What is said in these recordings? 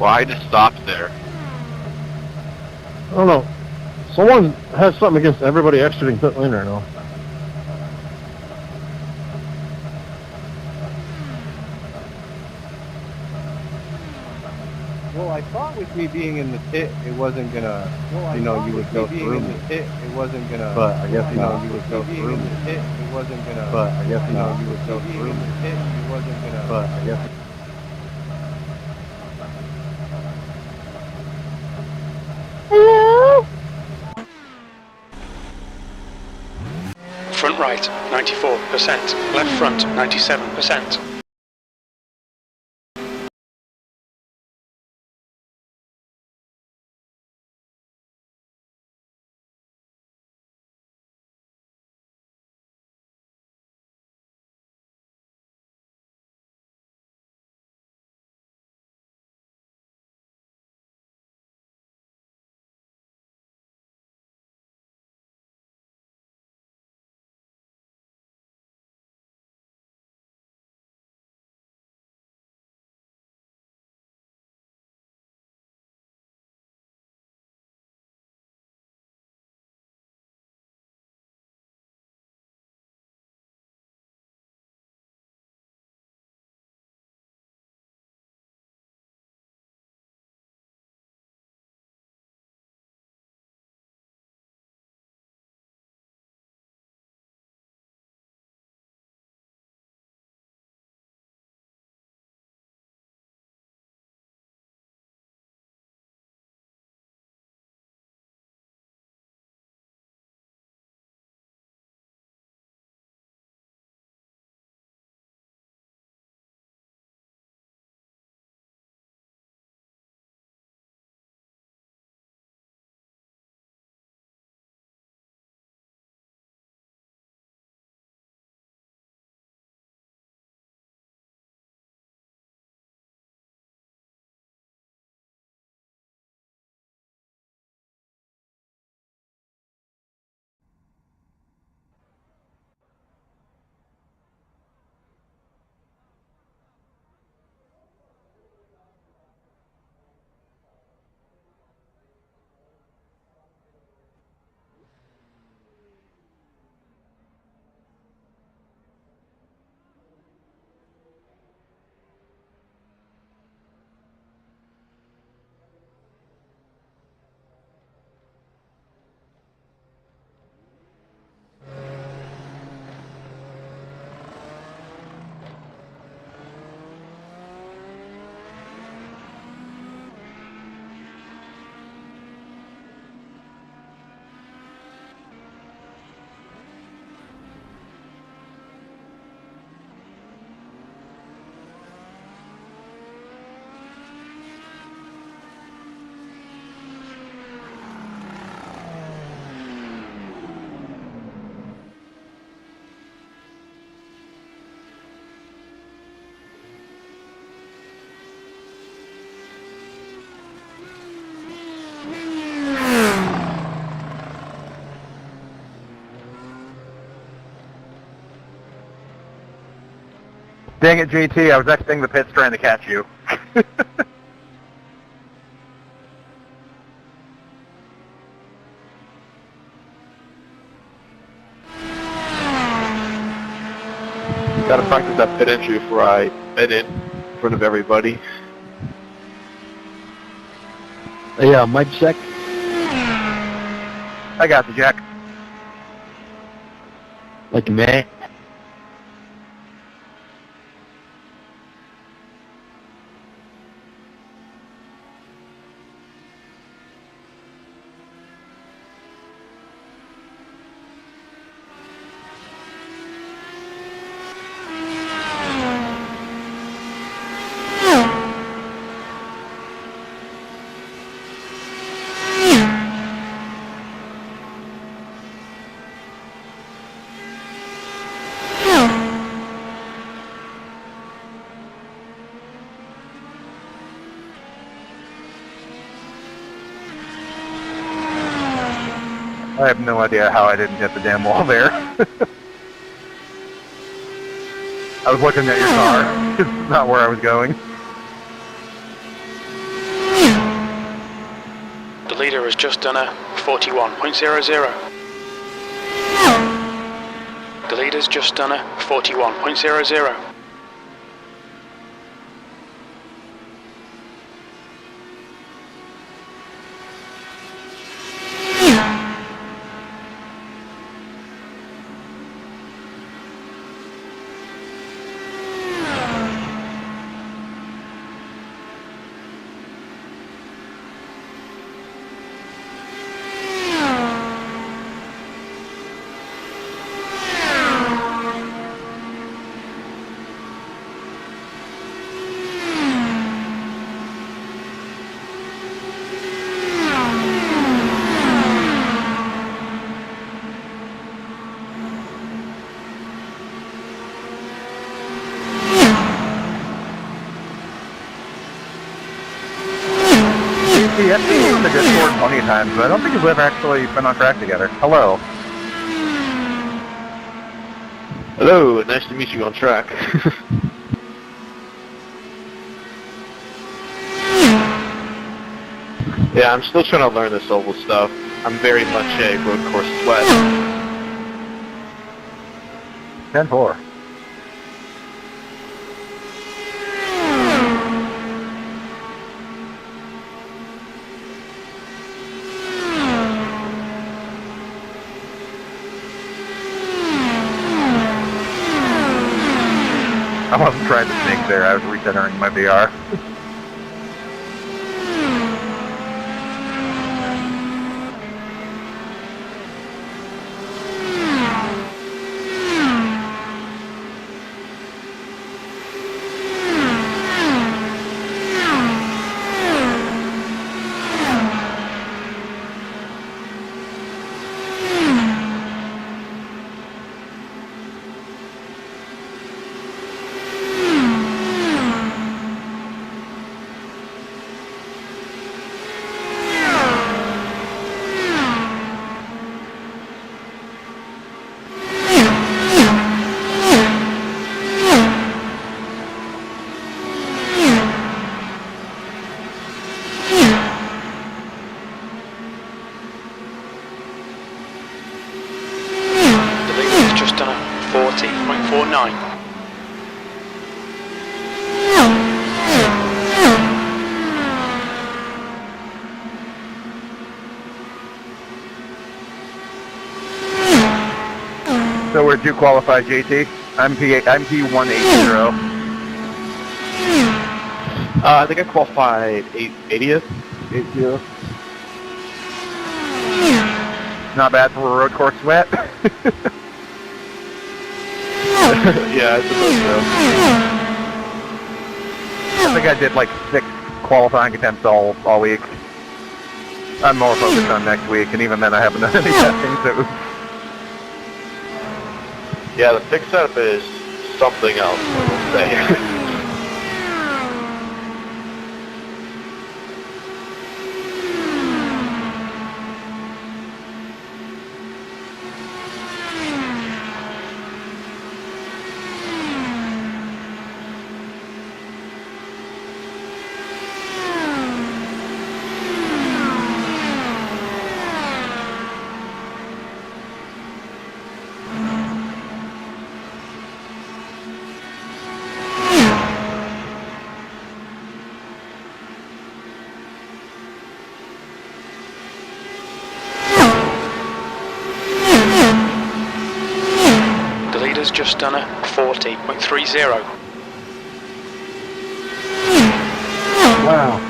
Why just stop there? I don't know. Someone has something against everybody exiting pit lane right now. Well, I thought with me being in the pit, it wasn't gonna, you know, you would go through me. It wasn't gonna, but I guess, you know, you would go through me. It wasn't gonna, but I guess, you know, you would go through me. It wasn't gonna, but I guess. Hello? Front right, 94%. Left front, 97%. Dang it, JT, I was exiting the pits trying to catch you. Gotta practice that pit entry before I head in front of everybody. Yeah, mic check. I got you, Jack. Like me. I have no idea how I didn't hit the damn wall there. I was looking at your car. It's not where I was going. just done a 41.00. The leader's just done a 41.00. I've seen you in the Discord plenty of times, but I don't think we've ever actually been on track together. Hello. Hello, nice to meet you on track. Yeah, I'm still trying to learn this oval stuff. I'm very much a road course sweat. 10-4. I wasn't trying to sneak there, I was recentering my VR. Just done a 40.49. So where'd you qualify, JT? I'm P180. I think I qualified 80th. 80. Not bad for a road course sweat. Yeah, I suppose so. I think I did like 6 qualifying attempts all week. I'm more focused on next week, and even then I haven't done any testing, so... Yeah, the fix setup is something else, I will say. Just done a 40.30. Wow.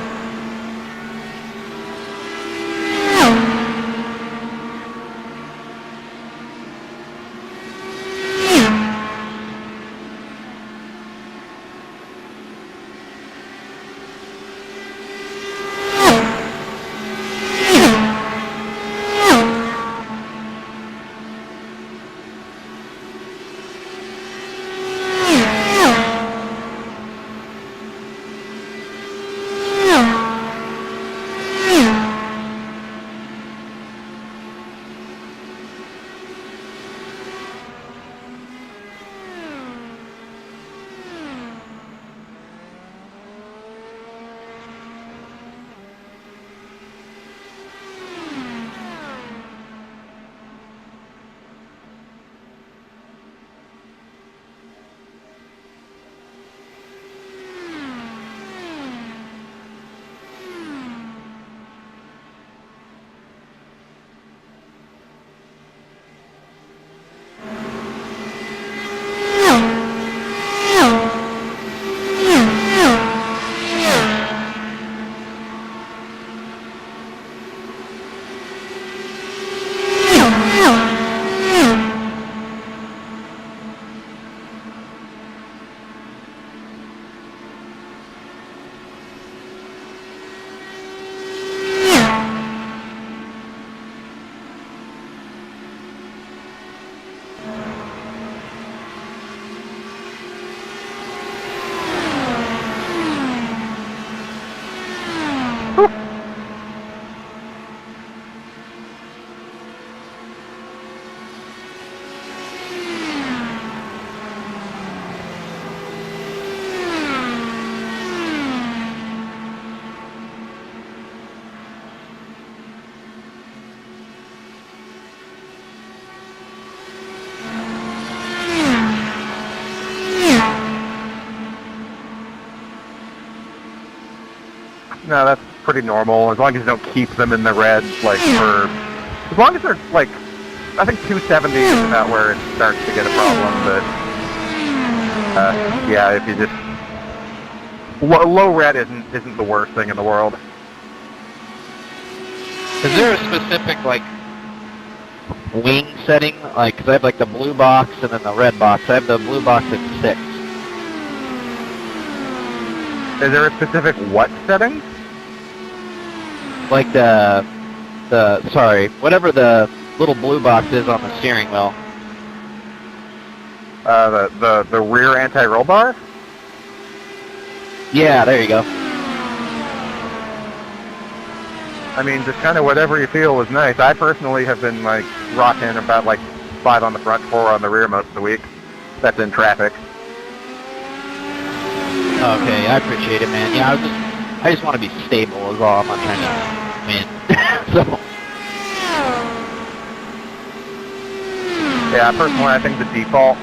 No, that's pretty normal, as long as you don't keep them in the red, like, as long as they're, like, I think 270 is about where it starts to get a problem, but, yeah, if you just, low red isn't the worst thing in the world. Is there a specific, like, wing setting? Like, because I have, like, the blue box and then the red box. I have the blue box at 6. Is there a specific what setting? Like whatever the little blue box is on the steering wheel. The rear anti-roll bar? Yeah, there you go. I mean, just kind of whatever you feel is nice. I personally have been, like, rocking about, like, 5 on the front, 4 on the rear most of the week. That's in traffic. Okay, I appreciate it, man. Yeah, I just want to be stable is all. I'm not trying to win. So. Yeah, personally, I think the default,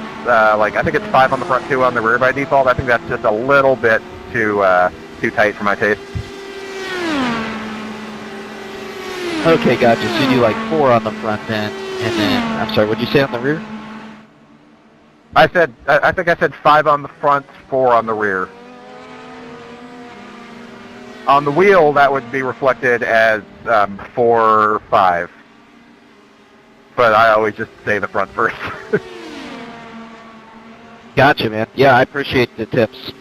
like, I think it's 5 on the front, 2 on the rear by default. I think that's just a little bit too tight for my taste. Okay, gotcha. So you do like 4 on the front then, and then, I'm sorry, what'd you say on the rear? I think I said 5 on the front, 4 on the rear. On the wheel, that would be reflected as 4, 5. But I always just say the front first. Gotcha, man. Yeah, I appreciate the tips.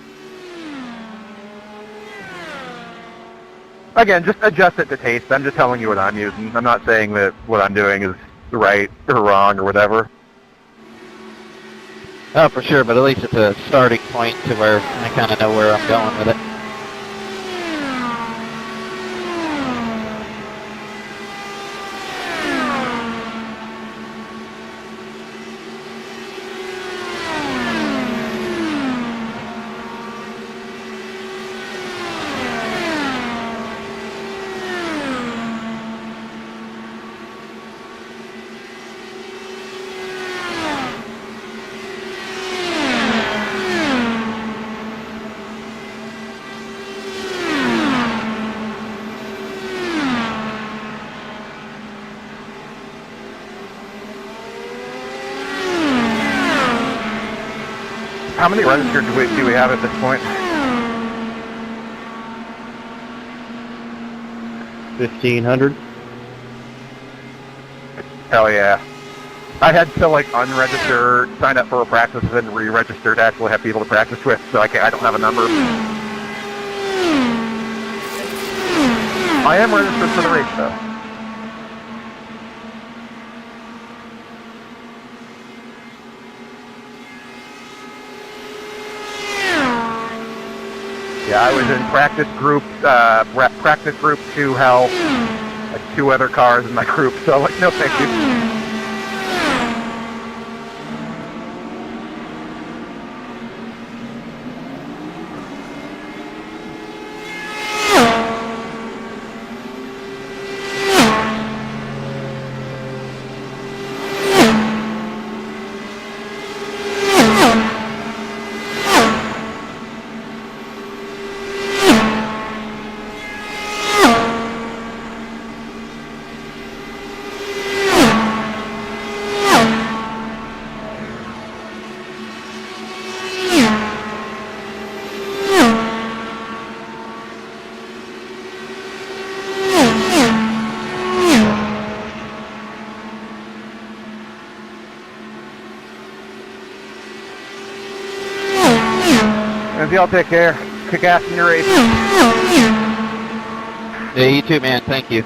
Again, just adjust it to taste. I'm just telling you what I'm using. I'm not saying that what I'm doing is right or wrong or whatever. Oh, for sure, but at least it's a starting point to where I kind of know where I'm going with it. How many registered do we have at this point? 1,500. Hell yeah. I had to, like, unregister, sign up for a practice, and then re-register to actually have people to practice with, so I don't have a number. I am registered for the race, though. Yeah, I was in practice group 2 hell, like 2 other cars in my group, so like, no thank you. And y'all take care. Kick ass in your race. Yeah, you too, man. Thank you.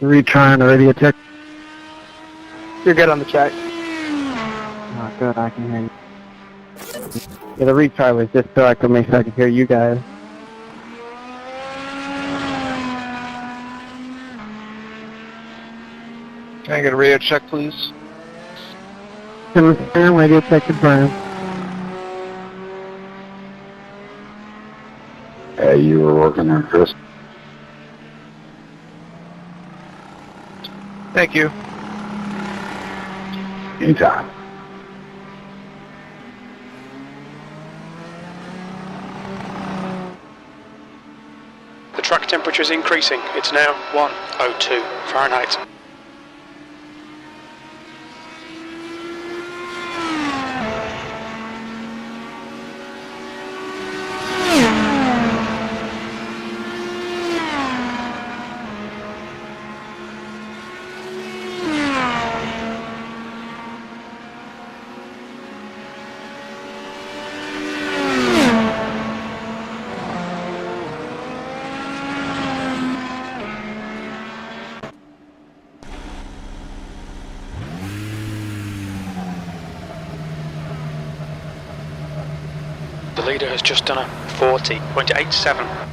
Retrying the radio check. You're good on the check. Oh, good, I can hear you. Yeah, the retry was just so I could make sure I could hear you guys. Can I get a radio check, please? Confirm, radio check confirmed. Hey, you were working there, Chris. Thank you. Anytime. The track temperature is increasing. It's now 102 Fahrenheit. The leader has just done a 40.87.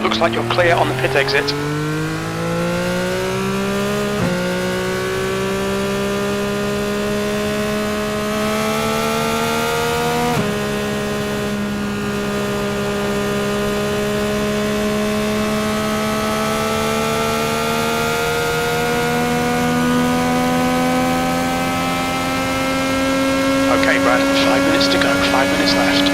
Looks like you're clear on the pit exit. Okay, Brad, 5 minutes to go, 5 minutes left.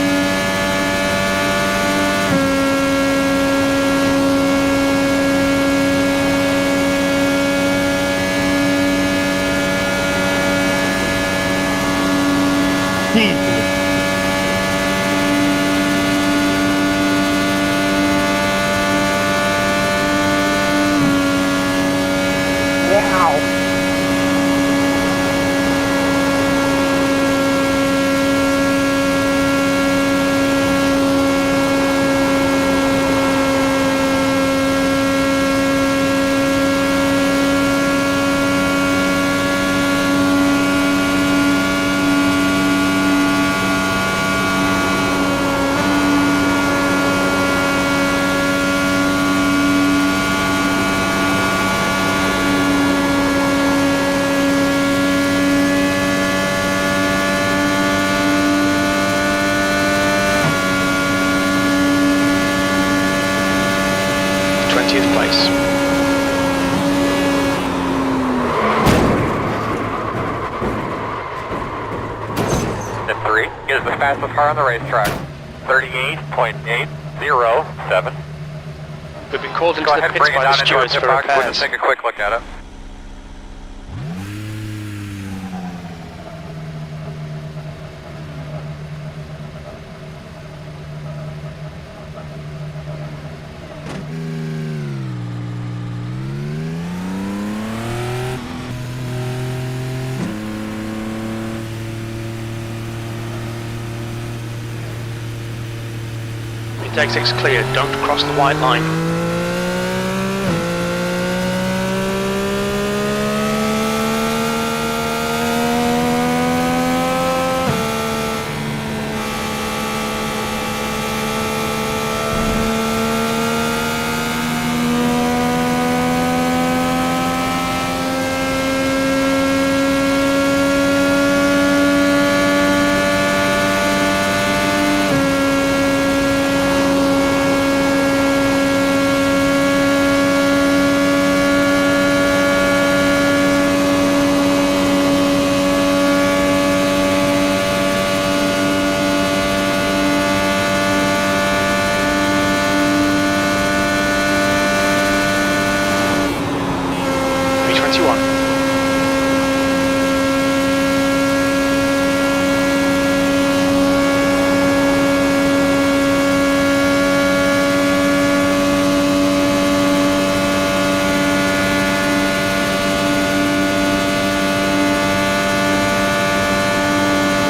Place. Step 3 is the fastest car on the racetrack. 38.807. We've been called into Go the ahead, pits bring it by down the into our stewards pit for box. We'll repairs. just take a quick look at it. Pit exit's clear, don't cross the white line.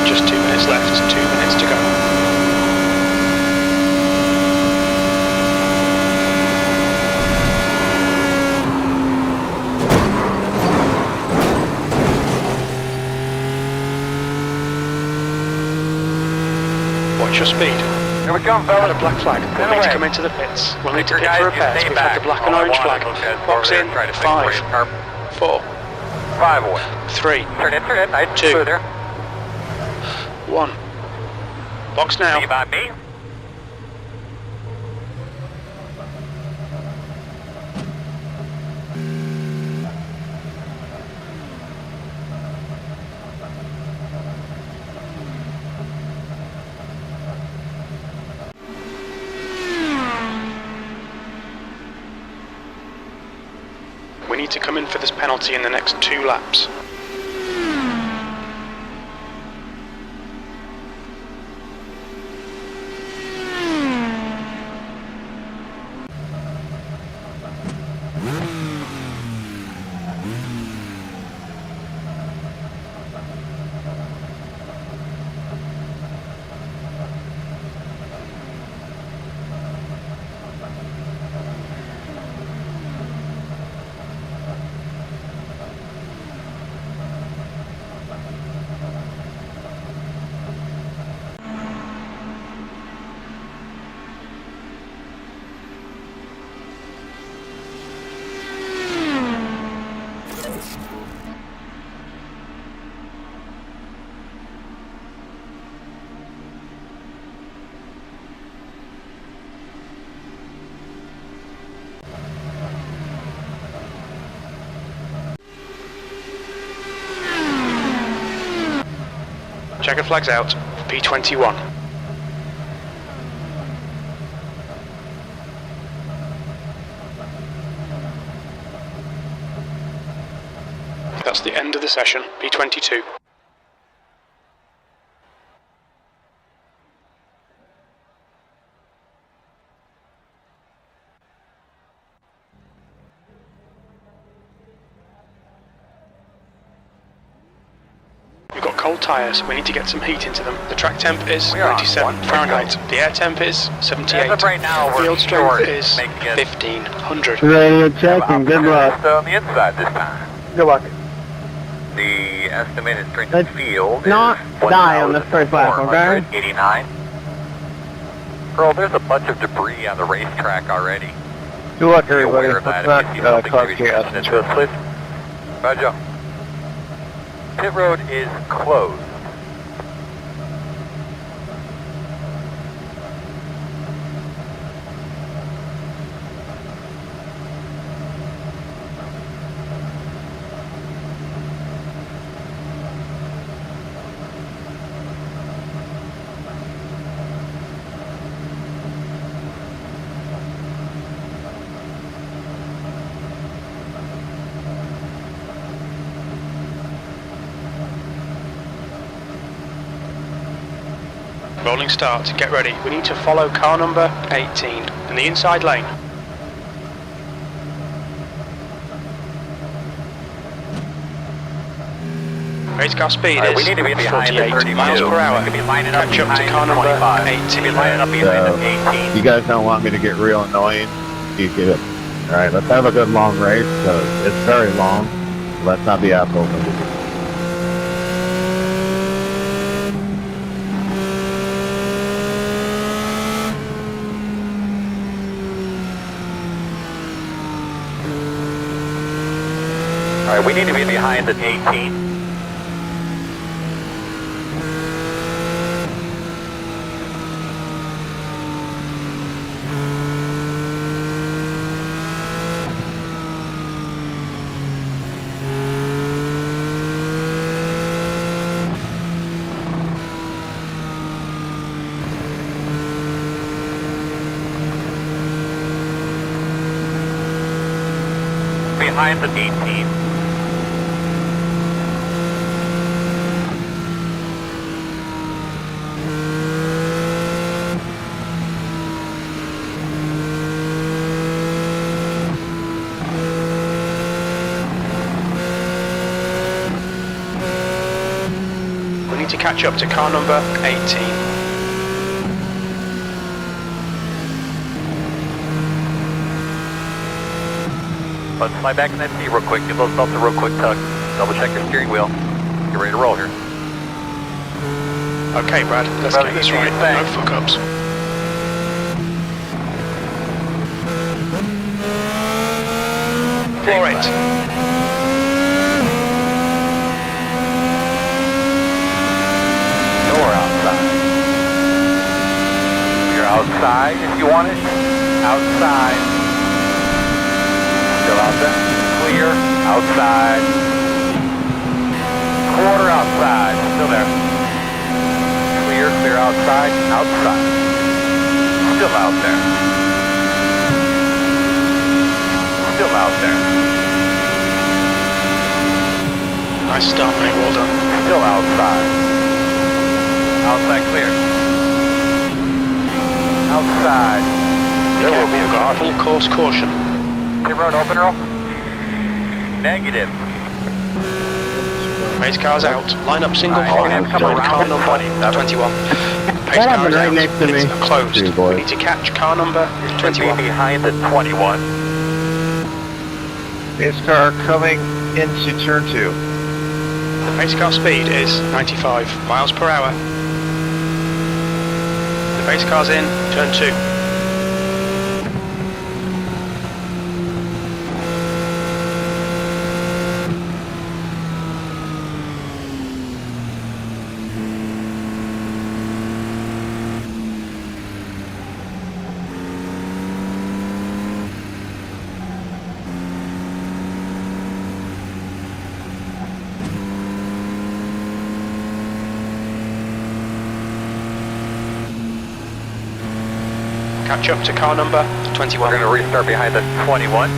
Just 2 minutes left, 2 minutes to go. Watch your speed. Here we come, We've had fellas. a black flag. We'll need to come into the pits. We'll need to pit for repairs. We've had the black and orange flag. Box in. 5, 4, 5 away. 3, Turn in, nice 2, smooth there. 1. Box now. See by me. We need to come in for this penalty in the next 2 laps. Checker flags out. P21. That's the end of the session. P22. We've got cold tyres, we need to get some heat into them. The track temp is 97 Fahrenheit. The air temp is 78. As of right now, the field we're strength short, is making it 1500. Radio check and good luck. On the inside this time. Good luck. The estimated strength Let's of field not is die on this first lap, okay? 1,489. Earl, there's a bunch of debris on the racetrack already. Good luck, Be everybody. aware of Let's that not if you see something cause serious chaos coming in into us, traffic. please. Roger. Pit road is closed. Rolling start, get ready. We need to follow car number 18 in the inside lane. Race car speed Right, we is need to be behind the 48 32. miles per hour. We could be lining up Catch up to behind car the number 25. 18. Be lining up behind the 18. You guys don't want me to get real annoying? You get it. Alright, let's have a good long race, because it's very long. Let's not be assholes. Alright, we need to be behind the 18. Behind the 18. We need to catch up to car number 18. Let's slide back in that seat real quick. Give those belts a real quick tug. Double check your steering wheel. Get ready to roll here. Okay, Brad, let's get this right. No fuck-ups. Floor 8. Door outside. You're outside if you want it. Outside. Still out there. Clear. Outside. Quarter outside. Still there. Clear. Clear outside. Outside. Still out there. Still out there. Nice start, mate. Well done. Still outside. Outside clear. Outside. There will be a car. Full course caution. Pit road open, Earl? Negative. Race cars out. Line up single Alright, file. come Join around car at number 27. 21. Race That car happened is right out. next to It's me. closed. See you, boys. We need to catch car number Should be 21. behind the 21. Race car coming into turn 2. The race car speed is 95 miles per hour. The race car's in turn 2. Catch up to car number 21. We're going to restart behind the 21.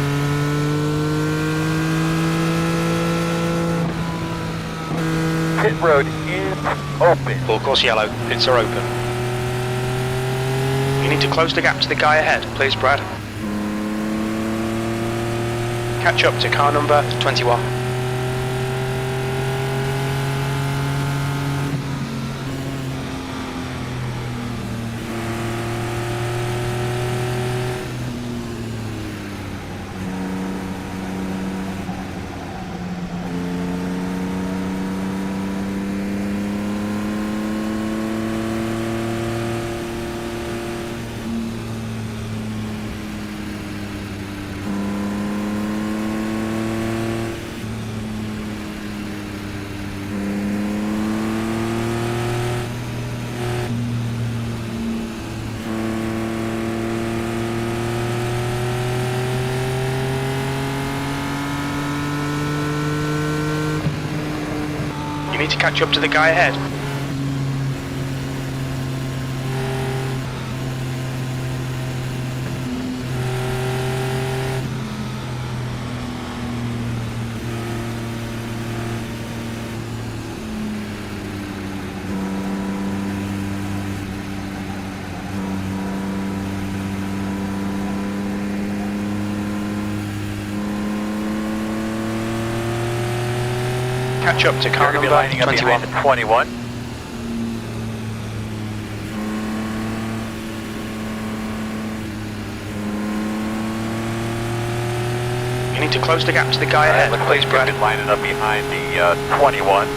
Pit road is open. Full course yellow, pits are open. You need to close the gap to the guy ahead, please, Brad. Catch up to car number 21. You need to catch up to the guy ahead. Catch up to car You're going to be number lining up 21. behind the 21. You need to close the gap to the guy ahead, Looks please, like Brad. you've been lining up behind the 21.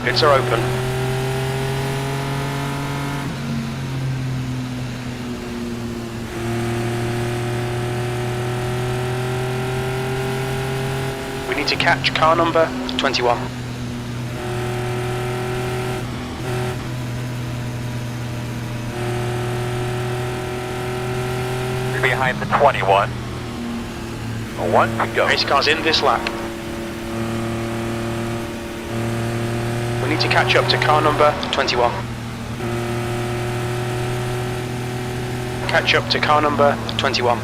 Pits are open. We need to catch car number 21. You're behind the 21. One to go. Race car's in this lap. We need to catch up to car number 21. Catch up to car number 21.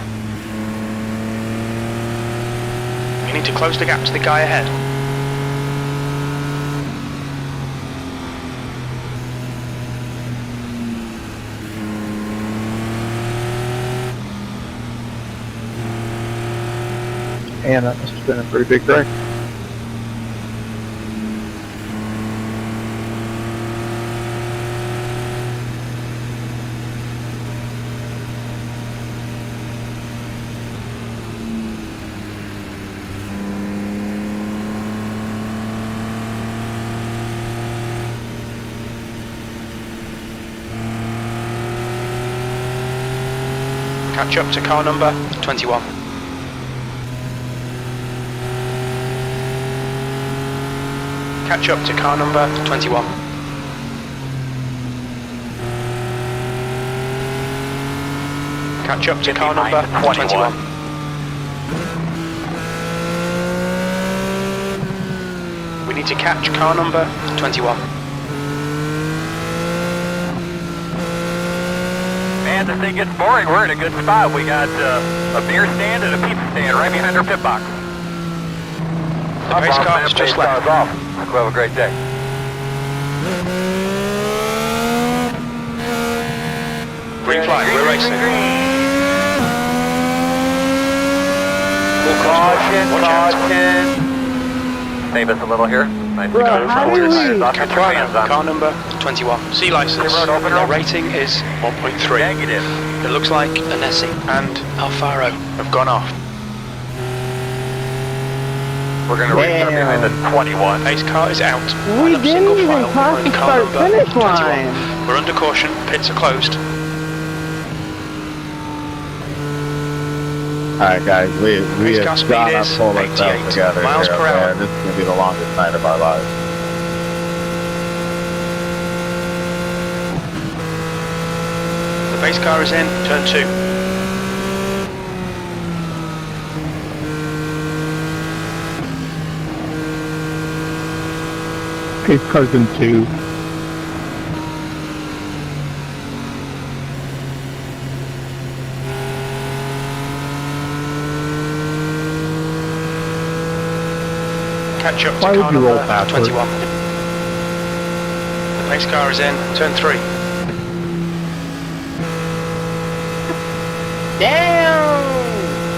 You need to close the gap to the guy ahead. And that must have been a pretty big break. Catch up to car number 21. Catch up to car number 21. Catch up to car number 21. We need to catch car number 21. Man, this thing gets boring. We're in a good spot. We got a beer stand and a pizza stand right behind our pit box. The pace car is just left. Off. We'll have a great day. Green flag, we're racing. Full course, Caution, watch out. caution. Save us a little here. Nice to Bro, go. how Hold your do tires we- off. Get your fans on. Car number 21. C license. Road open, Their road. rating is 1.3. Negative. It looks like Anesi and Alfaro have gone off. We're going to restart behind the 21. Pace car is out. We Line up didn't single even file cross behind the car number start-finish 21. line. We're under caution. Pits are closed. Alright guys, we Race car have speed got to is pull ourselves 88 together miles here, per hour. man. This is going to be the longest night of our lives. The pace car is in turn 2. Pace car's in 2. Catch up to Why car would you roll number backwards? 21. The pace car is in, turn 3.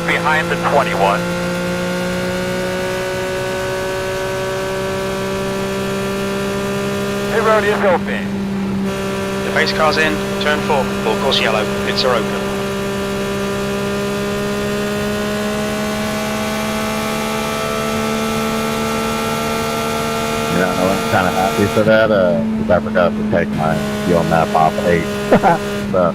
Behind the 21. The road is open. The pace car's in, turn 4. Full course yellow, pits are open. You know, I'm kind of happy for that, because I forgot to take my fuel map off 8. So,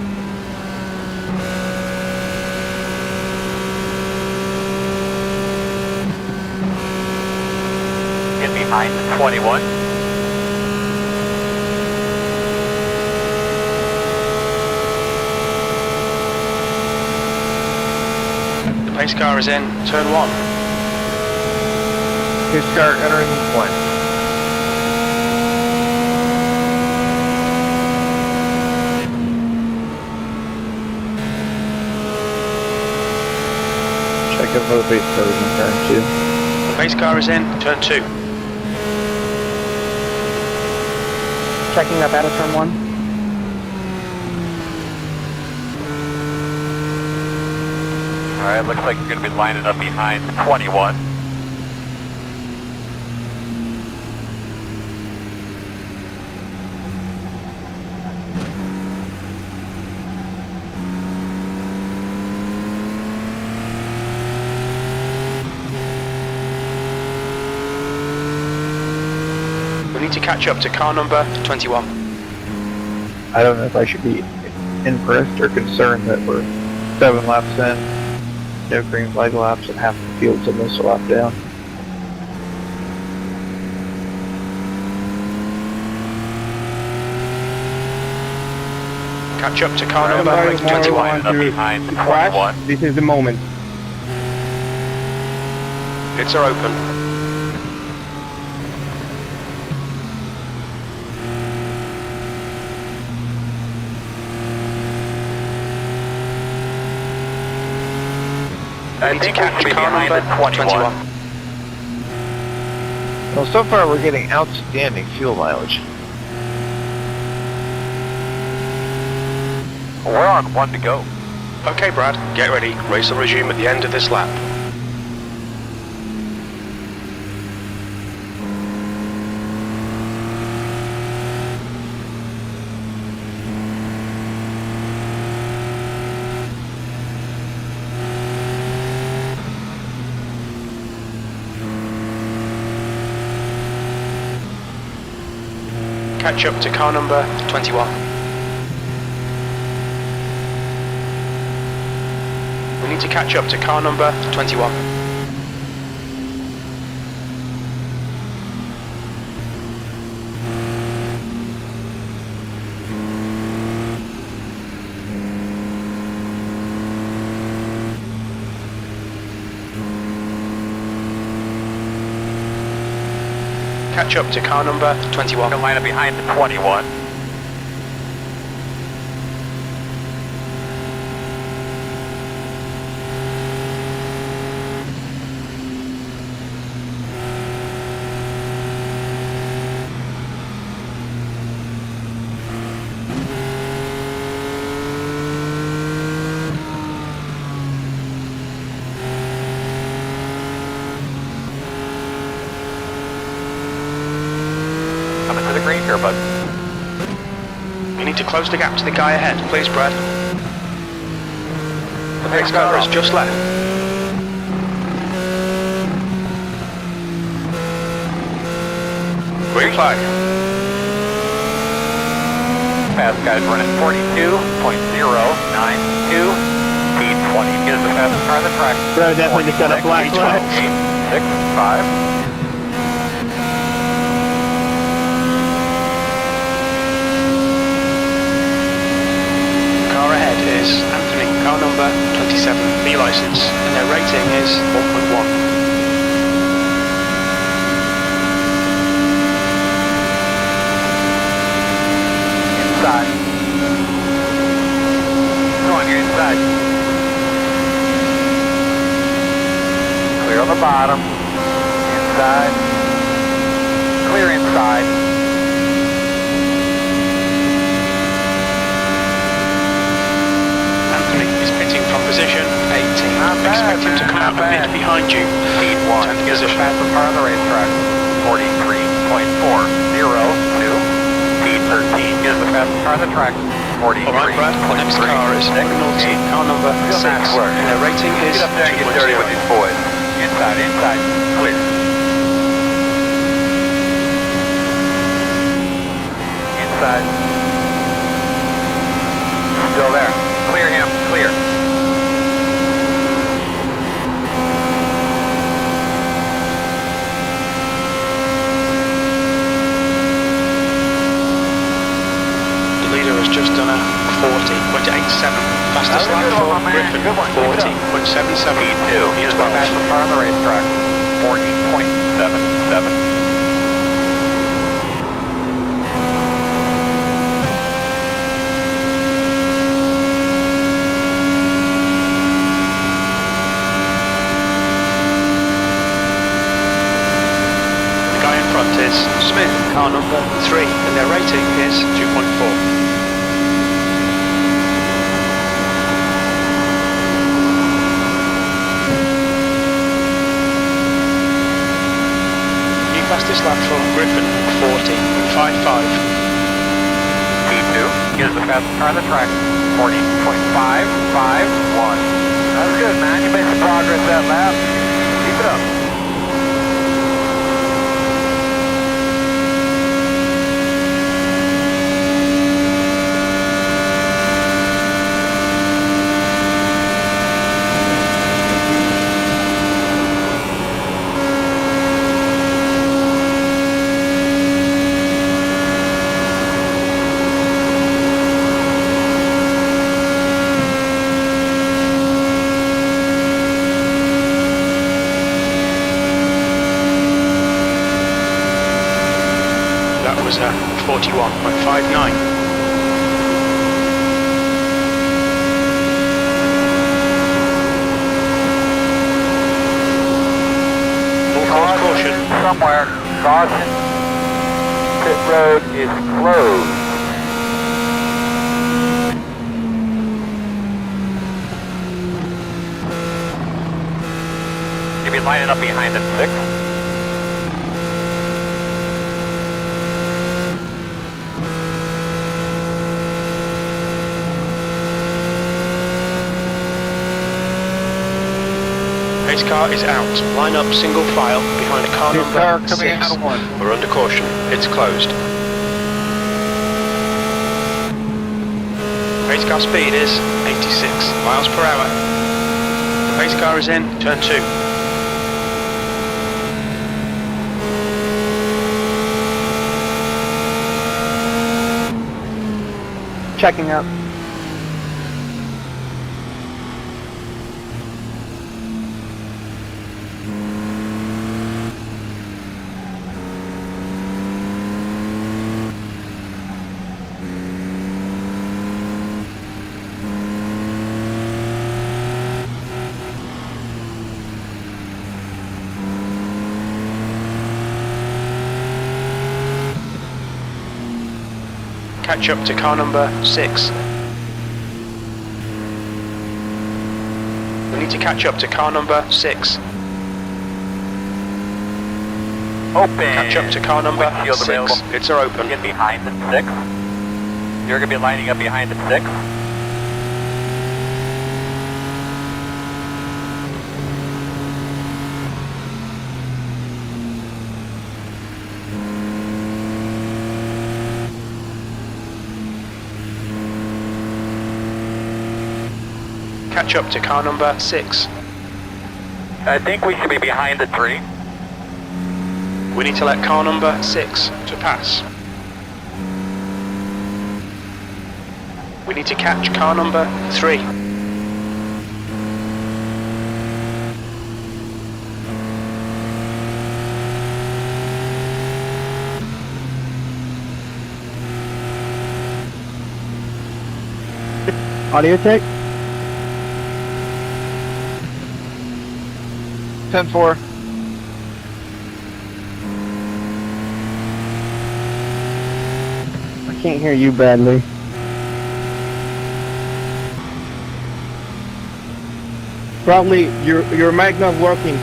Get behind the 21. The pace car is in, turn 1. Pace car entering the point. Check if the base car is in turn 2. The pace car is in, turn 2. Checking up out of turn 1. Alright, looks like you're going to be lining up behind the 21. We need to catch up to car number 21. I don't know if I should be impressed or concerned that we're 7 laps in, no green flag laps, and half the field's in this lap down. Catch up to car number 21. Lining up behind the 21. This is the moment. Pits are open. I think we should be behind the 21. Well, so far we're getting outstanding fuel mileage. We're on 1 to go. Okay, Brad, get ready. Race will resume at the end of this lap. Catch up to car number 21. We need to catch up to car number 21. Catch up to car number 21. Gonna line up behind the 21. Coming to the green here, bud. You need to close the gap to the guy ahead, please, Brad. The pace car has just left. Green flag. Fast guy's running 42.092. P20 is the fastest car on the track. Bro, definitely just got a black flag. 6, 5. Car ahead is Anthony, car number 27, B license, and their rating is 1.1. the bottom. Inside. Clear inside. Anthony is pitting from position 18. Expect him to come out a bit behind you. Speed 1 is the fastest car on the racetrack. 43.402. Speed 13 is the fastest car on the track. 43. Alright Brad, the next car is Norton, car number 6, and their rating is Get up there and get dirty with 2.0. these boys. Inside, inside, clear. Inside. Still there. Clear him, clear. The leader has just done a 40.87. Fastest lap for Griffin, 40.77. Speed 2 is the fastest car on the racetrack. 40.77. Is Smith, car number 3, and their rating is 2.4. New fastest lap for Griffin, 40.55. Speed 2 is the fastest car on the track. 40.551. That's good, man. You made some progress that lap. Keep it up. That was a 41.59. Caution. Somewhere. Caution. Pit road is closed. You'll be lining up behind the 6. Pace car is out. Line up single file behind a car number 6. We're under caution. It's closed. Pace car speed is 86 miles per hour. The pace car is in turn 2. Checking up. Catch up to car number 6. We need to catch up to car number 6. Open. Catch up to car number Windshield 6. available. It's are open. Get behind the 6. You're going to be lining up behind the 6. Catch up to car number 6. I think we should be behind the 3. We need to let car number 6 to pass. We need to catch car number 3. Audio check. 10-4. I can't hear you badly. Probably your mic not working.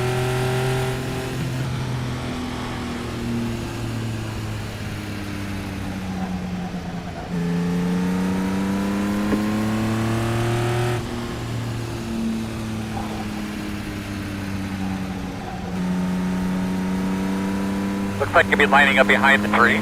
Looks like you'll be lining up behind the tree.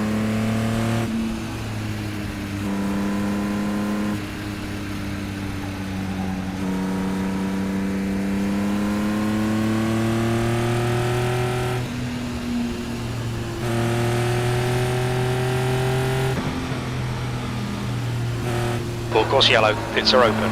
Full course yellow, pits are open.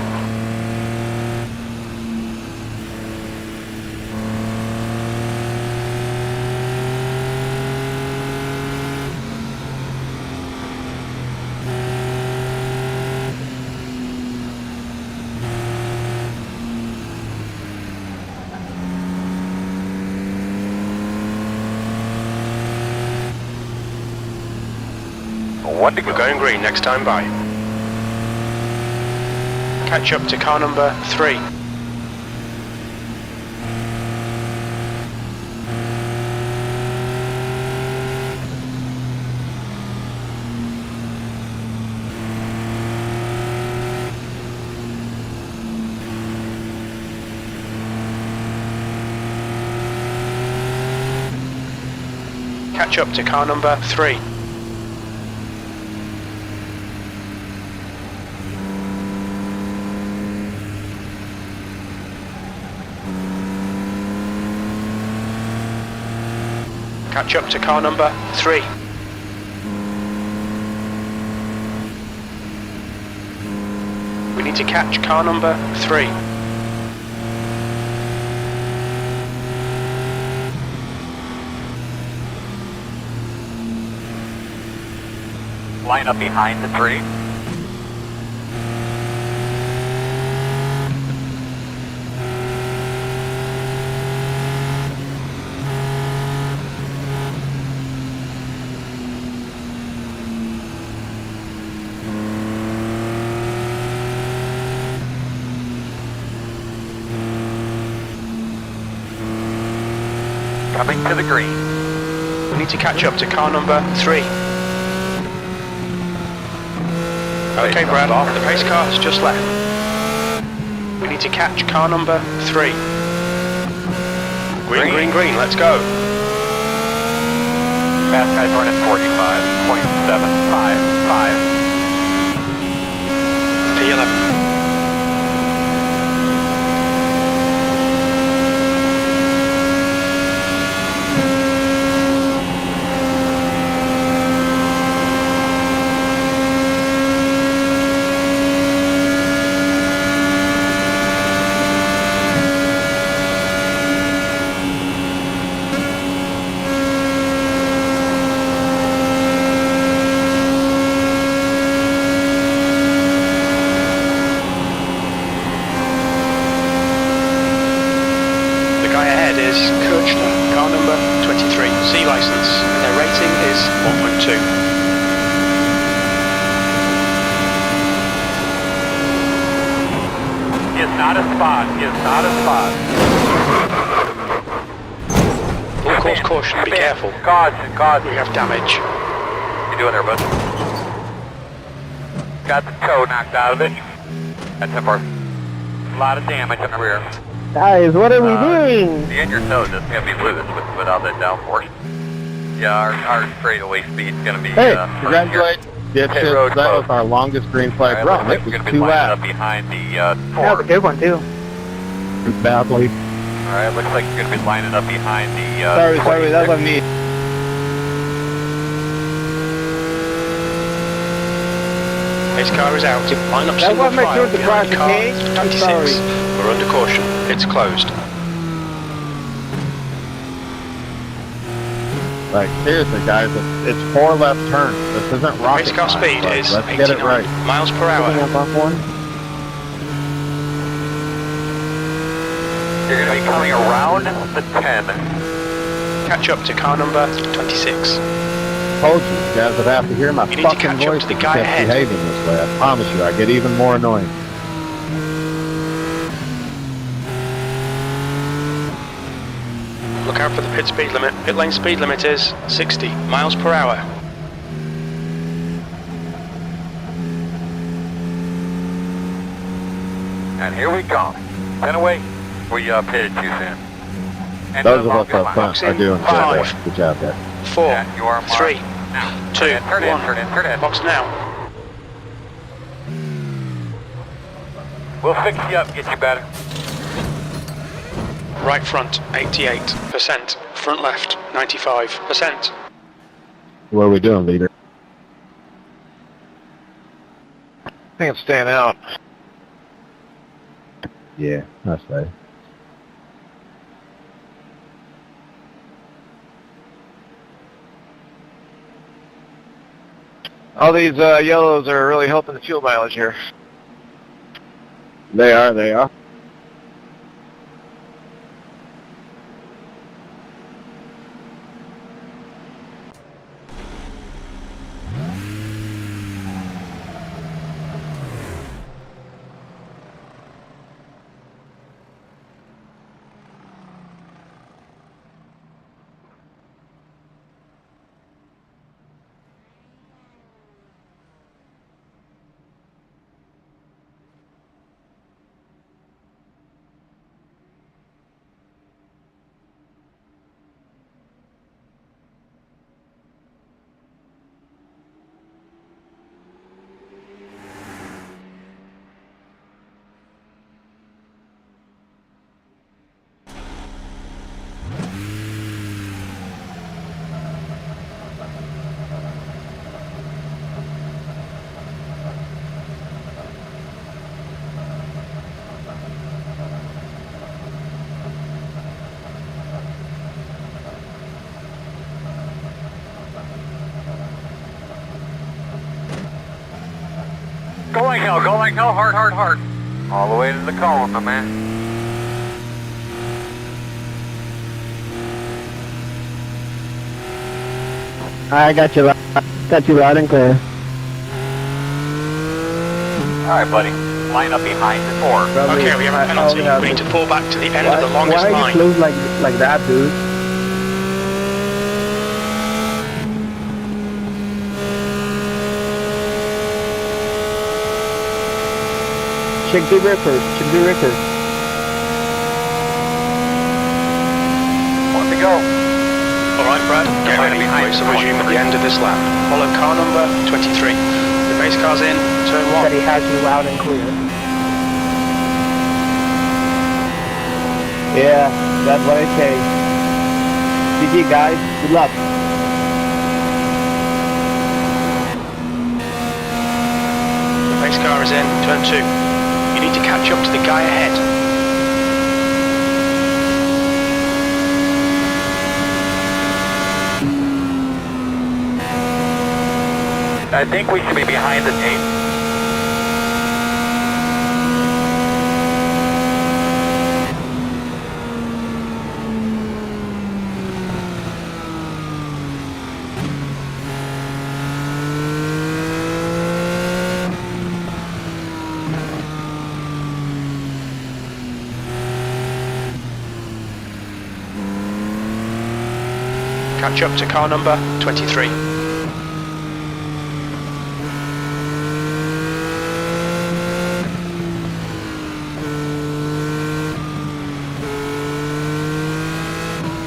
We're going green next time by. Catch up to car number 3. Catch up to car number 3. Catch up to car number 3. We need to catch car number 3. Line up behind the tree. Coming to the green. We need to catch up to car number 3. Okay, Brad, the pace car has just left. We need to catch car number 3. Green, green, green, let's go. Fast guys running 45.755. P11. Car number 23, C license, and their rating is 1.2. Is not a spot, is not a spot. Full course caution, be careful. Caution, caution. We have damage. You doing there, bud? Got the toe knocked out of it. That's a lot of damage in the rear. Guys, what are we doing? The injured toe doesn't have to be loose without that downforce. Yeah, our straightaway speed's gonna be. Hey, congratulations. Pit road That was closed. our longest green flag All right, run. looks It like we're was gonna be 2 lining laps. up behind the That was a Ford. good one too. Badly. All right, looks like you're gonna be lining up behind the. Sorry, that's on me. Pace car is out. Line up That single was my file turn to behind crash, car okay? I'm 26. sorry. We're under caution. It's closed. Like, seriously, guys, it's 4 left turns. This isn't rocket Pace car science. speed Like, is let's get it 89 right. miles per hour. Picking up off one. You're going to be coming around the 10. Catch up to car number 26. Told you, you guys would have to hear my You need to fucking catch up voice to the if you guy kept ahead. behaving this way. I promise you, I get even more annoying. Look out for the pit speed limit. Pit lane speed limit is 60 miles per hour. And here we go. 10 away. We pitted too soon. And Those of us up front Box are in. doing Five. good. Good job, guys. 4, Yeah, you are marked. 3, Now. 2, Turn in, 1. turn in. Box now. We'll fix you up, get you better. Right front, 88%. Front left, 95%. What are we doing, leader? I think I'm staying out. Yeah, that's right. All these yellows are really helping the fuel mileage here. They are. Going no, hard. All the way to the cone, my man. I got you loud and clear. Alright, buddy. Line up behind the 4. Probably, Okay, we have a penalty. We need to pull back to the end of the longest why are line. you close like that, dude? Check the record. Want to go? Alright, Brad, get ready. Race will resume at the end of this lap. Follow car number 23. The base car's in, turn 1. That he has you loud and clear. Yeah, that's what I say. GG guys, good luck. The base car is in, turn 2. You need to catch up to the guy ahead. I think we should be behind the tape. Catch up to car number 23.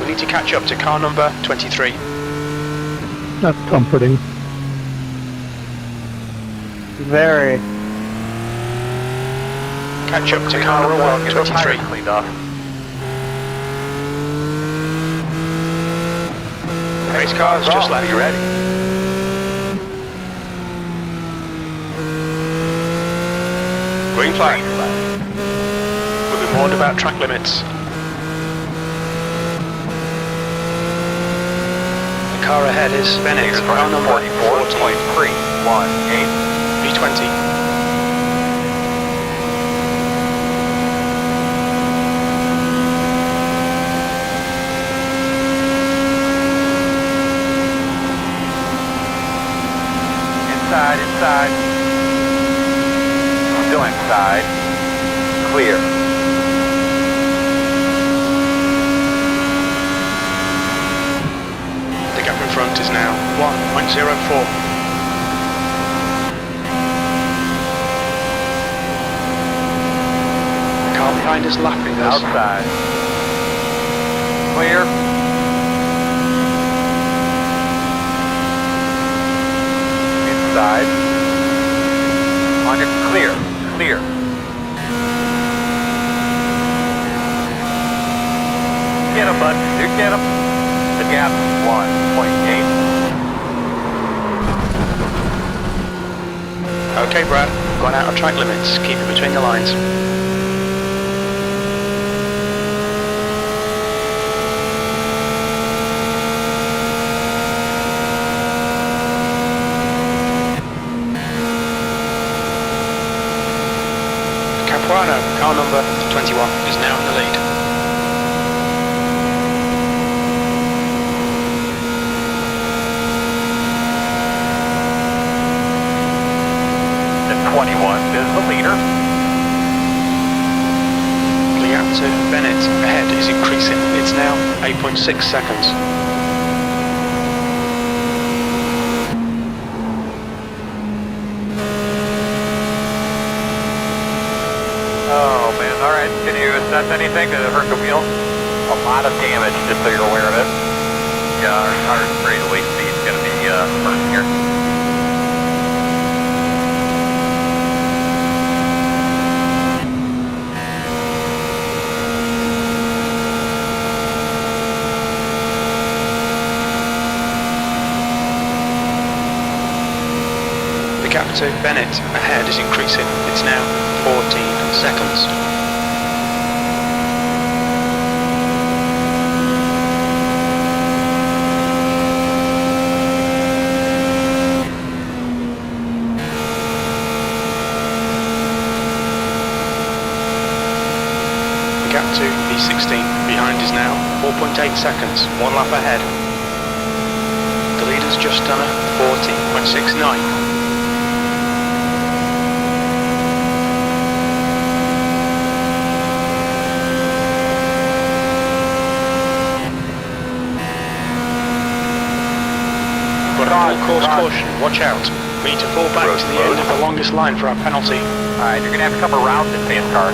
We need to catch up to car number 23. That's comforting. Very. Catch up to car number 23. Cleaned off. Race car's just left. You ready? Green flag. We've been warned about track limits. The car ahead is Bennett, car number 44.318. B20. line side. Clear. The gap in front is now 1.04. The car behind is lapping us. Outside. Clear. Inside. On your clear. Clear. Get him, bud. You get him. The gap 1.8. Okay, Brad. Gone out of track limits. Keep it between the lines. Capuano, car number 21, is now in the lead. The 21 is the leader. The gap to Bennett ahead is increasing. It's now 8.6 seconds. Oh man, alright, can you assess anything that hurt the wheel? A lot of damage, just so you're aware of it. Yeah, our rate of leak speed is going to be hurt here. The gap to Bennett ahead is increasing. It's now 14 seconds. The gap to B16 behind is now 4.8 seconds, one lap ahead. The leader's just done a 14.69. Course caution, watch out. We need to fall back to the end of the longest line for our penalty. Alright, you're going to have to come around this pace car.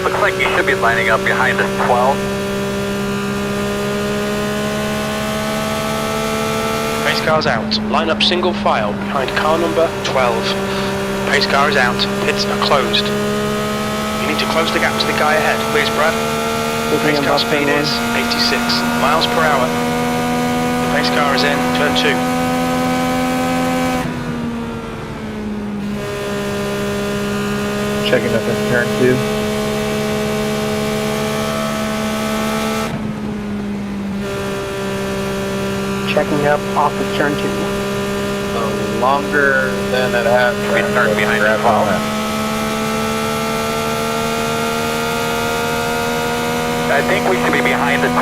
Looks like you should be lining up behind this 12. Pace car's out. Line up single file behind car number 12. Pace car is out. Pits are closed. You need to close the gap to the guy ahead, please, Brad. The pace car speed is 86 miles per hour. The pace car is in turn 2. Checking up in turn 2. Checking up off of turn 2. Longer than it has. We start behind the 12. I think we should be behind the 29.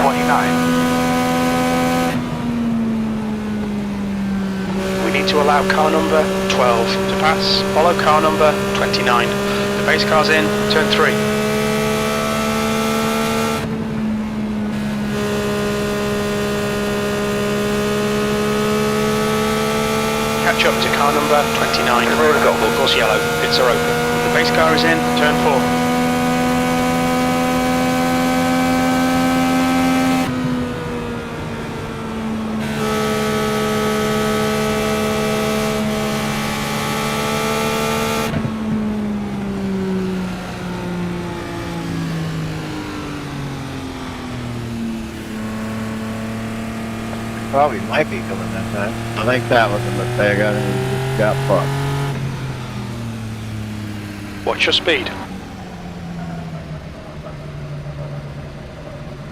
We need to allow car number 12 to pass. Follow car number 29. The pace car's in turn 3. Catch up to car number 29. The road got of course yellow. Pits are open. The pace car is in turn 4. Probably might be coming that time. I think that was a mistake. I think we just got fucked. Watch your speed.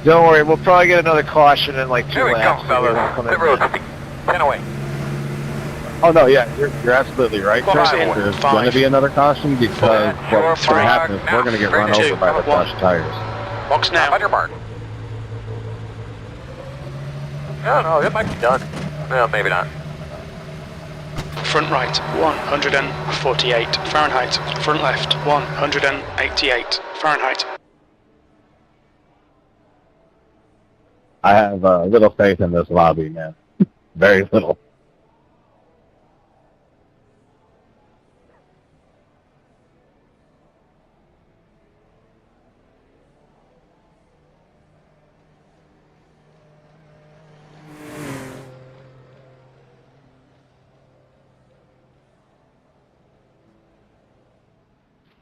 Don't worry, we'll probably get another caution in like 2 Here we laps. come, fellas. The road speed. 10 away. Oh no, yeah, you're absolutely right. Box Sir. in, There's 5. going to be another caution because what's going to happen is we're going to get run over by the flash tires. Box now. On your mark. No, it might be done. No, maybe not. Front right, 148 Fahrenheit. Front left, 188 Fahrenheit. I have little faith in this lobby, man. Very little.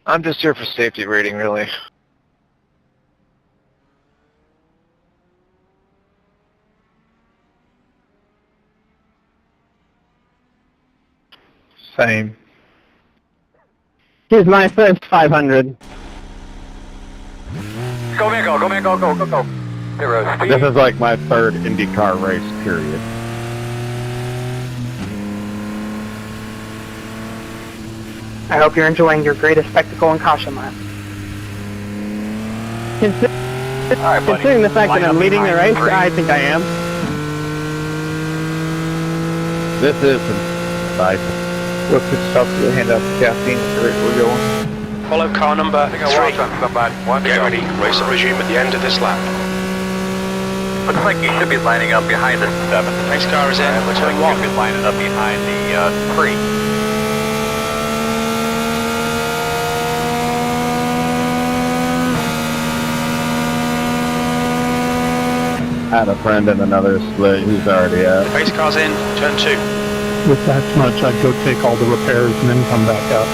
I'm just here for safety rating, really. Same. Here's my first 500. Go, man, go. Zero speed. This is like my third IndyCar race, period. I hope you're enjoying your greatest spectacle and caution lap. Alright, buddy. Considering the fact that I'm leading the race, I think I am. This is nice. We'll put stuff to hand out the caffeine. We're going. Follow car number I think I 3. walked on somebody. Get ready, race will resume at the end of this lap. Looks like you should be lining up behind the 7. Race car is in, Looks like turn you 1. should be lining up behind the 3. I had a friend in another split who's already at. Race car's in, turn 2. With that much, I'd go take all the repairs and then come back up.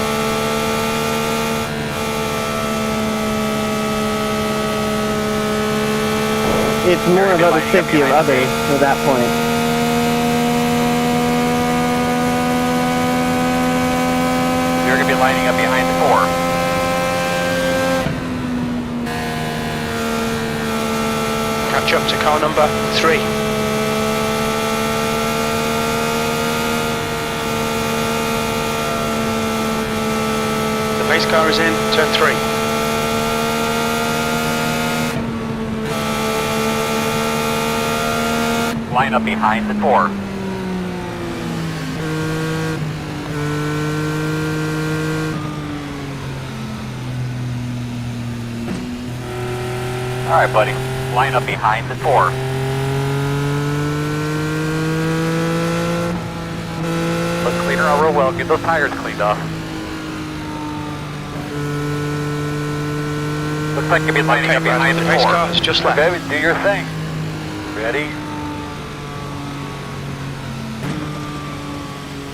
It's more about the safety of others at that point. You're going to be lining up behind the 4. Catch up to car number 3. The pace car is in, turn 3. Line up behind the 4. Alright, buddy. Line up behind the 4. Look cleaner out real well. Get those tires cleaned off. Looks like you'll be lining up Brad, behind the the pace 4. car is just left. Okay, do your thing. Ready?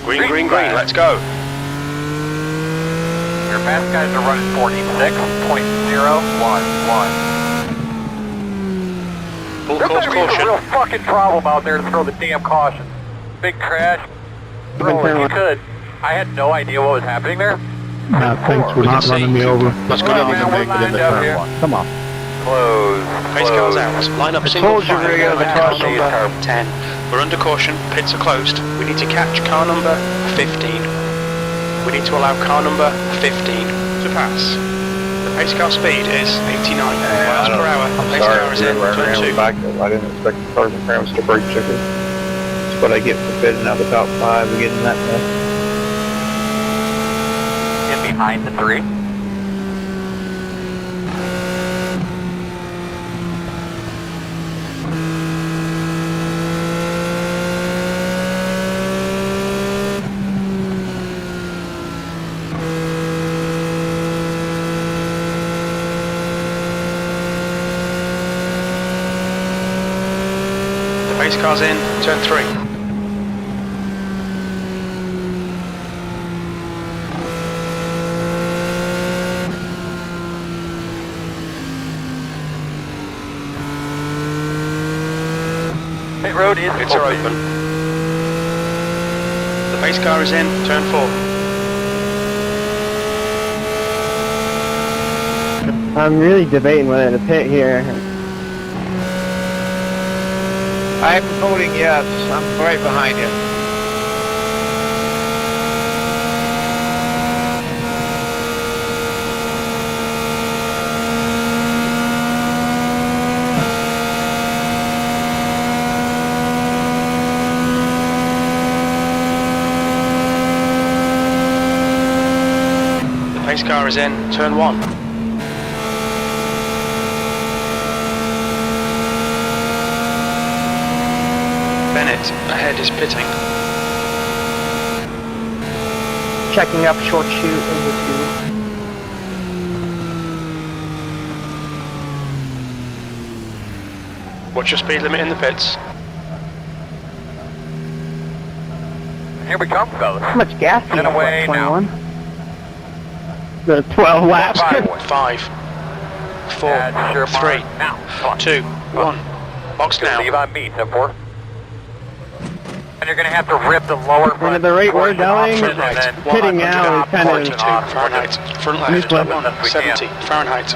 Green, let's go. Your fast guys are running 46.011. Full There's course gonna be a caution. real fucking problem out there to throw the damn caution. Big crash. Bro, if you could. I had no idea what was happening there. Thanks for not running me over. Let's We go. don't even make it into turn 1. Come on. Close. Pace car's out. Line up single told you file we were gonna with have car caution. number 10. We're under caution. Pits are closed. We need to catch car number 15. We need to allow car number 15 to pass. The pace car speed is 89 miles per hour. The pace car is in, turn 2. Back up. I didn't expect the cars and crowds to brake checker. That's what I get for fitting out the top 5 and getting that mess. In behind the 3. The pace car's in, turn 3. Pit road is Pits are open. The pace car is in, turn 4. I'm really debating whether to pit here. I'm voting yes. I'm right behind you. pace car is in, turn 1. Bennett, ahead is pitting. Checking up short chute into 2. What's your speed limit in the pits? Here we come, fellas. How much gas do you And have away left? now. 21? The 12 laps. 5, 4, And sure 3, mark now. Come on. 2, 1. Box Gonna now. leave on me, 10-4. And you're gonna have to rip the lower And at the rate we're portion going, off front right, and then pitting 100 now is off kind of- portion 42 off. Fahrenheit. Front left, Newsflip. 170 Fahrenheit.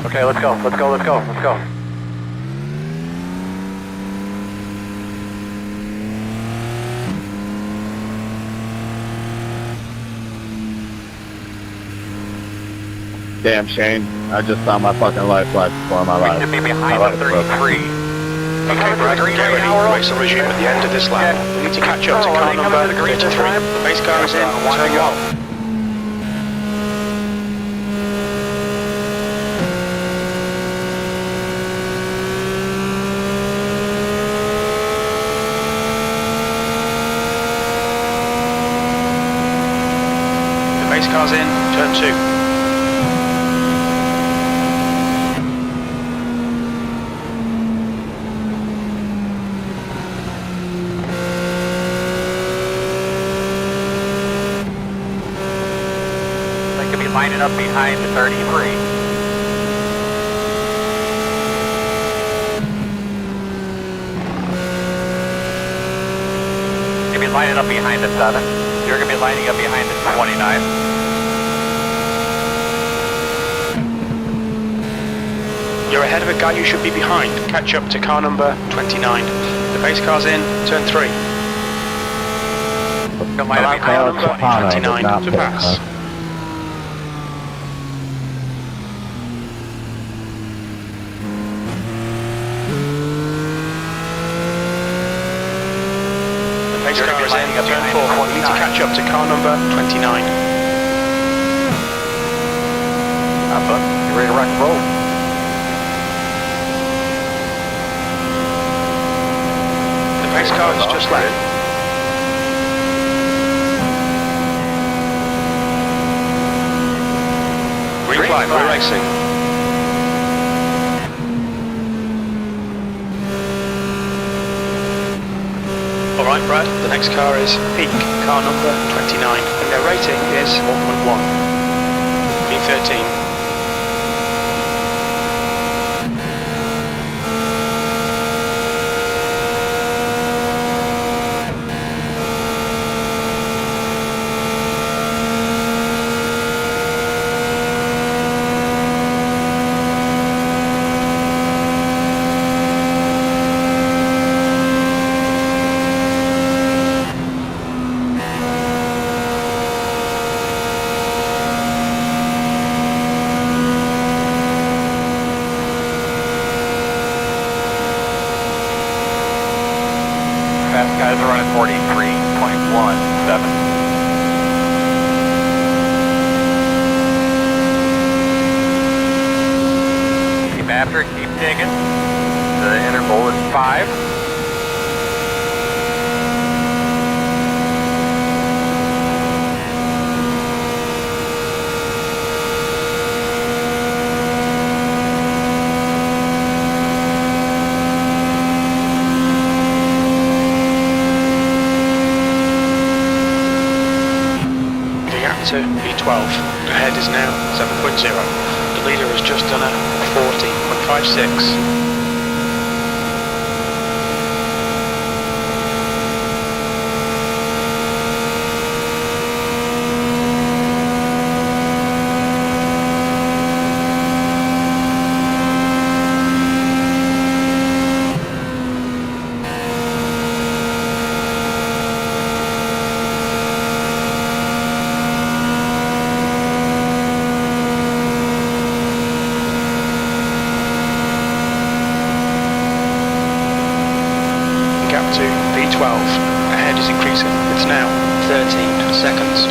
Okay, let's go, let's go, let's go, let's go. Damn, Shane. I just saw my fucking life flash before my We life. should be behind My the life broke. 33. Okay, Brad, get ready. Race will resume at the end of this lap. We need to catch up to Oh, are car they coming number to the green 33. this time? The pace car is in, One to turn go. 1. The pace car's in, turn 2. They could be lining up behind the 33. You'll be lining up behind the 7. You're going to be lining up behind the 29. You're ahead of a guy you should be behind. Catch up to car number 29. The pace car's in, turn 3. You'll line Allow up car behind the number 20. 29 to pass. The pace You're car gonna be is in, lining up turn behind 4. We need to 29. catch up to car number 29. Up, up. You ready to rock and roll? The pace car is just left. Green flag, we're racing. Alright Brad, the next car is Peak, car number 29, and their rating is 1.1. B13. Fast guys are running 43.17. Keep after it, keep digging. The interval is 5. The gap to B12. Ahead is now 7.0. The leader has just done a 40.56. 1 12. Ahead is increasing. It's now 13 seconds.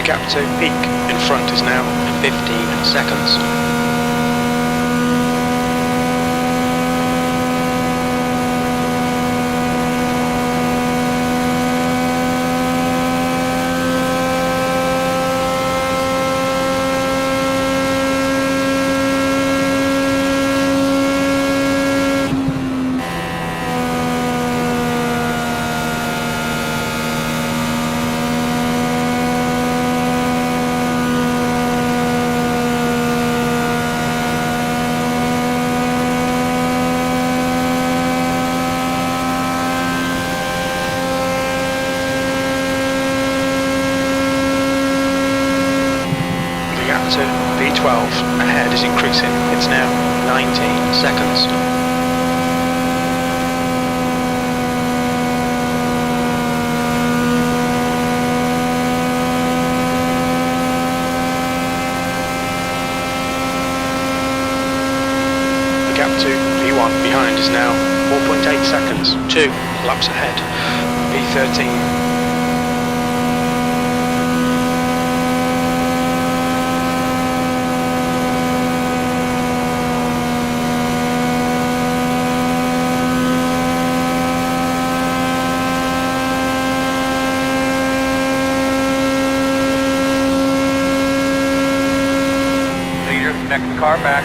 Gap to peak in front is now 15 seconds. To V12, ahead is increasing, it's now 19 seconds. The gap to V1 behind is now 4.8 seconds, 2 laps ahead, V13. Next car back.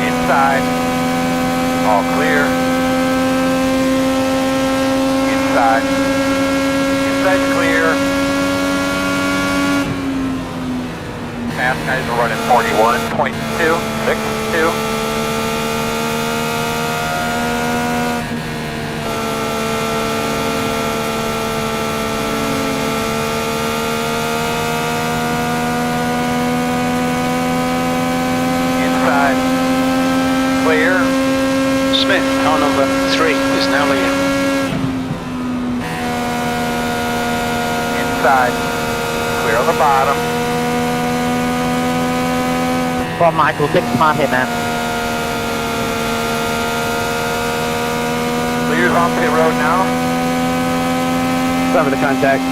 Inside. All clear. Inside. Inside's clear. Fast guys are running 41.262. Clear. Smith, car number 3 is now leading. Inside. Clear on the bottom. Come on, Michael, get smart here, man. Clear's on pit road now. Stop with the contact.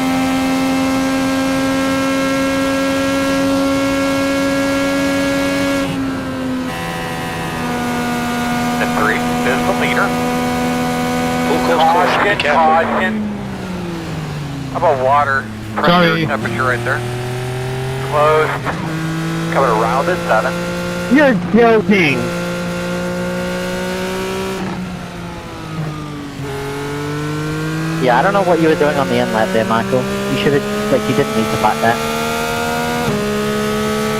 The 3 is the leader. Full course caution, be careful. Caution. How about water pressure temperature right there? Closed. Coming around at 7. You're joking. Yeah, I don't know what you were doing on the inlet there, Michael. You should have, you didn't need to fight that.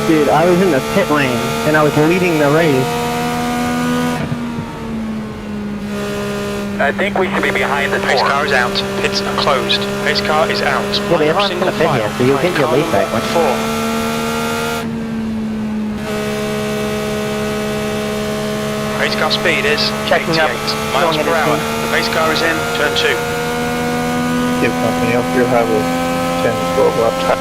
Dude, I was in the pit lane, and I was leading the race. I think we should be behind the Pace car is out. Pits are closed. Pace car is out. Well, everyone's going to fit here, so you'll get your lead back. 4. Pace car speed is Checking 88 up. miles Going per hour. in. The pace car is in turn 2. Give company up here have a 10 to 12 lap tire.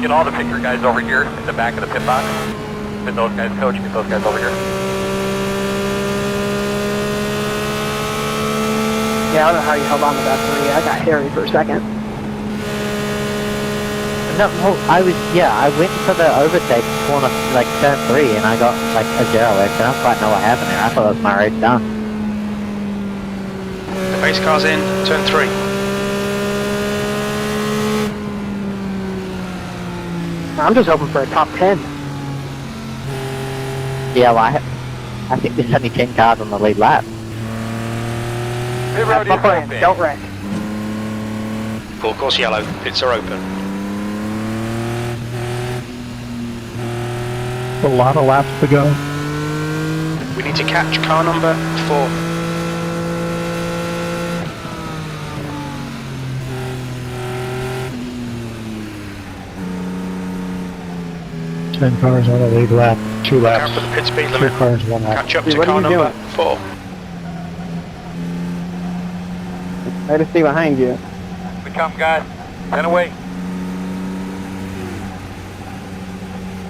Get all the picture guys over here in the back of the pit box. Get those guys, coach, get those guys over here. Yeah, I don't know how you held on to that 3. I got hairy for a second. No, I went for the overtake corner, like turn 3, and I got like a 0x. I don't quite know what happened there. I thought that was my race done. Pace car's in, turn 3. I'm just hoping for a top 10. Yeah, well, I think there's only 10 cars on the lead lap. That's my plan. Don't wreck. Full course yellow, pits are open. A lot of laps to go. We need to catch car number 4. 10 cars on the lead lap, 2 Look laps. out for the pit speed 2 limit. cars, 1 lap. Catch up Dude, to what car are you number doing? 4. I had to stay behind you. We come, guys. 10 away.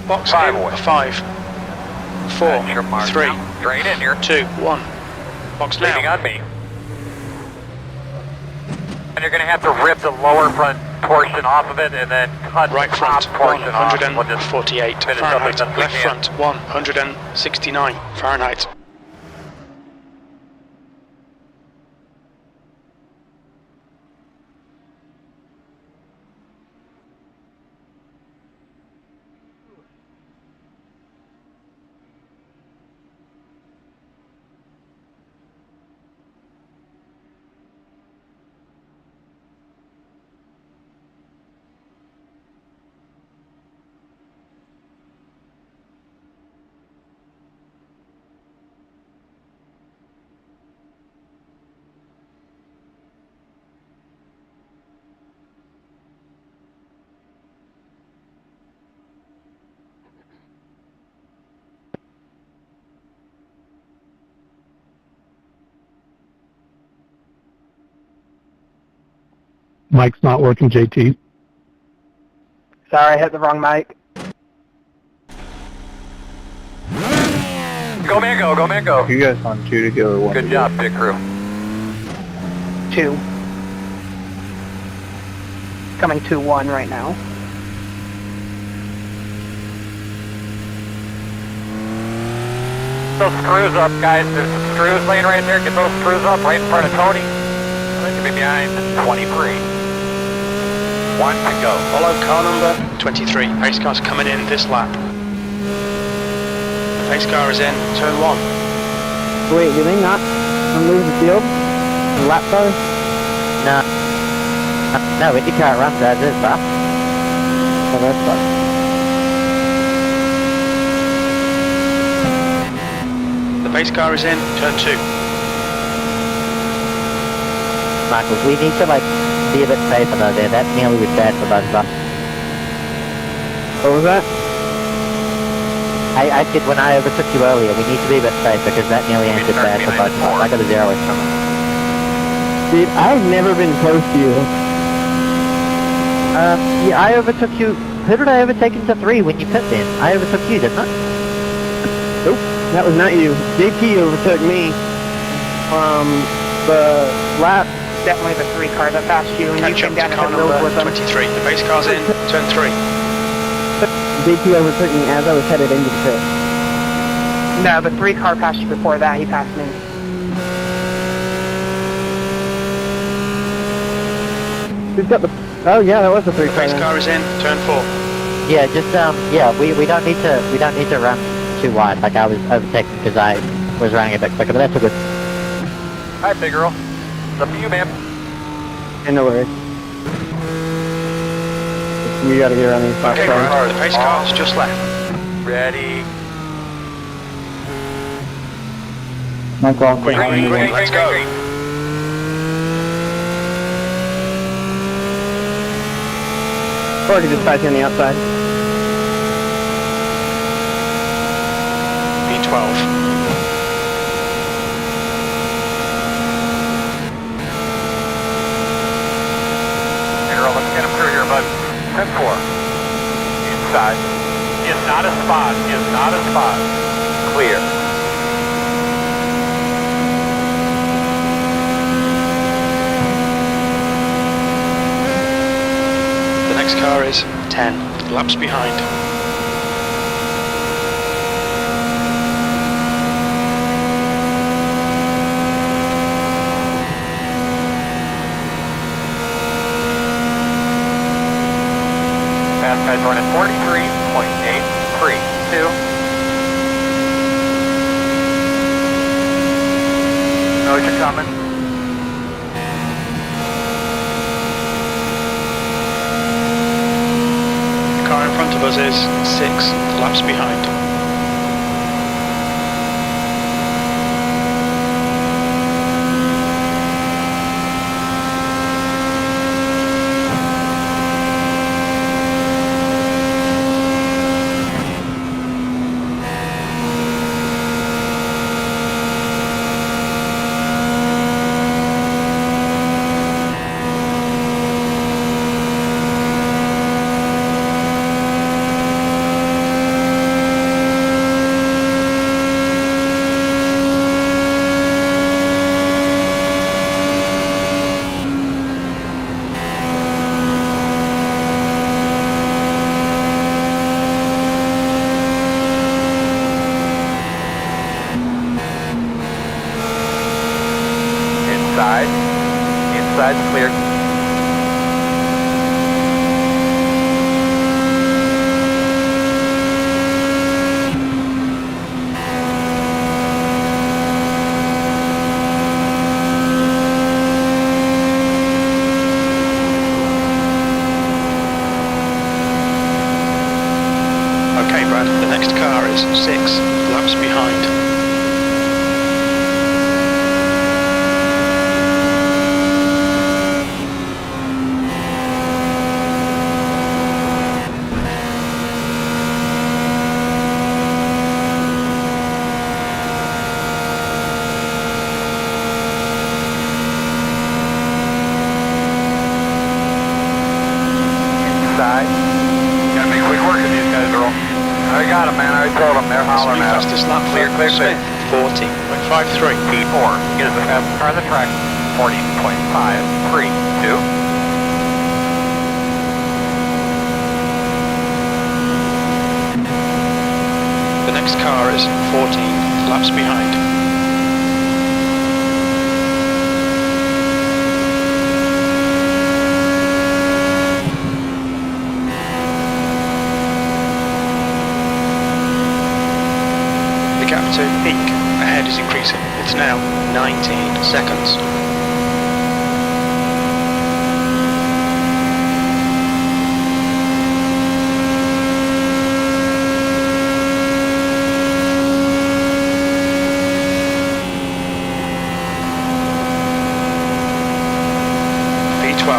Box 5 in, away. 5, 4, That's your mark 3, now. Straight in here. 2, 1. Box Leaning now. on me. And you're going to have to rip the lower front portion off of it and then cut Right the front, top portion off. We'll just 148 finish up Fahrenheit. as best we Left can. front, 169 Fahrenheit. Mike's not working, JT. Sorry, I hit the wrong mic. Go, man, go. Go, man, go. You guys on 2 to go or 1 Good to job, pit crew. 2. Coming 2-1 right now. Those screws up, guys. There's some screws laying right there. Get those screws up right in front of Tony. They should be behind 23. 1 to go. Follow car number 23. Pace car's coming in this lap. The pace car is in, turn 1. Wait, did they not lose the field? The lap cars? No. No, IndyCar runs as is, bro. Oh, that's fine. The pace car is in, turn 2. Michael, we need to, like, be a bit safer though there. That nearly was bad for both of us. What was that? I said when I overtook you earlier, we need to be a bit safe because that nearly ended bad for both of us. I got a 0 from it. Dude, I've never been close to you. Yeah, I overtook you. Who did I overtake into 3 when you pit then? I overtook you, didn't I? Nope, that was not you. JT overtook me from the lap. Definitely the 3 car that passed you, and Catch you up came to down car and hit number with them. 23. The pace car's in, turn 3. JT overtook me as I was headed into the pit. No, the 3 car passed you before that. He passed me. Who's got the... Oh yeah, that was the 3 The car. pace car is in, turn 4. Yeah, just yeah, we don't need to run too wide. Like I was overtaking because I was running a bit quicker, but that's a good. Hi, big girl. It's up to you, man. And no worries. We gotta get around these 5 Okay, cars. Brad, the pace car's just left. Ready. Michael, Green, green, let's go. Or I could just pass you on the outside. P12. Hey, girl, let's get him through here, bud. 10-4. Inside. Is not a spot. Is not a spot. Clear. The next car is 10 laps behind. fast guys running 43.832. Know what you're coming. The car in front of us is 6 laps behind. Inside's clear. Okay, Brad, the next car is 6 laps behind. Gotta make quick work of these guys, Earl. I got them, man. I already told them. They're hollering at us. Fastest lap Clear, clear, clear. 40.53. P4 is the fastest car on the track. 40.532. The next car is 14 laps behind. The gap to peak ahead is increasing. It's now 19 seconds. P12.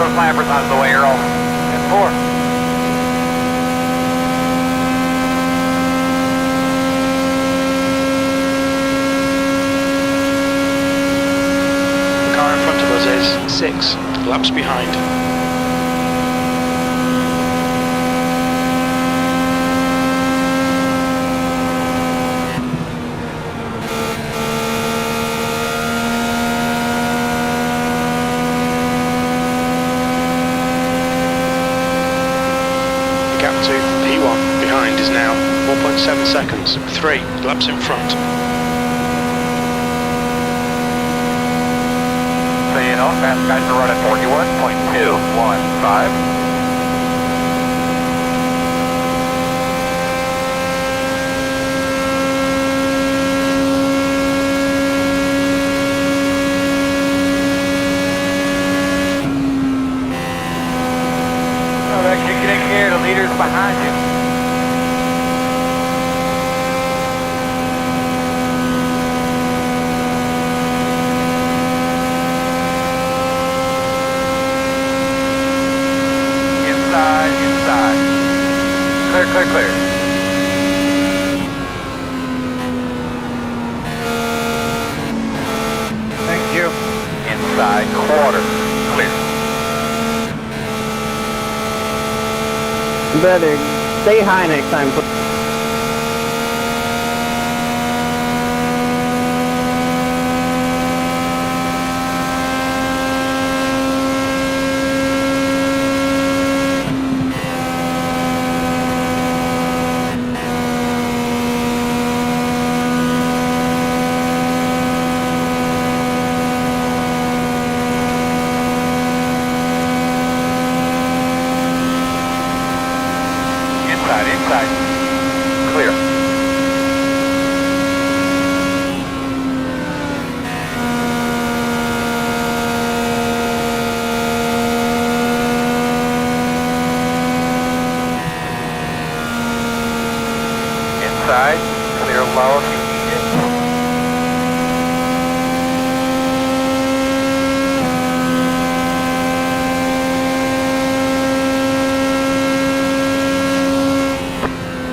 Those lampers out of the way, Earl. And 4. The car in front of us is 6 laps behind. Gap to P1 behind is now 4.7 seconds, 3 laps in front. So you know, fast guys are running 41.215. Oh, that kicking in here, the leader's behind you. Inside. Clear, clear, clear. Thank you. Inside quarter. Clear. Better stay high next time. inside. Clear low if you need it.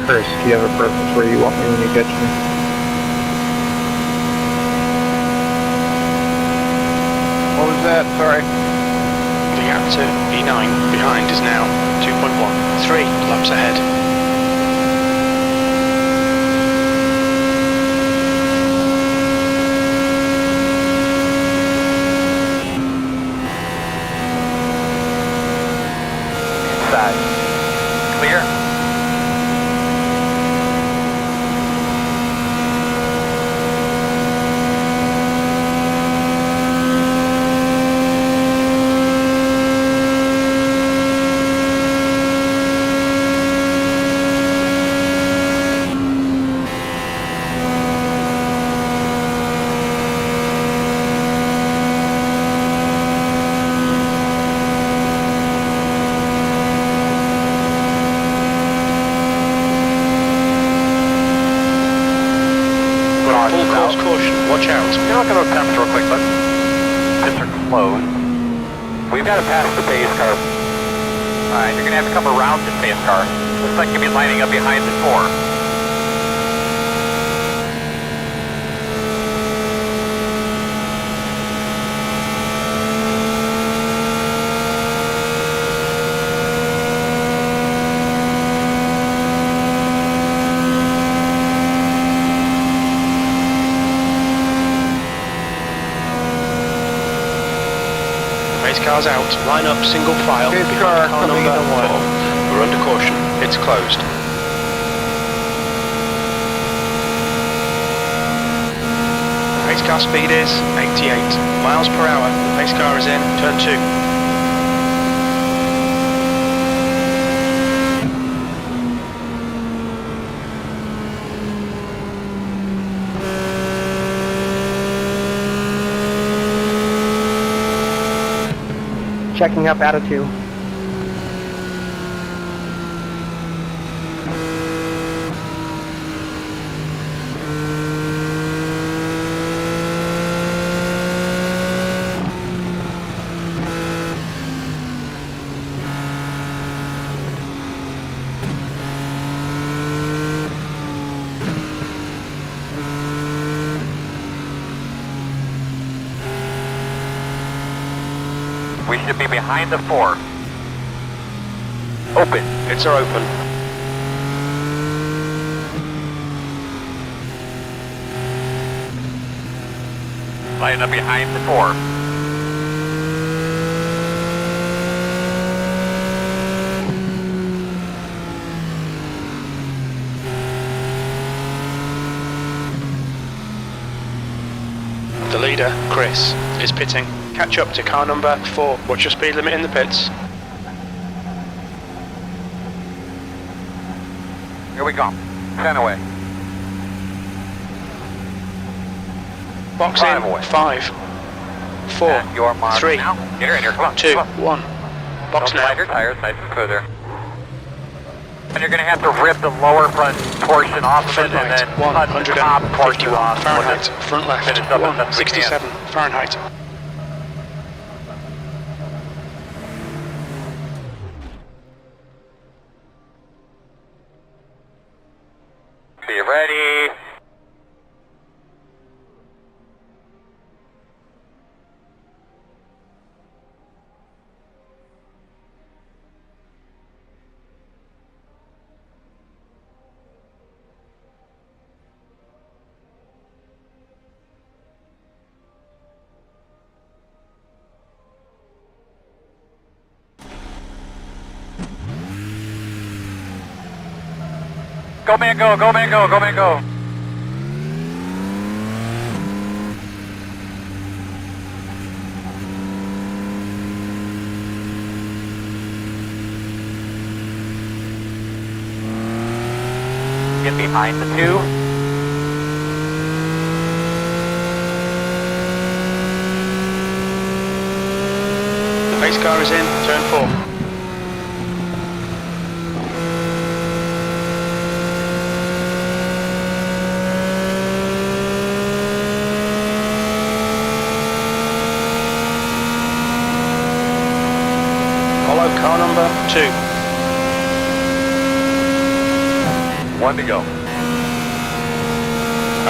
Chris, do you have a preference where you want me when you get me? What was that? Sorry. The gap to E9 behind is now 2.1. 3 laps ahead. Inside. Clear. Watch out. You're not going to attempt real quick, but pits are closed. We've got to pass the pace car. Alright, you're going to have to come around the pace car. Looks like you'll be lining up behind the 4. Pace cars out. Line up single file. Pace behind car car coming number in one. 4. We're under caution. It's closed. Pace car speed is 88 miles per hour. Pace car is in turn 2. Checking up attitude. We should be behind the 4. Open. Pits are open. Line up behind the 4. The leader, Chris, is pitting. Catch up to car number 4. What's your speed limit in the pits? Here we go. 10 away. Box 5 in. away. 5, 4, And your mark 3, now. Get her in here. Come on. 2, Come on. 1. Box Don't now. slide your tires. Nice and smooth there. And you're going to have to rip the lower front portion off of it Front and right, then cut the top portion 151 off. Fahrenheit. Front left, Finish up as best we can. 167 Fahrenheit. Be ready. Go man go, go man go, go man go. Get behind the 2. The pace car is in, turn 4. number 2. 1 to go.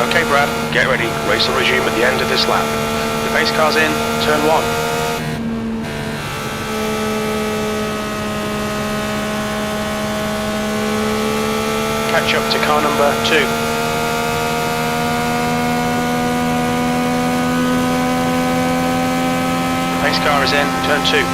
Okay, Brad, get ready. Race will resume at the end of this lap. The pace car's in, turn 1. Catch up to car number 2. The pace car is in, turn 2.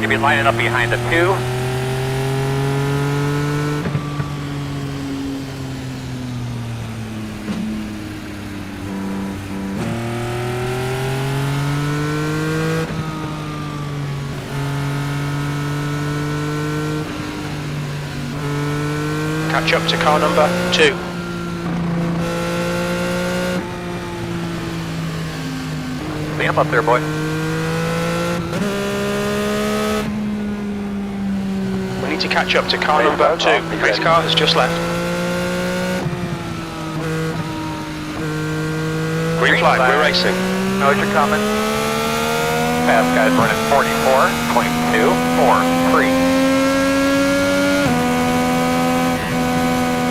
You'll be lining up behind the 2. Catch up to car number 2. Clean him up there, boy. We need to catch up to car number 2. The pace car has just left. Green flag, we're racing. Knows you're coming. Fast guys running 44.243.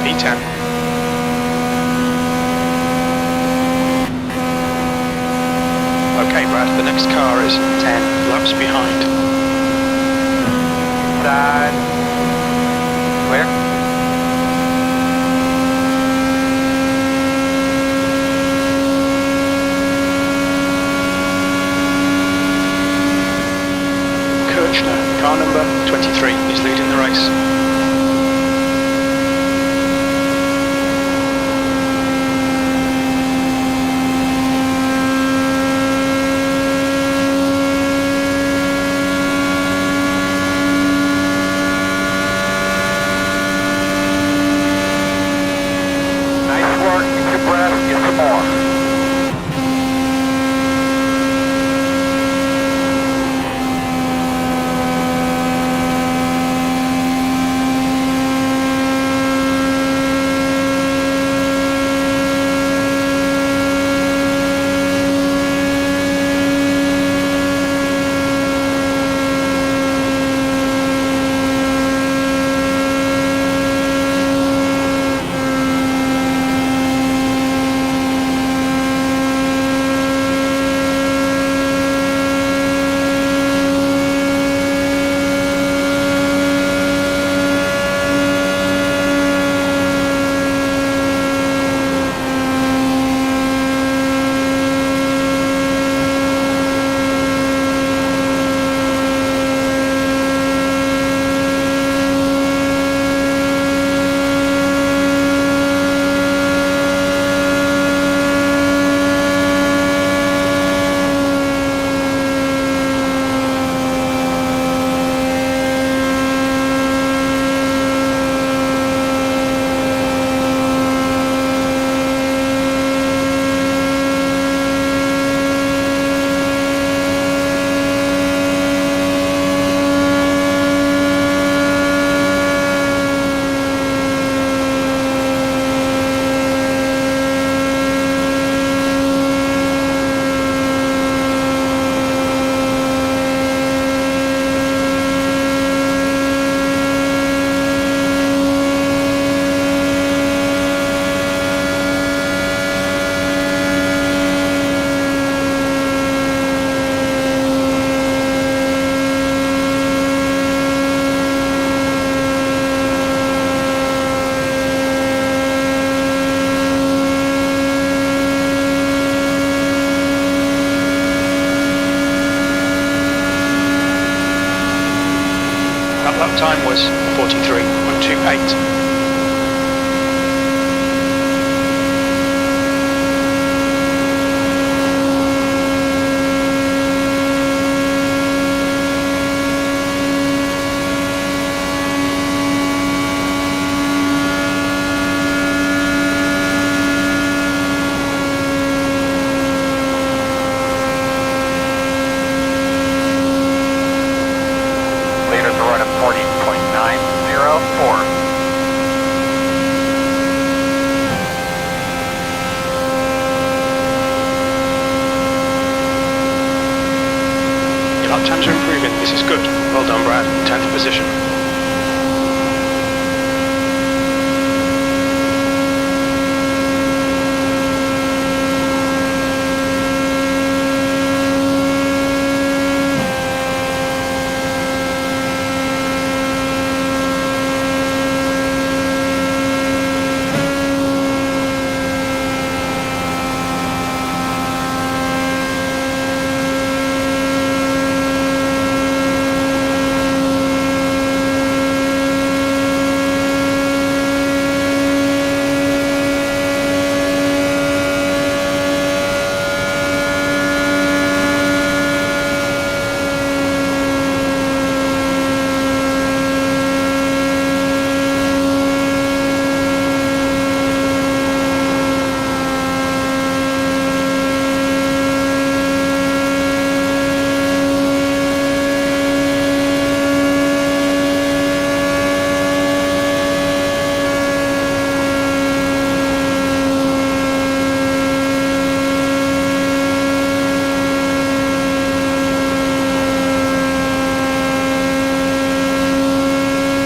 P10. Okay, Brad, the next car is 10 laps behind. Side. Clear. Kirchner, car number 23, is leading the race. Time was 43.28. 4. Your lap times are improving. This is good. Well done, Brad. 10th position.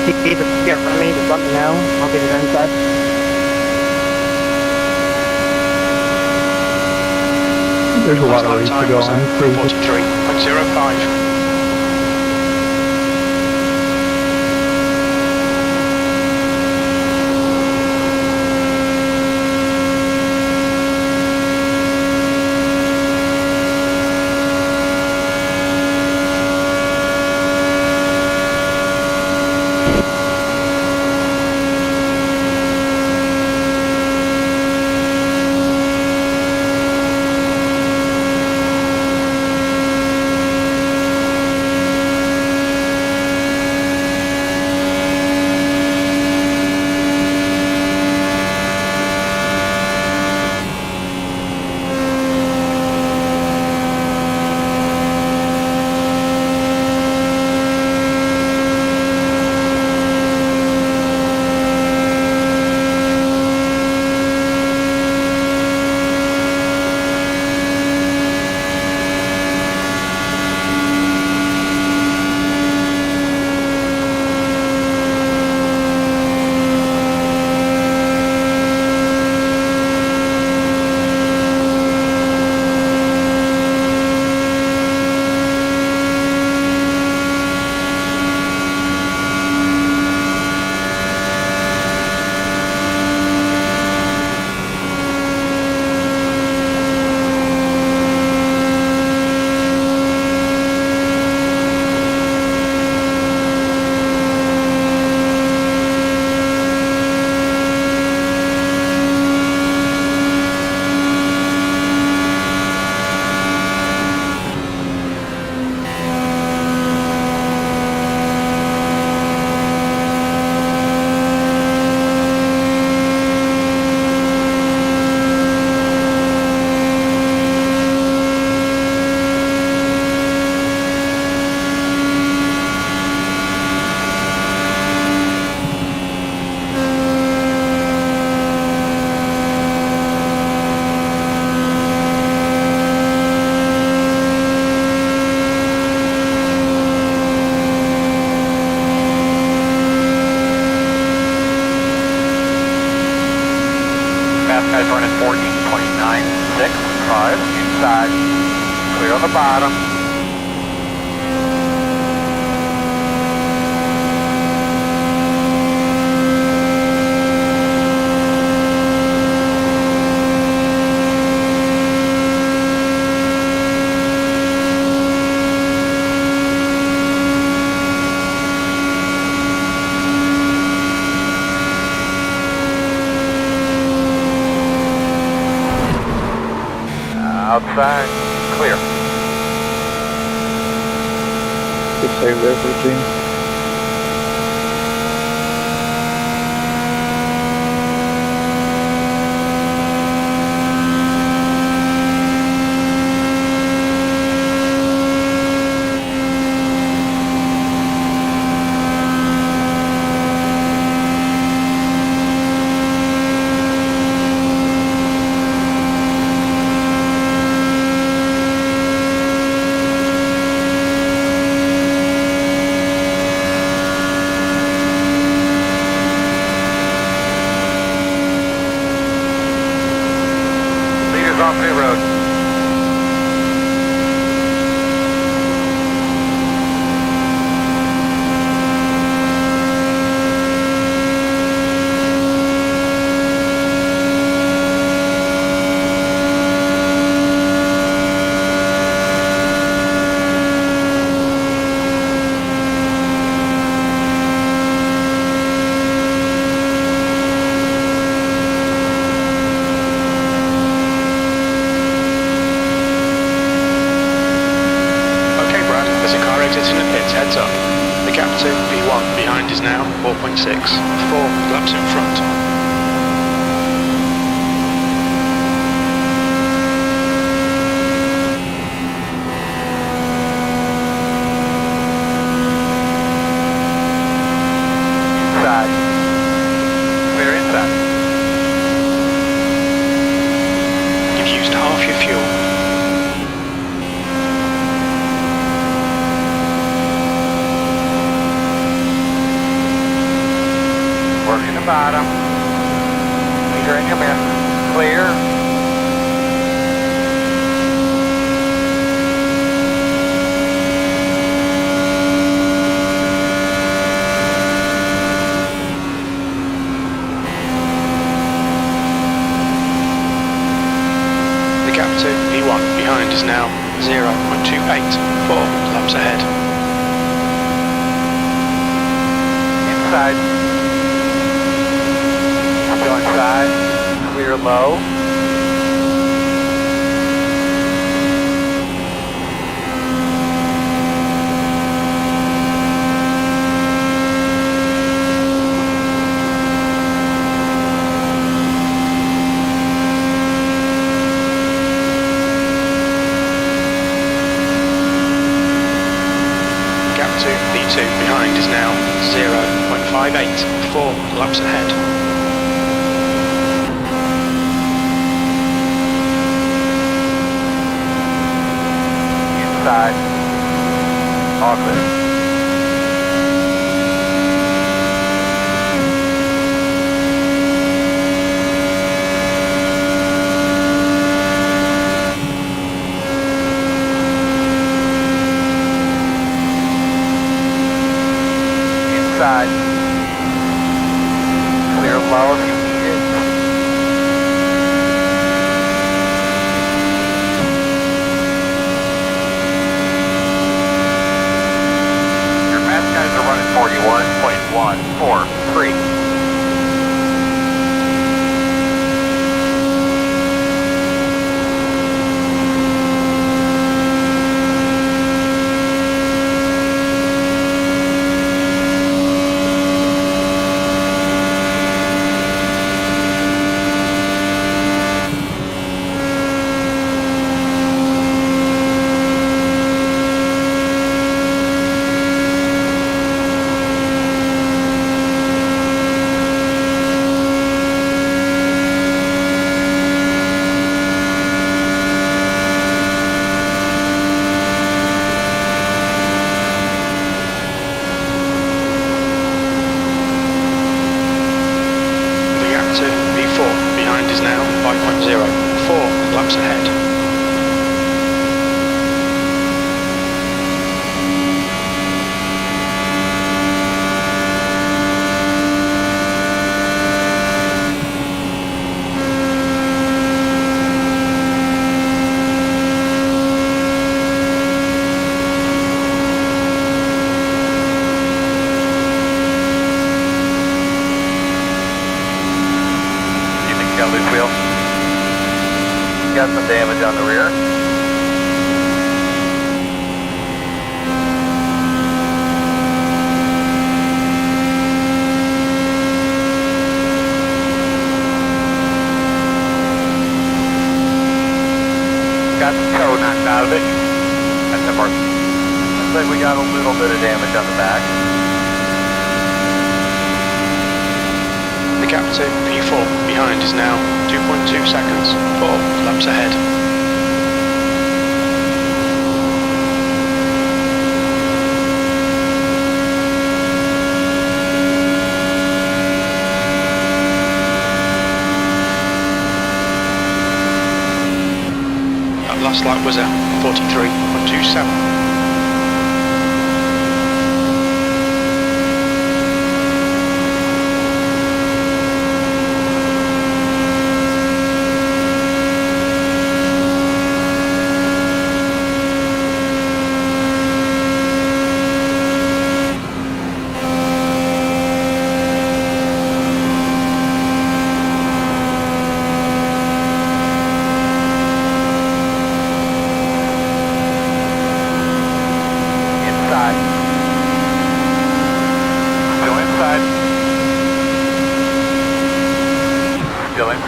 If you get from me, just let me know. I'll get it inside. There's a lot of Lap ways to time go was on. 43.05. Guys running 14.965 inside. Clear on the bottom. Outside, clear. Good save there for the team. heads up. The gap to P1 behind is now 4.6, 4 laps in front. Inside. Clear inside. You've used half your fuel. Working the bottom. Meter in your mirror. Clear. The gap to P1 behind is now 0.28, 4 laps ahead. Inside. Still inside. Clear low. Gap to P2 behind is now 0.58, 4 laps ahead. Inside. All clear. Inside. Clear low if you need it. Your mass guys are running 41.143. The gap to P4 behind is now 5.0, 4 laps ahead. You think you got loose wheel? Got some damage on the rear. Got the toe knocked out of it. That's the part. Looks like we got a little bit of damage on the back. The gap to P4 behind is now 2.2 seconds, 4 laps ahead. That last lap was at 43.27.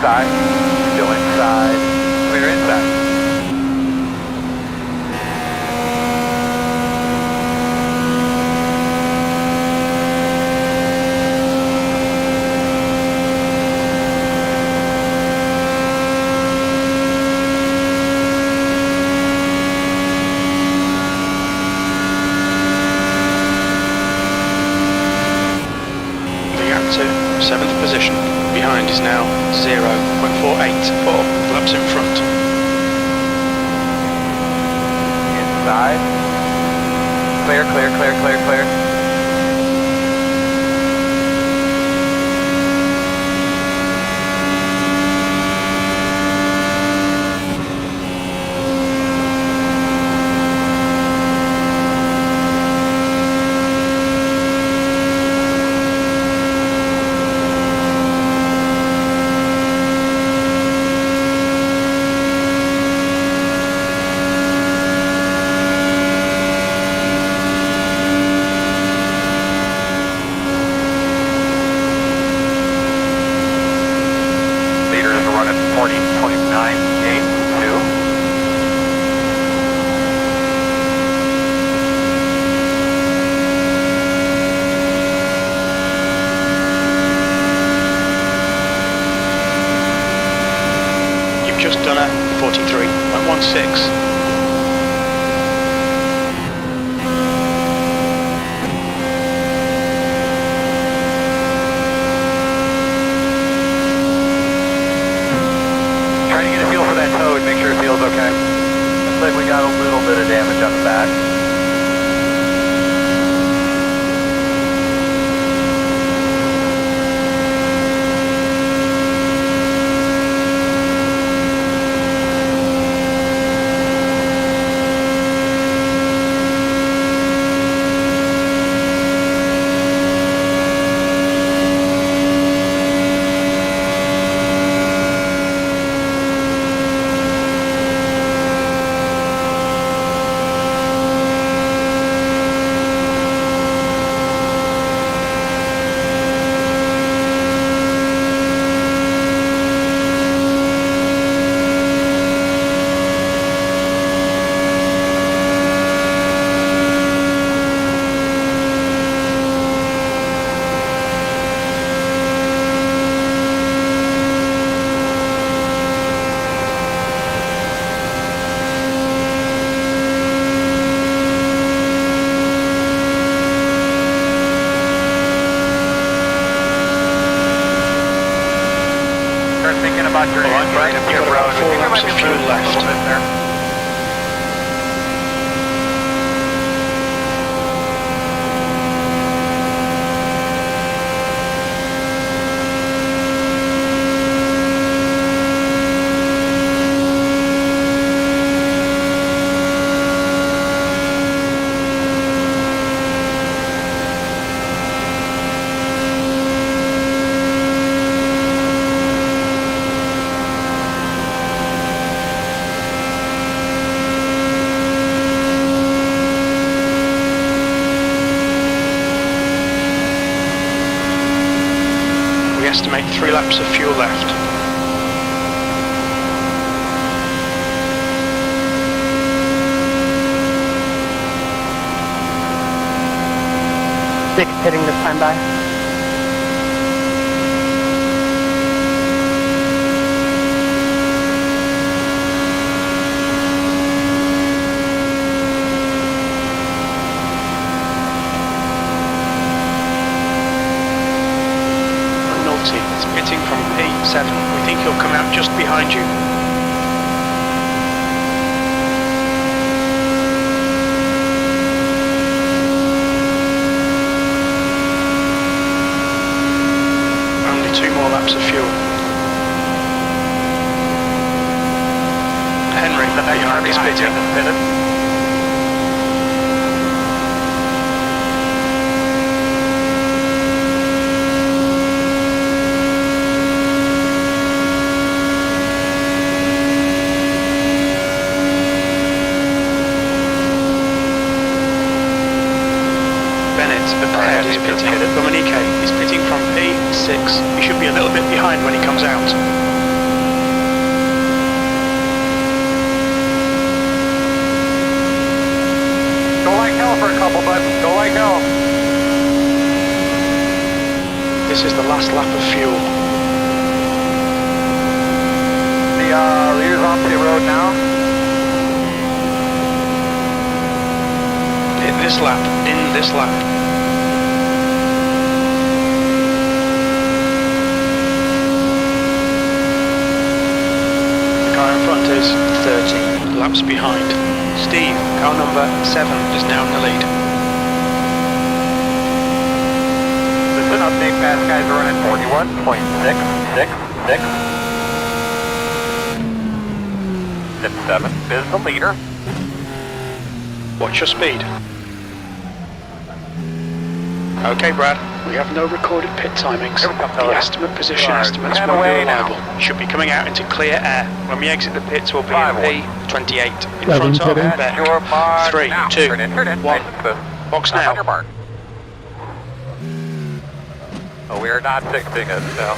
inside. Still inside. Clear inside. To 7th position. Behind is now 0.484. Laps in front. Inside. Clear, clear, clear, clear, clear. Just done a 43.16. Trying to get a feel for that toad, make sure it feels okay. Looks like we got a little bit of damage on the back. About your right of your road. I think there might be a little bit there. Estimate 3 laps of fuel left. Six hitting this time by. It's pitting from P7. We think he'll come out just behind you. Only 2 more laps of fuel. Henry, behind is pitting. Ahead is pitting. Dominique is pitting from P6. He should be a little bit behind when he comes out. I go. This is the last lap of fuel. The leader's on the road now. Hit this lap, in this lap. The car in front is 30 laps behind. Steve, car number 7, is now in the lead. This is an update, fast guys are running 41.666. 7 is the leader. Watch your speed. Okay, Brad, we have no recorded pit timings. The estimate position estimates won't be reliable. Should be coming out into clear air. When we exit the pits, we'll be in P28. In front of Beck. 3, 2, 1. Box now. Oh, we are not fixing it, so.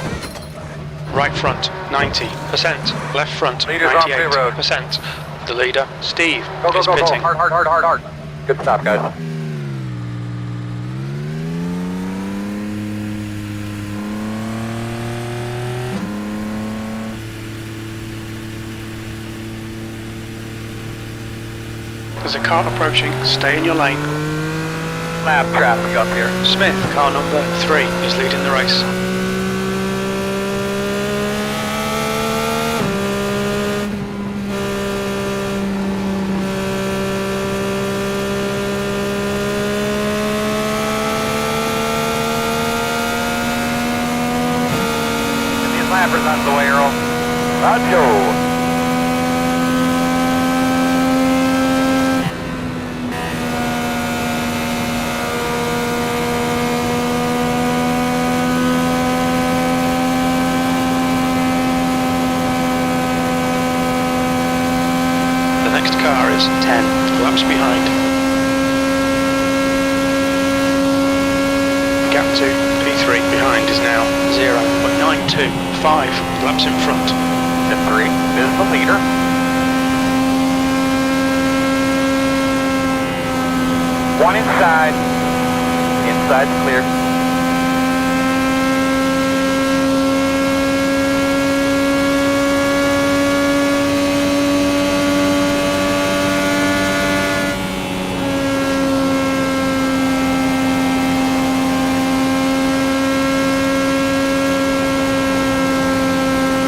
Right front, 90%. Left front, Leader's off the road. 98%. The leader, Steve, Go, is go, go, go. pitting. Hard. Good stop, guys. There's a car approaching. Stay in your lane. Lap traffic up here. Smith, car number 3, is leading the race. Indian lappers on the way, Earl. Roger. Car is 10 laps behind. Gap to P3 behind is now 0.925 laps in front. The 3 is the leader. One inside. Inside's clear.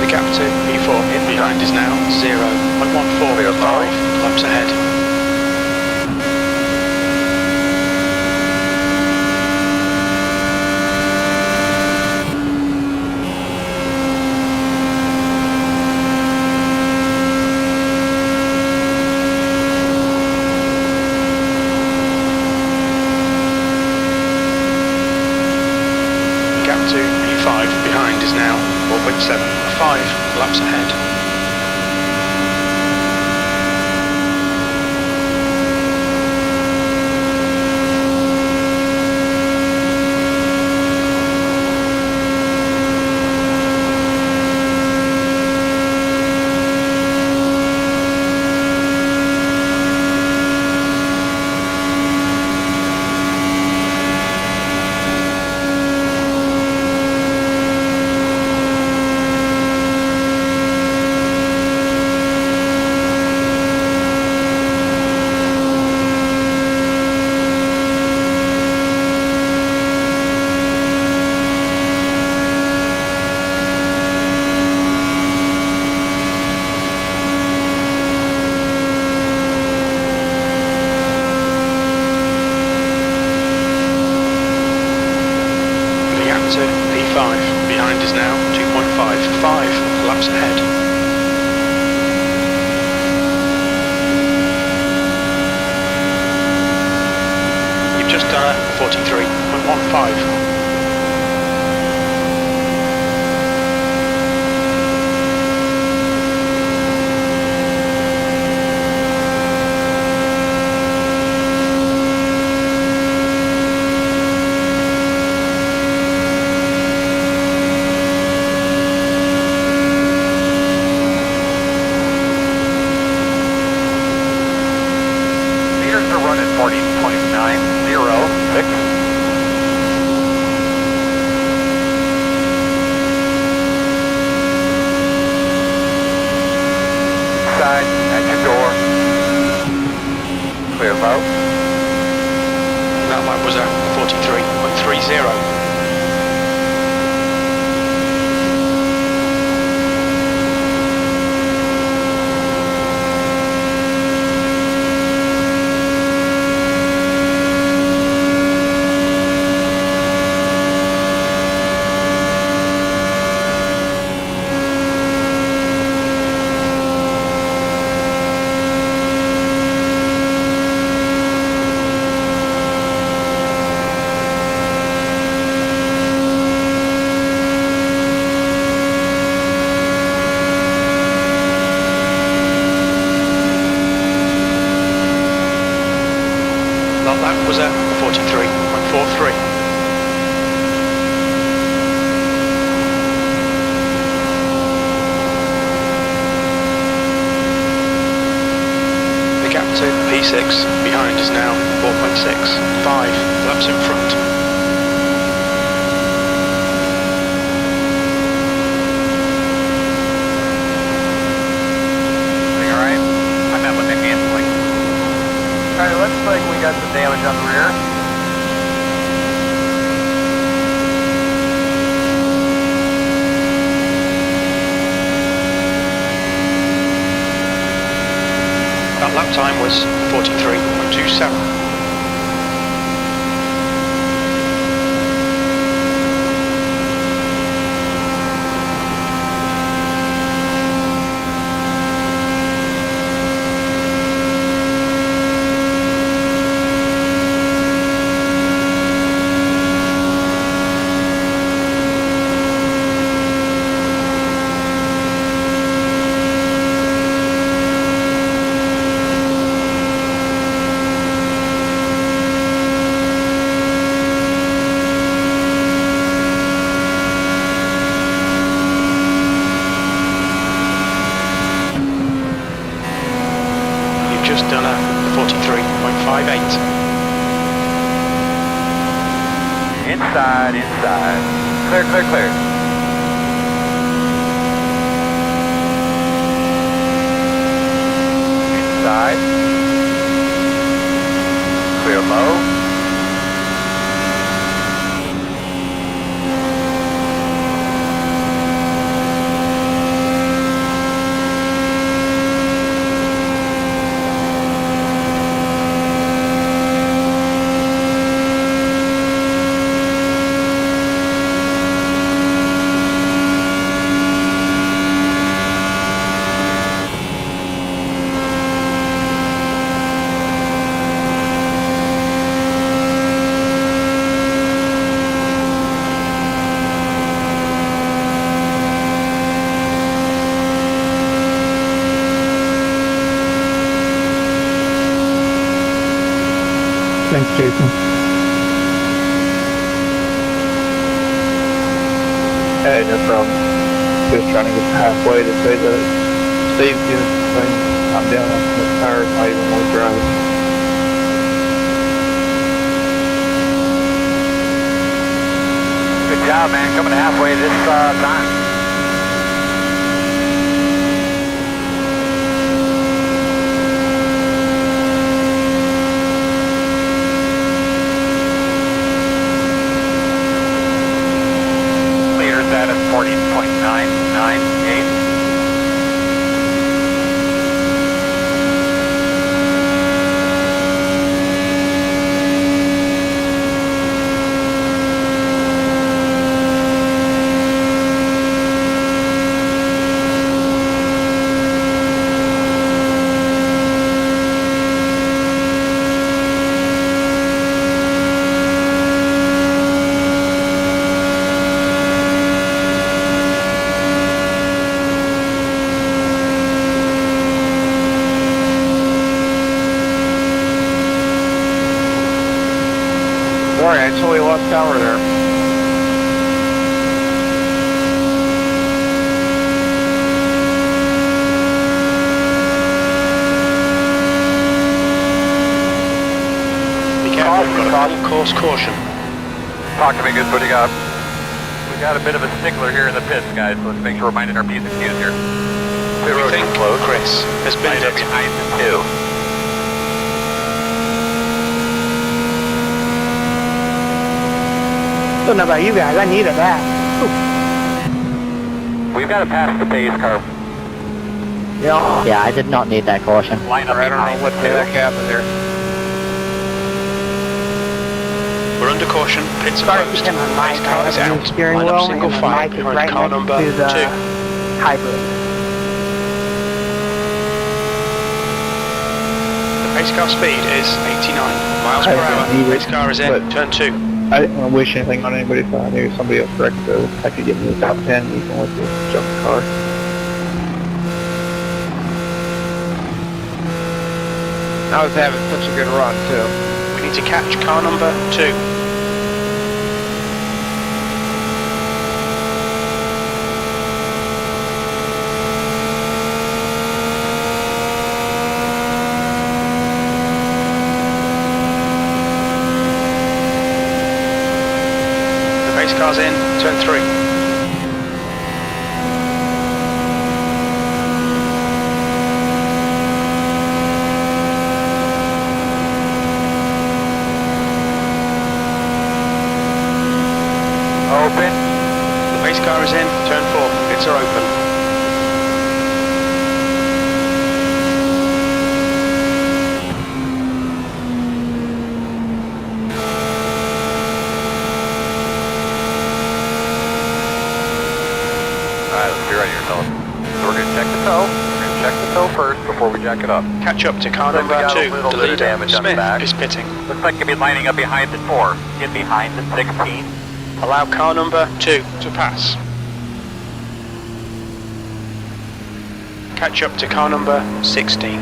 Gap to P4 behind is now 0.145 laps ahead. Gap to P5 behind is now 4.75 laps ahead. To P5 behind is now 2.55 laps ahead. You've just done a 43.15. Leaders are running 40.90. closer, 43.43. The gap to P6 behind is now 4.6, 5 laps in front. Alright, I'm out with the handling. Alright, looks like we got some damage on the rear. That lap time was 43.27. Just done a 43.58. Inside, inside. Clear, clear, clear. Inside. Clear low. Thanks, Jason. Hey, no problem. Just trying to get halfway to say that Steve's doing thing. I'm down on the tires, not even want to drive. Good job, man. Coming halfway this time. Leader's at 40.998. Sorry, I totally lost power there. Be careful, we've got a full course caution. Talk to me, good. What do you got? We got a bit of a stickler here in the pits, guys. So let's make sure we're minding our P's and Q's here. Pit road Everything, is closed. Chris, has been Line up it. behind the two. Don't know about you guys, I needed that. We've got to pass the pace car. Yeah, I did not need that caution. Line up I don't know what the heck happened there. We're under caution, pits are Sorry to closed. hit my Pace mic, car I is have a out. new steering Line wheel, up single and the file mic is behind right car next number to the 2. hybrid. The pace car speed is 89 miles per hour. Pace car is in, turn 2. I didn't want to wish anything on anybody, so I knew somebody else wrecked, so I could get in the top 10 even with this junk car. I was having such a good run, too. We need to catch car number 2. The pace car's in, turn 3. Open. The pace car is in, turn 4, pits are open. Alright, let's be ready yourself. So we're going to check the tow. We're going to check the tow first before we jack it up. Catch up to car Looks like number we 2, got a little the bit of leader, damage on the Smith, back. is pitting. Looks like you'll be lining up behind the 4. Get behind the 16. Allow car number 2 to pass. Catch up to car number 16.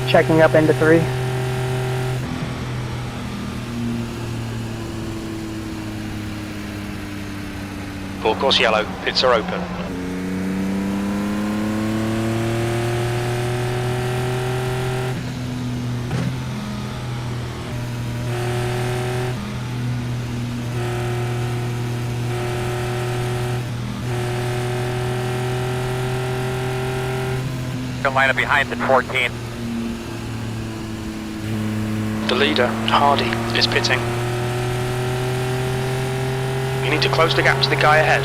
Checking up into 3. Full course yellow, pits are open. Going to line up behind the 14. The leader, Hardy, is pitting. You need to close the gap to the guy ahead.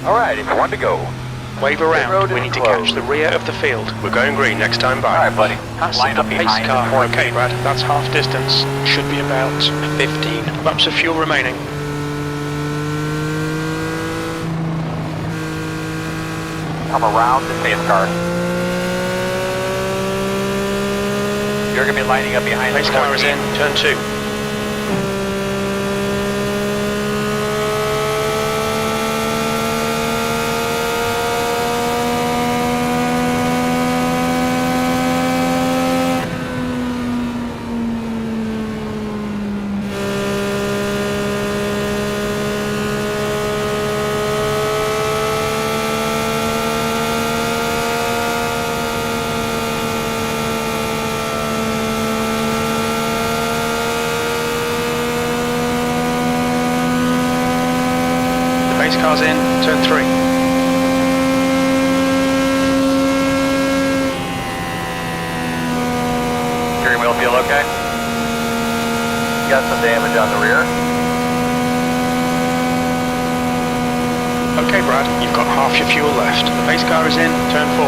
Alright, it's 1 to go. Wave road around, we is need to closed. catch the rear of the field. We're going green next time by. Alright, buddy. Pass Line the up pace behind car. the 14. Okay, Brad, that's half distance. Should be about 15 laps of fuel remaining. Come around the pace car. You're going to be lining up behind Pace the car is 14. in, turn 2. Pace car's in, turn 3. Steering wheel feel okay? Got some damage on the rear. Okay, Brad, you've got half your fuel left. The pace car is in, turn 4.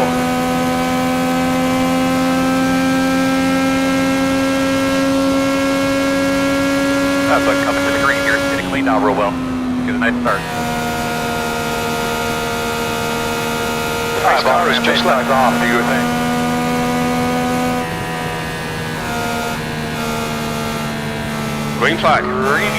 But coming to the green here, getting cleaned out real well. Get a nice start. The pace car is just left. Off, do your thing. Green flag. Green.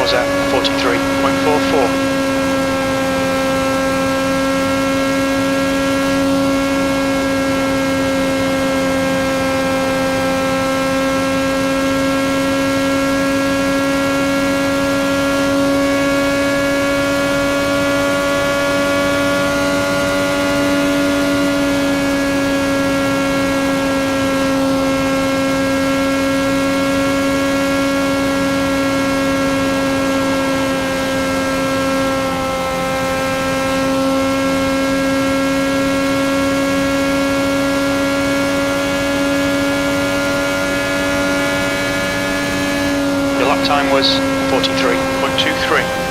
was at 43.44. Your lap time was 43.23.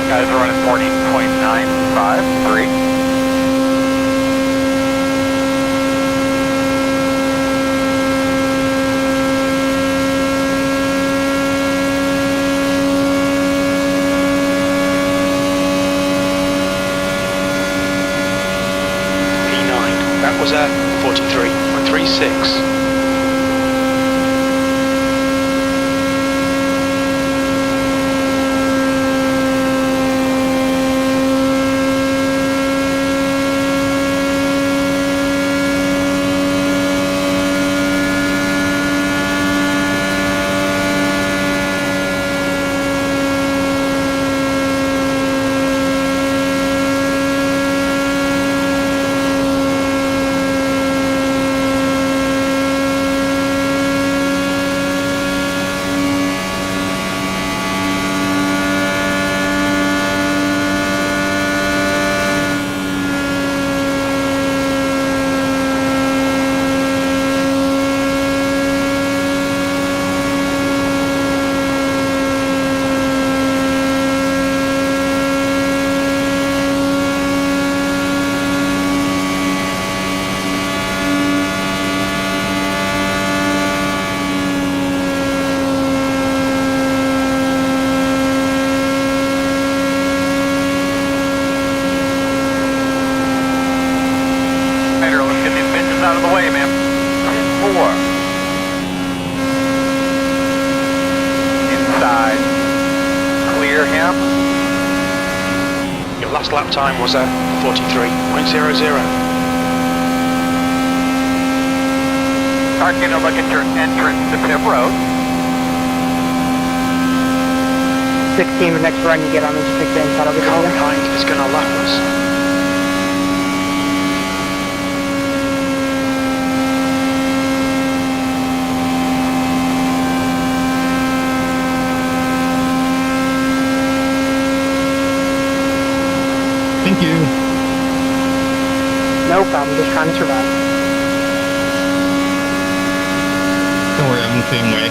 Guys are running 40.953. That was at 43.36. lap time was 43.00. Start getting a look at your entrance to pit road. 16, the next run you get on is 6 inch. That'll The get car you. behind is going to lap us. Thank you. No problem, just trying to survive. Don't worry, I'm the same way.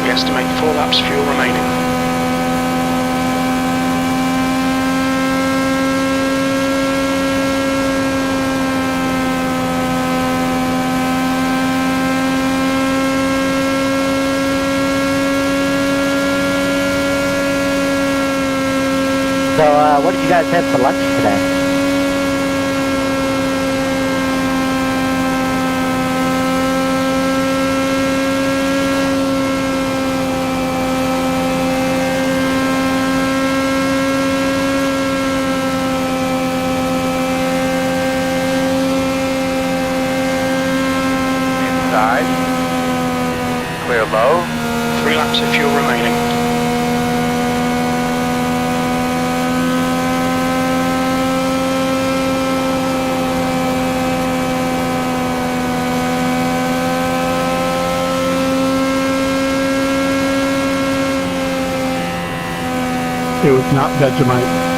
We estimate 4 laps fuel remaining. So, what did you guys have for lunch today? Inside. Clear low. 3 laps of fuel remaining. It was not Vegemite.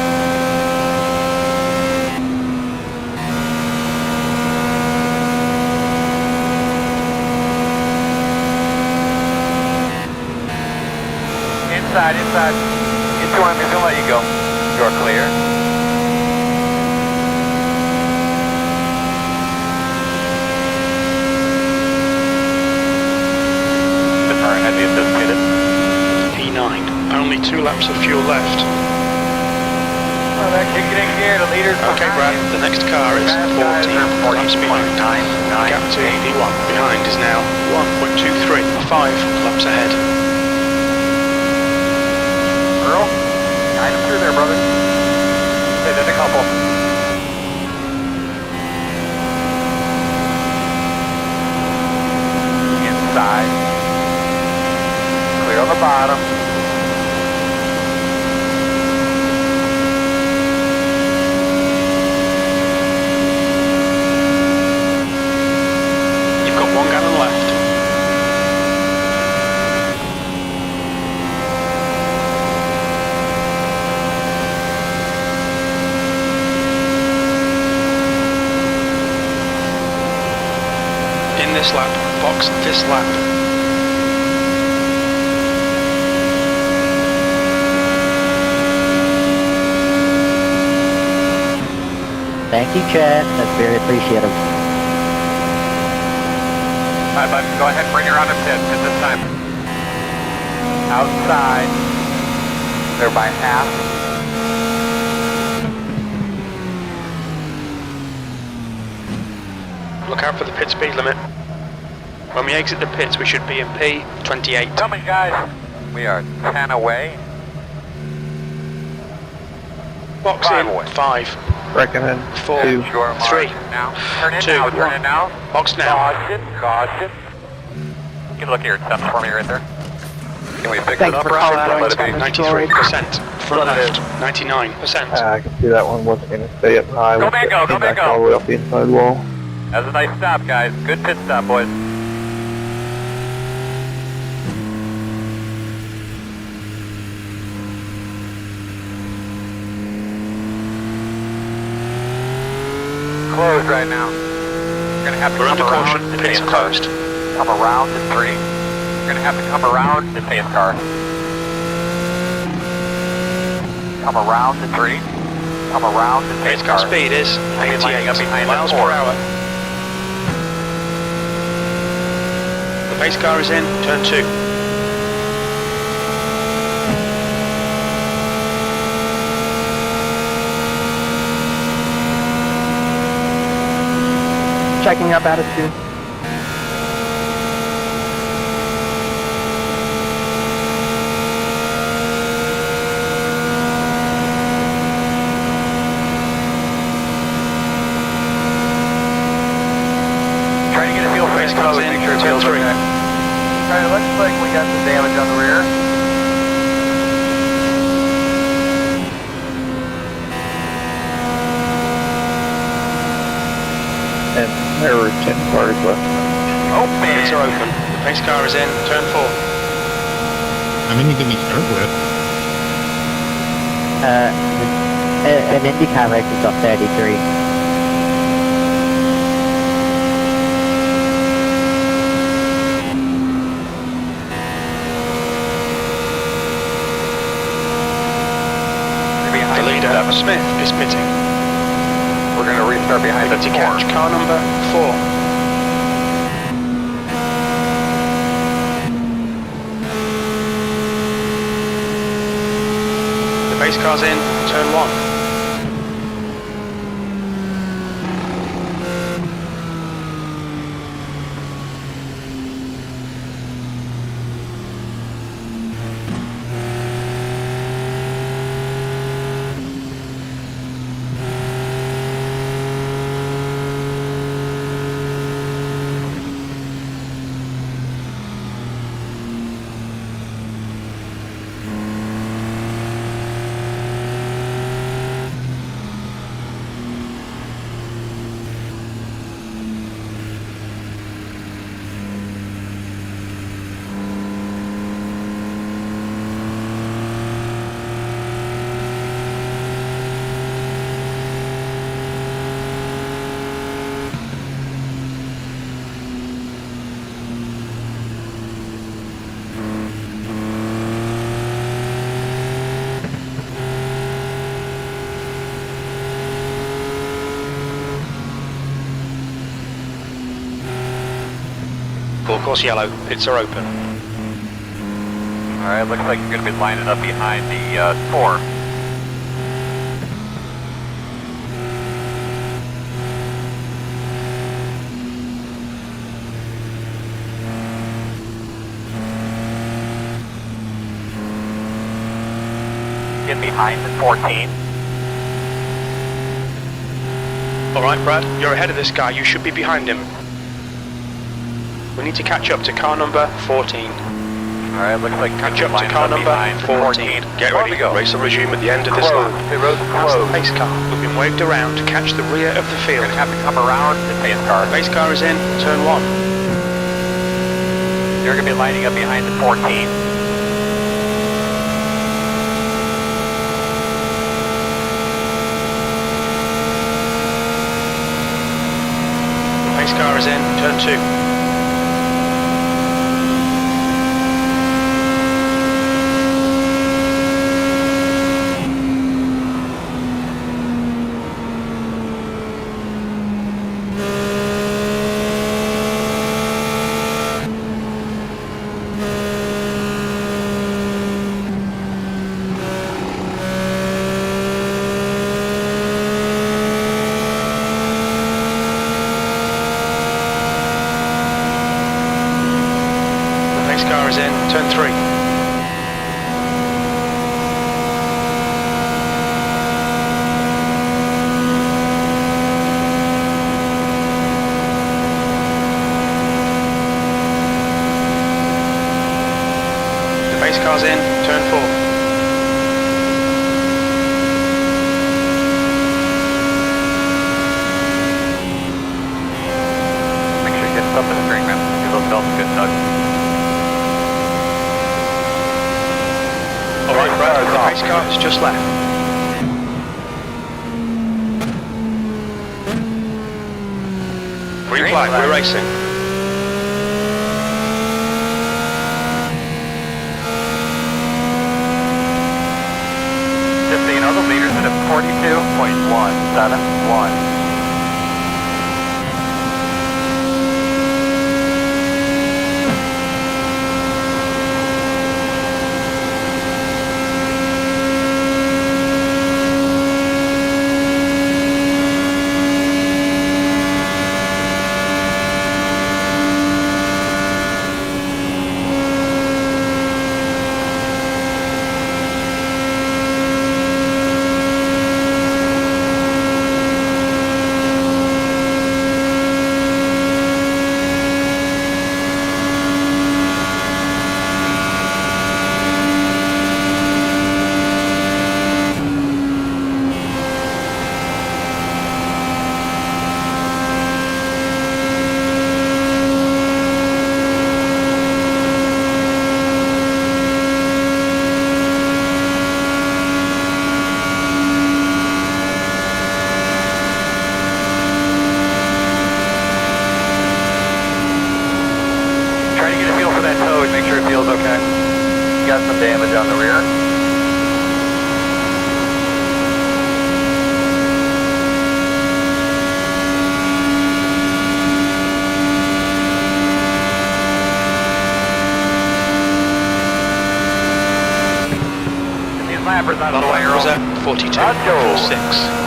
Inside. Into him, he's gonna let you go. You're clear. Deferring, I need this pitted. P9. Only 2 laps of fuel left. Oh, they're kicking in gear, the leader's Okay, Brad, the next car is 14 laps behind. Gap to P1 behind is now 1.23, 5 laps ahead. Earl, guide him through there, brother. Hey, there's a couple. Inside. Clear on the bottom. You've got 1 gallon left. In this lap, box this lap. Thank you, Chad. That's very appreciative. Alright, bud, go ahead and bring her on the pit at this time. Outside. They're by half. Look out for the pit speed limit. When we exit the pits, we should be in P28. Coming, guys. We are 10 away. Box 5 in, away. 5, Recommend 4, 2. 3, Now. Turn in 2, now, turn 1. in now. Box now. Caution. You can look at your steps for me right there. Can we fix Thank it you up, for Brad? calling Let it be. 93%. Front left, 99%. I can see that one wasn't going to stay up high. Go with Mango, the go feedback Mango. all the way up the inside wall. That's a nice stop, guys. Good pit stop, boys. Closed right now. You're gonna have to We're come under around caution, the pits pace are car. closed. Come around to 3. You're gonna have to come around the pace car. Come around to 3. Come around the pace Pace car car. speed is Maybe lining up 88 behind miles the per 4. hour. The pace car is in, turn 2. Checking up attitude. cars in, make sure it turn feels 3. okay. Alright, looks like we got some damage on the rear. And there were 10 cars left. Oh, Pits are open. The pace car is in, turn 4. How many did we start with? An IndyCar race has got 33. The leader, Smith, is pitting. We're going to restart behind Ready to catch car number 4. The pace car's in, turn 1. Full course yellow, pits are open. Alright, looks like you're going to be lining up behind the 4. Get behind the 14. Alright Brad, you're ahead of this guy, you should be behind him. We need to catch up to car number 14. Alright, looks like Catch up to car number 14. Get ready, race will resume at the end of this lap. The road's That's the closed. pace car. We've been waved around to catch the rear of the You're field. going to have to come around the pace car. The pace car is in, turn 1. You're going to be lining up behind the 14. The pace car is in, turn 2. Car is in, turn 3. The pace car's in, turn 4. Make sure you get stuff in the string, man. Give those belts a good tug. Alright, Brad, the pace car has just left. Green flag, we're racing. Just so you know, the leader's at a 42.171. got some damage on the rear. And these lappers on the way are was at 42.46.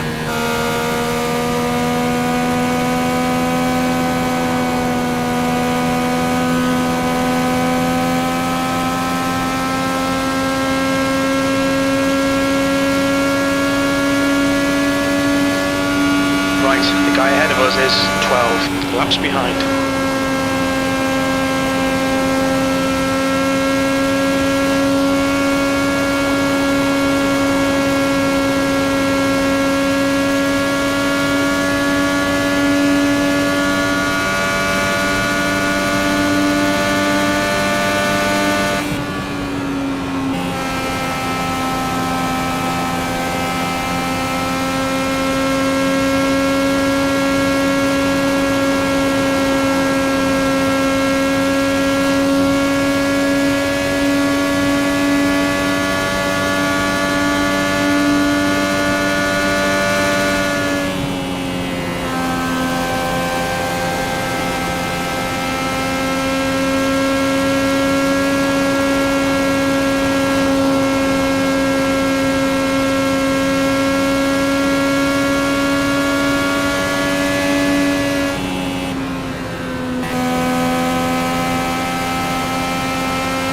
Right, the guy ahead of us is 12 laps behind.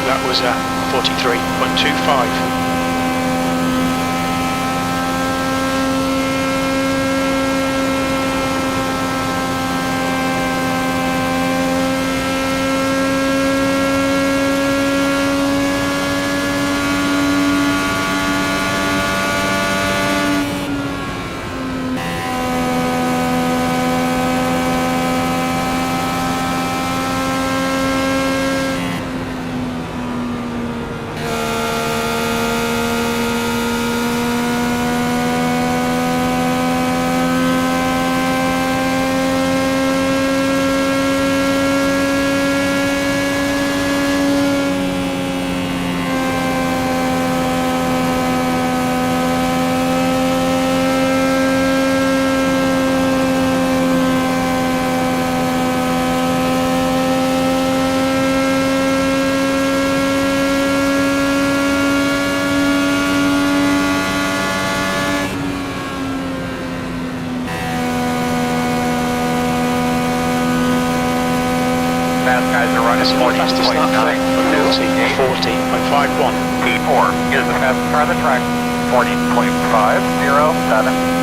That was at 43.25. Fast guys are running 40.9. 40.51. P4 is the fastest car on the track. 40.507.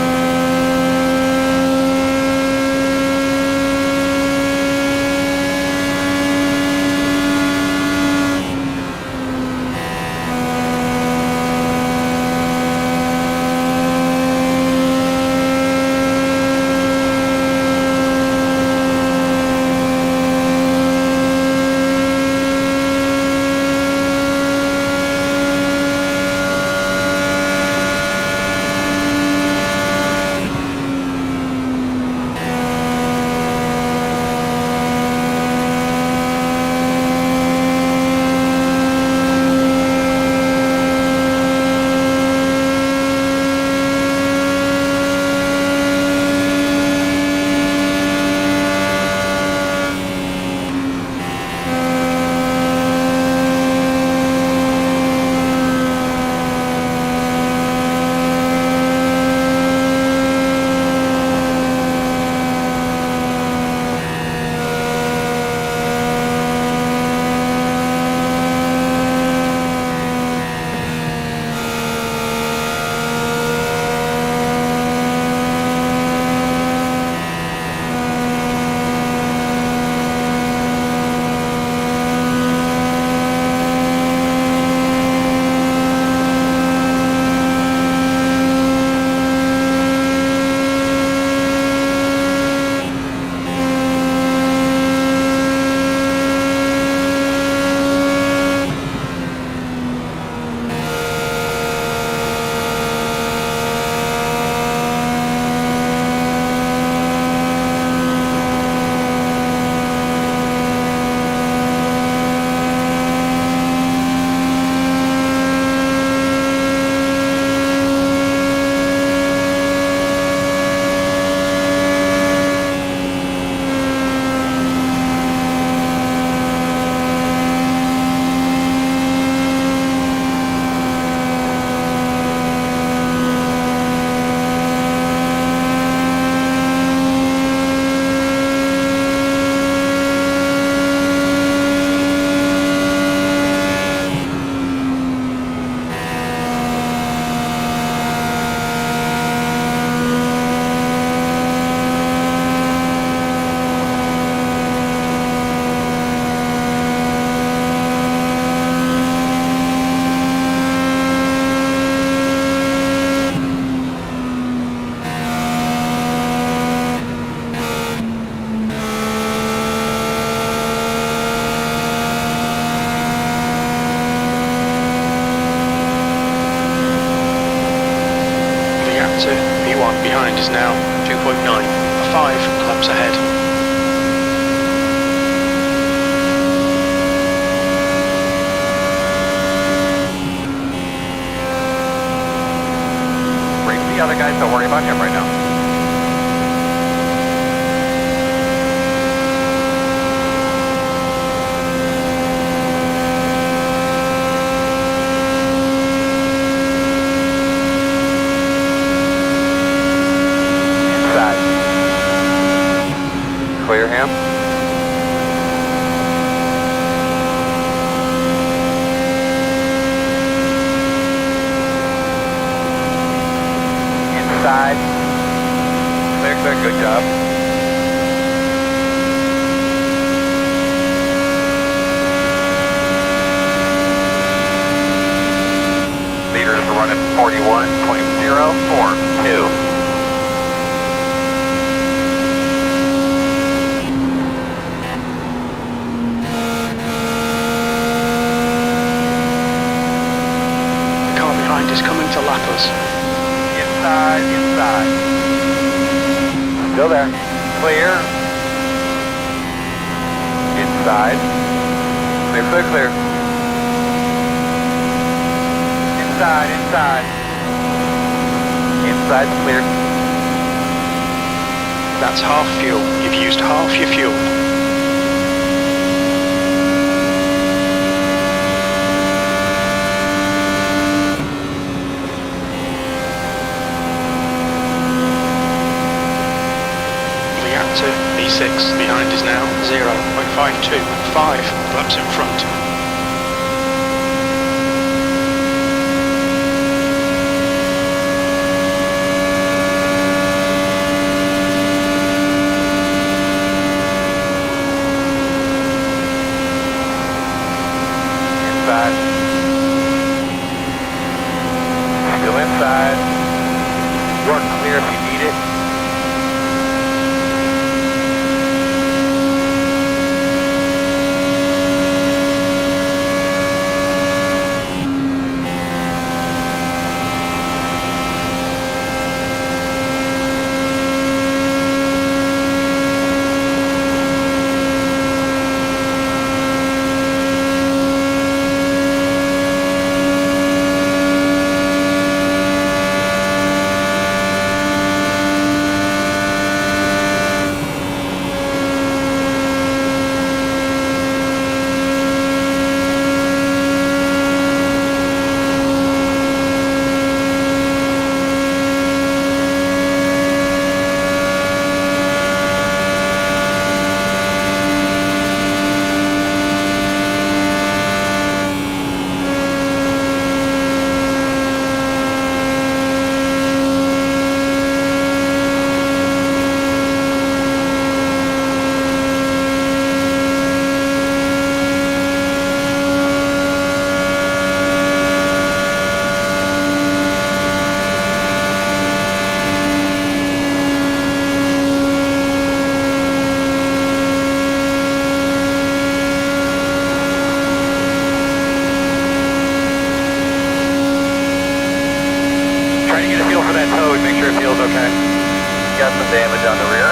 reactor, B1 behind is now 2.9, 5 laps ahead. The other guys, don't worry about him right now. Inside. Clear him. Inside. Clear, clear, good job. Leader is running 41.042. The car behind is coming to lap us. Inside, inside. Still there. Clear. Inside. Clear, clear, clear. Inside, inside. Inside's clear. That's half fuel. You've used half your fuel. B6 behind is now 0.52, 5 laps in front. Inside. Still inside. You're clear if you need it. Got some damage on the rear.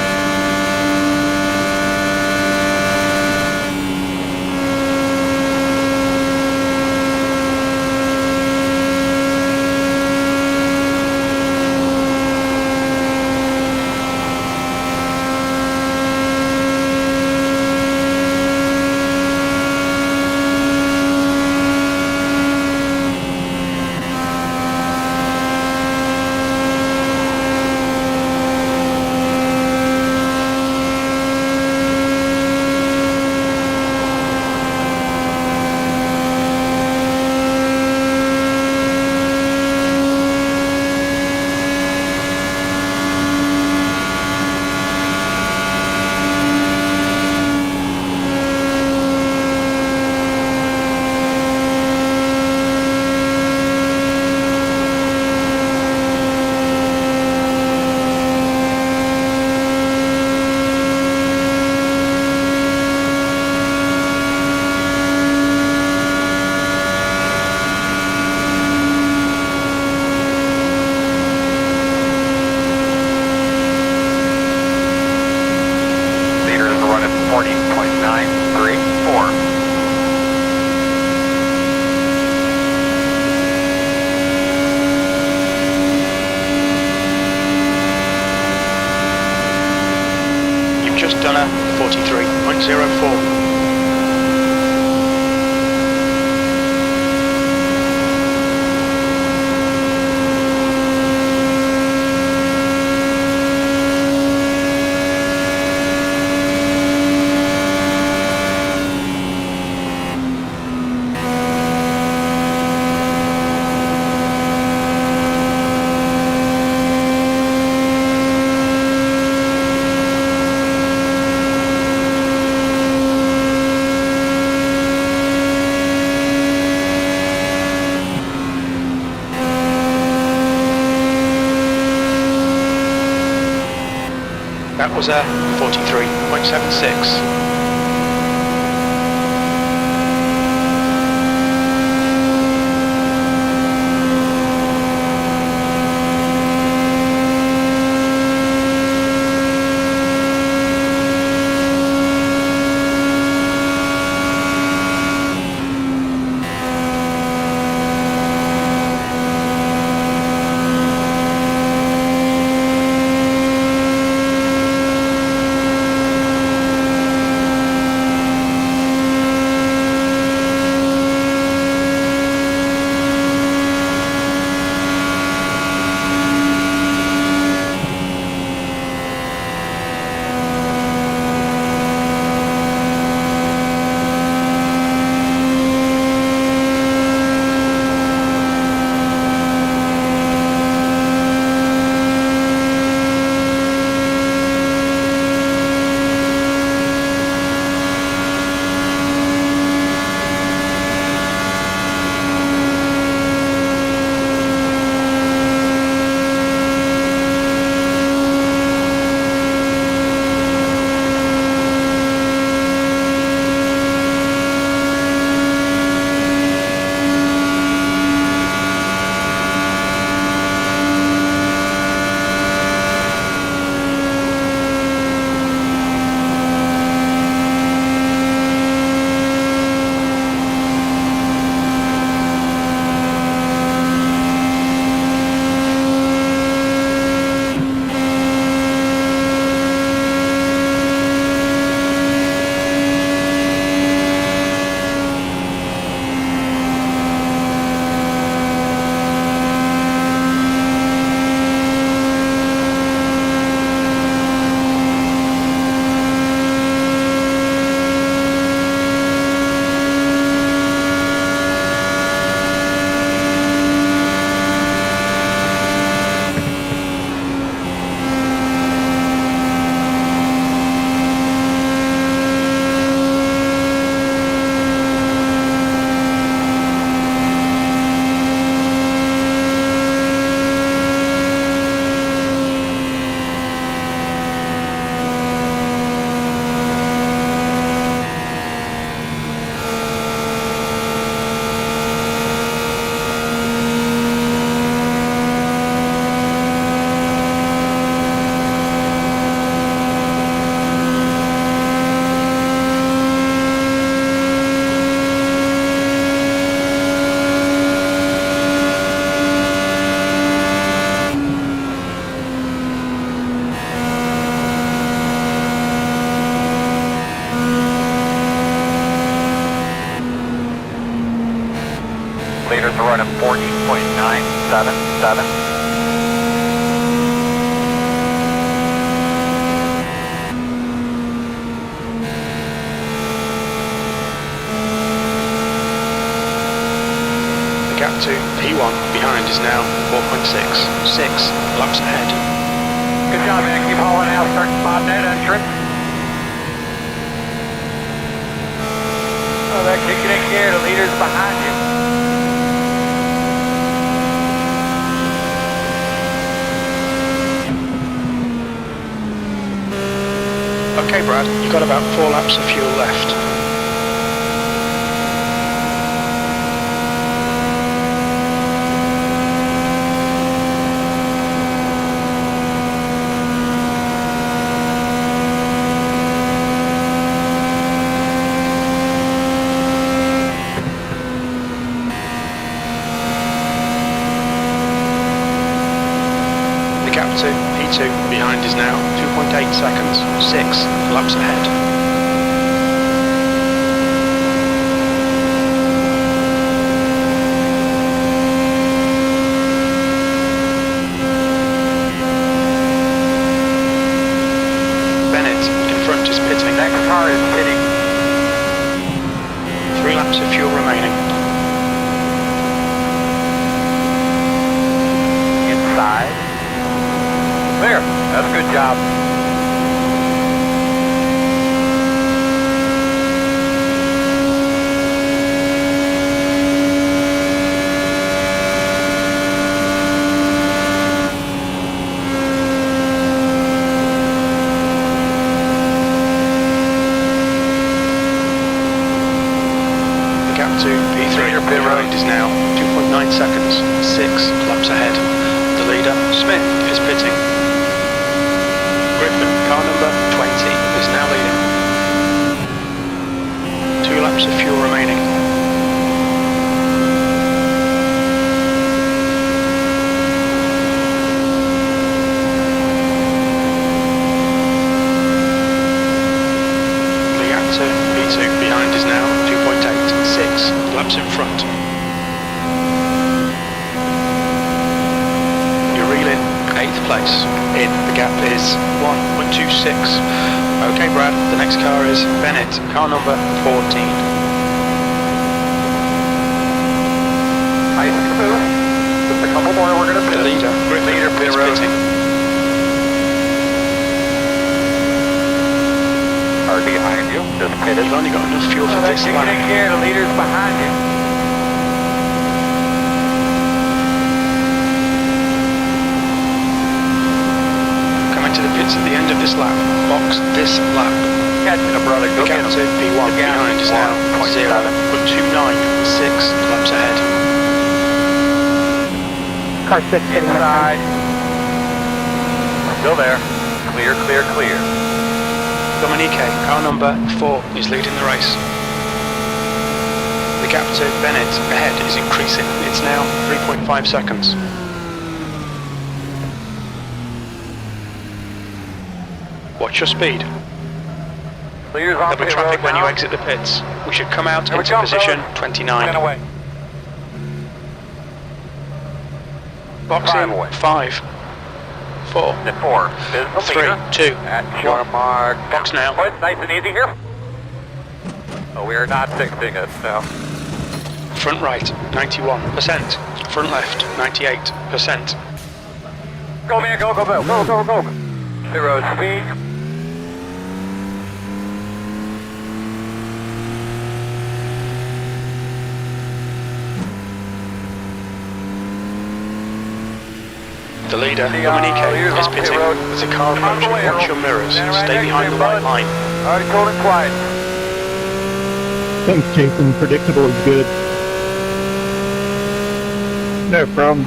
$43.04. That was a 43.76. Leaders are running 40.977. The gap to P1 behind is now 4.6. 6 laps ahead. Good job, man. Keep hauling out. Start spotting that entrance. Oh, they're kicking in gear. The leader's behind you. Okay, Brad, you've got about 4 laps of fuel left. The gap to P2 gap 2 behind is now 2.8 seconds, 6 laps ahead. Bennett in front is pitting. Next car is pitting. 3 laps of fuel remaining. Inside. There. That's a good job. The gap to P3 behind is now 2.9 seconds, 6 laps ahead. The leader, Smith, is pitting. Griffin, car number 20, is now leading. 2 laps of fuel remaining. The gap to P2 behind is now 2.8, 6 laps in front. You're reeling 8th place. In, the gap is 1.26. Okay, Brad, the next car is Bennett, car number 14. Nice and smooth. Just a couple more, we're going to The pit. leader, Griffin, Leader, pit is road. pitting. Car behind you. Just pitted. You've only got enough fuel for this Take lap. care, the leader's behind you. Coming to the pits at the end of this lap. Box this lap. Catching a brother. The Go get gap him. to P1 behind is now 0.29, 6 laps ahead. Car 6 hitting the Inside. Still there. Clear, clear, clear. Dominique, car number 4, is leading the race. The gap to Bennett ahead is increasing. It's now 3.5 seconds. Watch your speed. Leader's on There'll be pit traffic road when you now. exit the pits. We should come out Here we into go, position fellas. 29. Get away. Box Drive in away. 5, 4, At 4. There's the 3, leader. 2, At your 1. mark. Box now. Oh, it's nice and easy here. Oh, we are not fixing it, no. Front right, 91%. Front left, 98%. Go, man, go, go, go, go, go, go. 0 speed. The leader, The, Dominique, leader's is on pit pitting. road. There's a car Come on, approaching. away, Watch Earl. your mirrors. Stand right Stay next behind to the you, white bud. line. Alright, cold and quiet. Thanks, Jason. Predictable is good. No problem.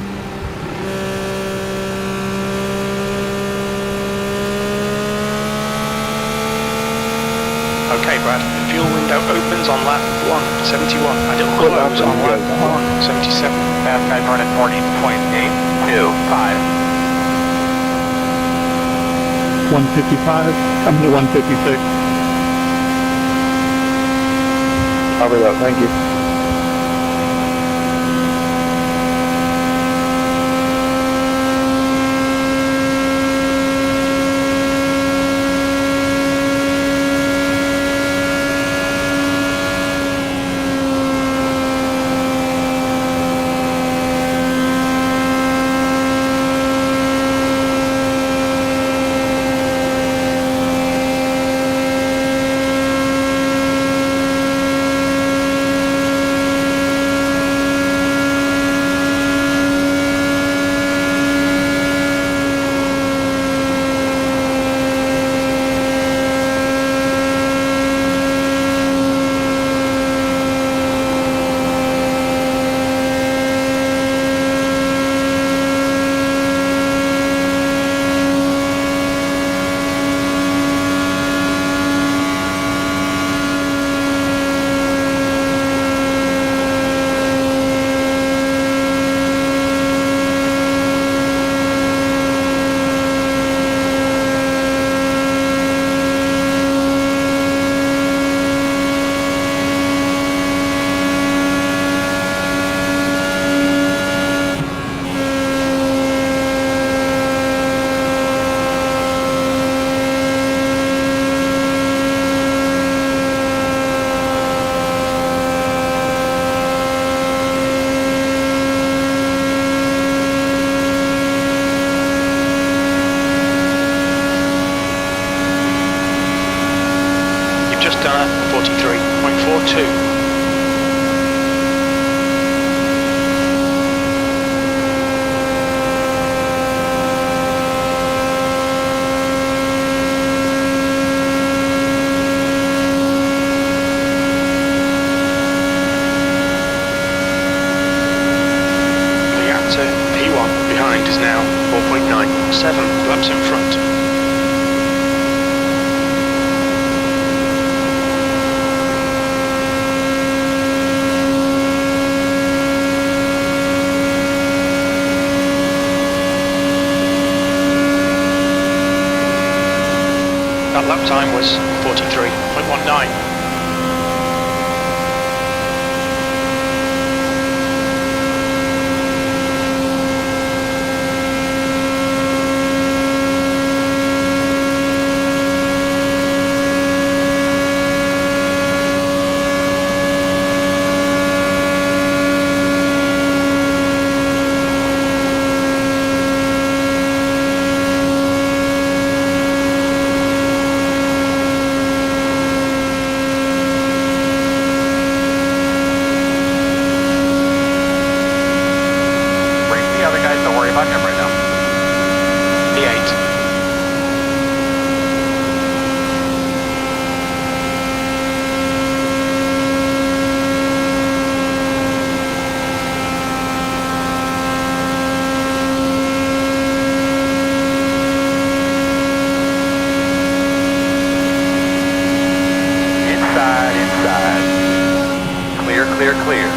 Okay, Brad. Fuel window opens on lap 171 and it'll close on lap 177. Fast guy running 14.825. 155. Coming to 156. Copy that, thank you. just done a 43.42. P1 behind is now 4.9, 7 laps in front. That lap time was 43.19. Clear.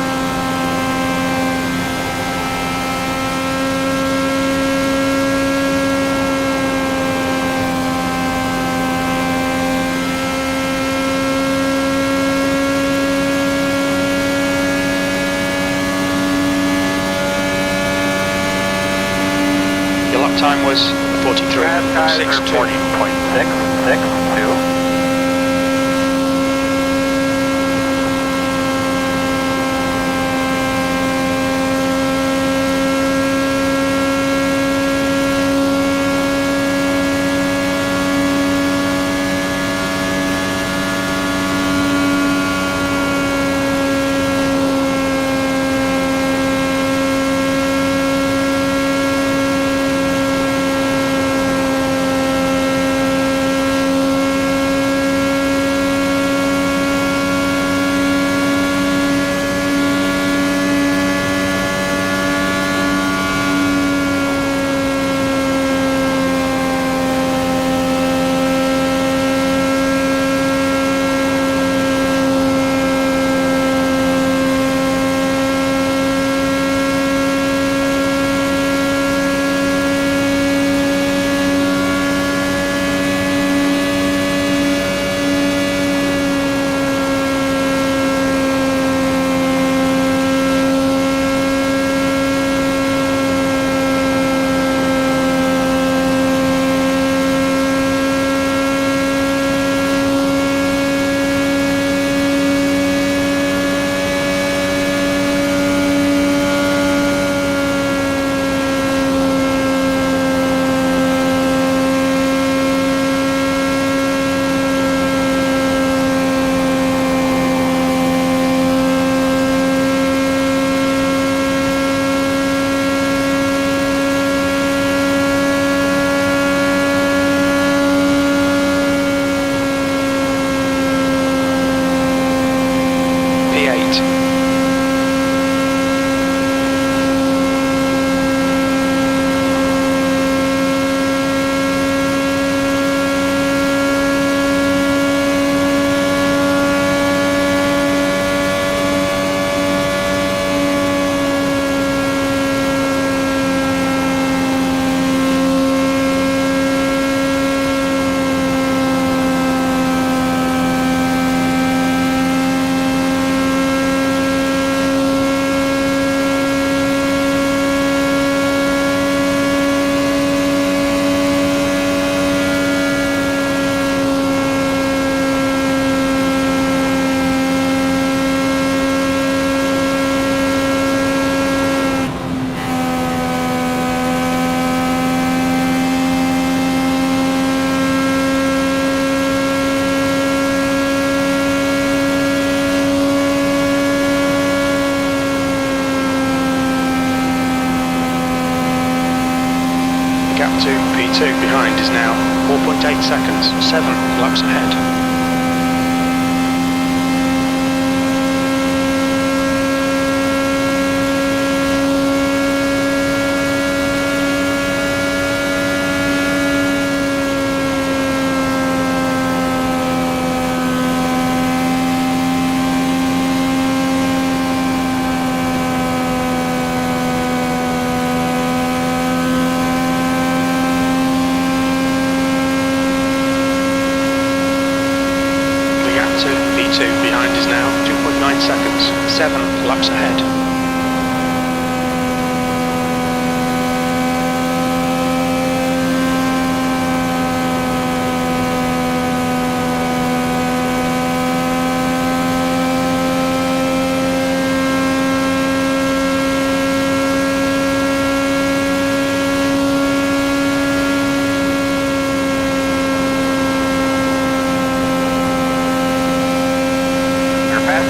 Your lap time was 43.62. 40.662. V2 behind is now 4.8 seconds, 7 laps ahead. V2 behind is now 2.9 seconds, 7 laps ahead.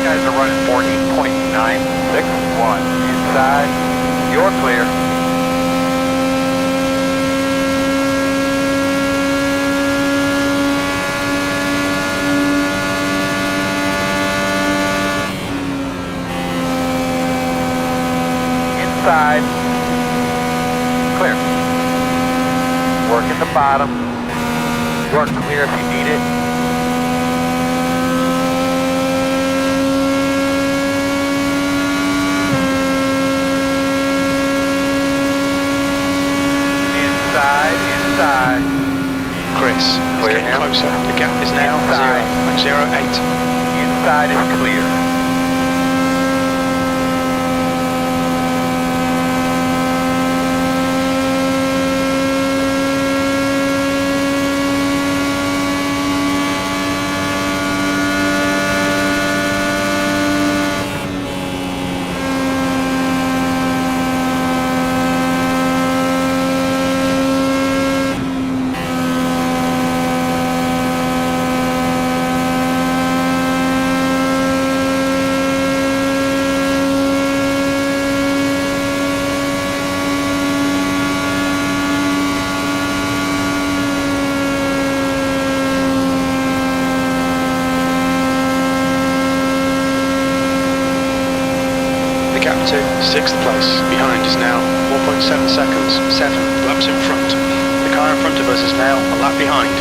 Guys are running 14.961 inside. You're clear. Inside. Clear. Work at the bottom. You're clear if you need it. Inside. Chris, clear getting closer. The gap is now 0.08. Inside is clear. Gap to 6th place. Behind is now 4.7 seconds, 7 laps in front. The car in front of us is now a lap behind.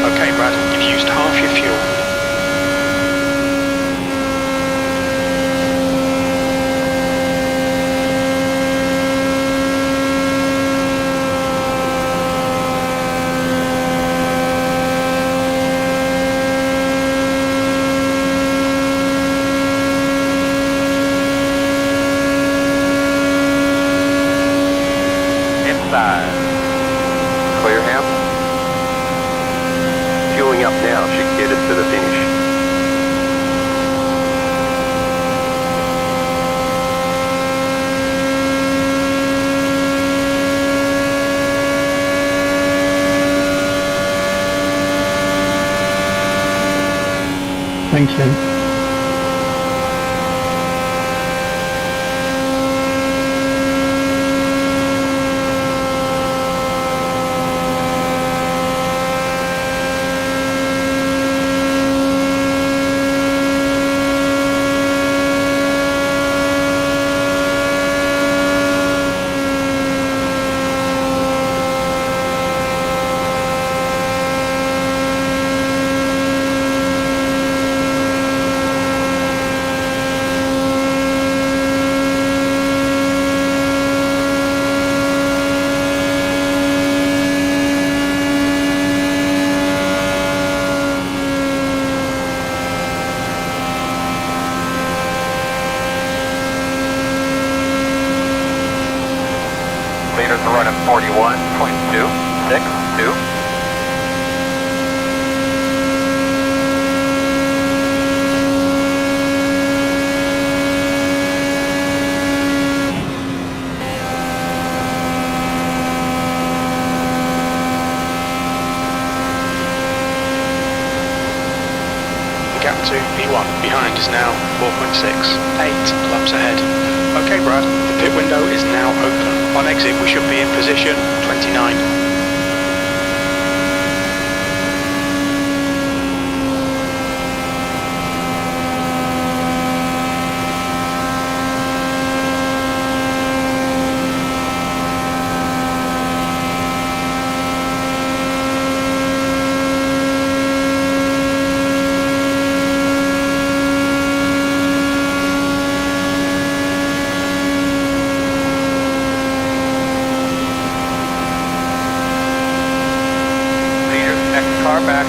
Okay, Brad, you've used half your fuel. Inside. Clear him. Fueling up now should get us to the finish. Thanks, Ed. gap to P1. Behind is now 4.6. 8 laps ahead. Okay, Brad, the pit window is now open. On exit, we should be in position 29. Car back.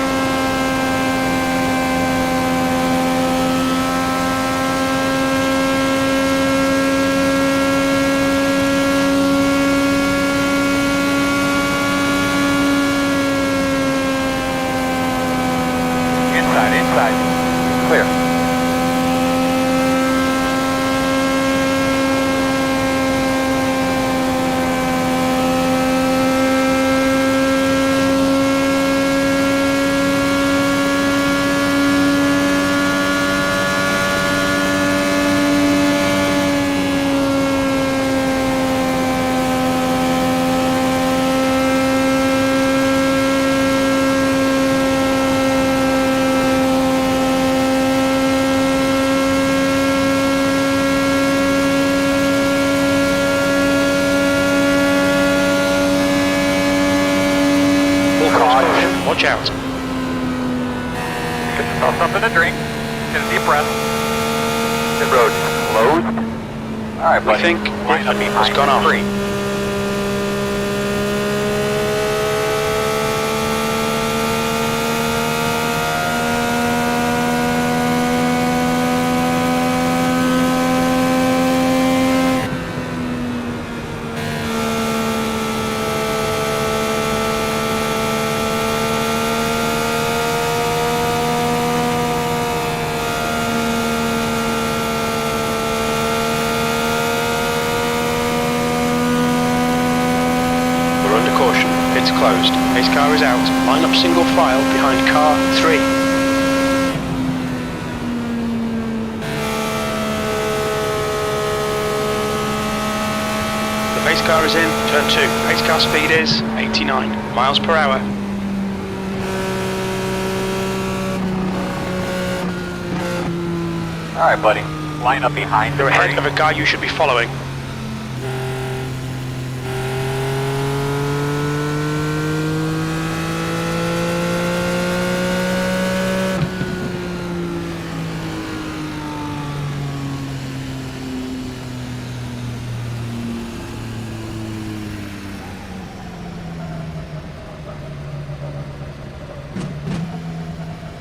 Inside. Clear. Watch out. Get yourself something to drink. Get a deep breath. The road closed. Alright, buddy. I think it has gone off. It's closed. Pace car is out. Line up single file behind car 3. The pace car is in. Turn 2. Pace car speed is 89 miles per hour. Alright, buddy. Line up behind. You're ahead of a guy you should be following.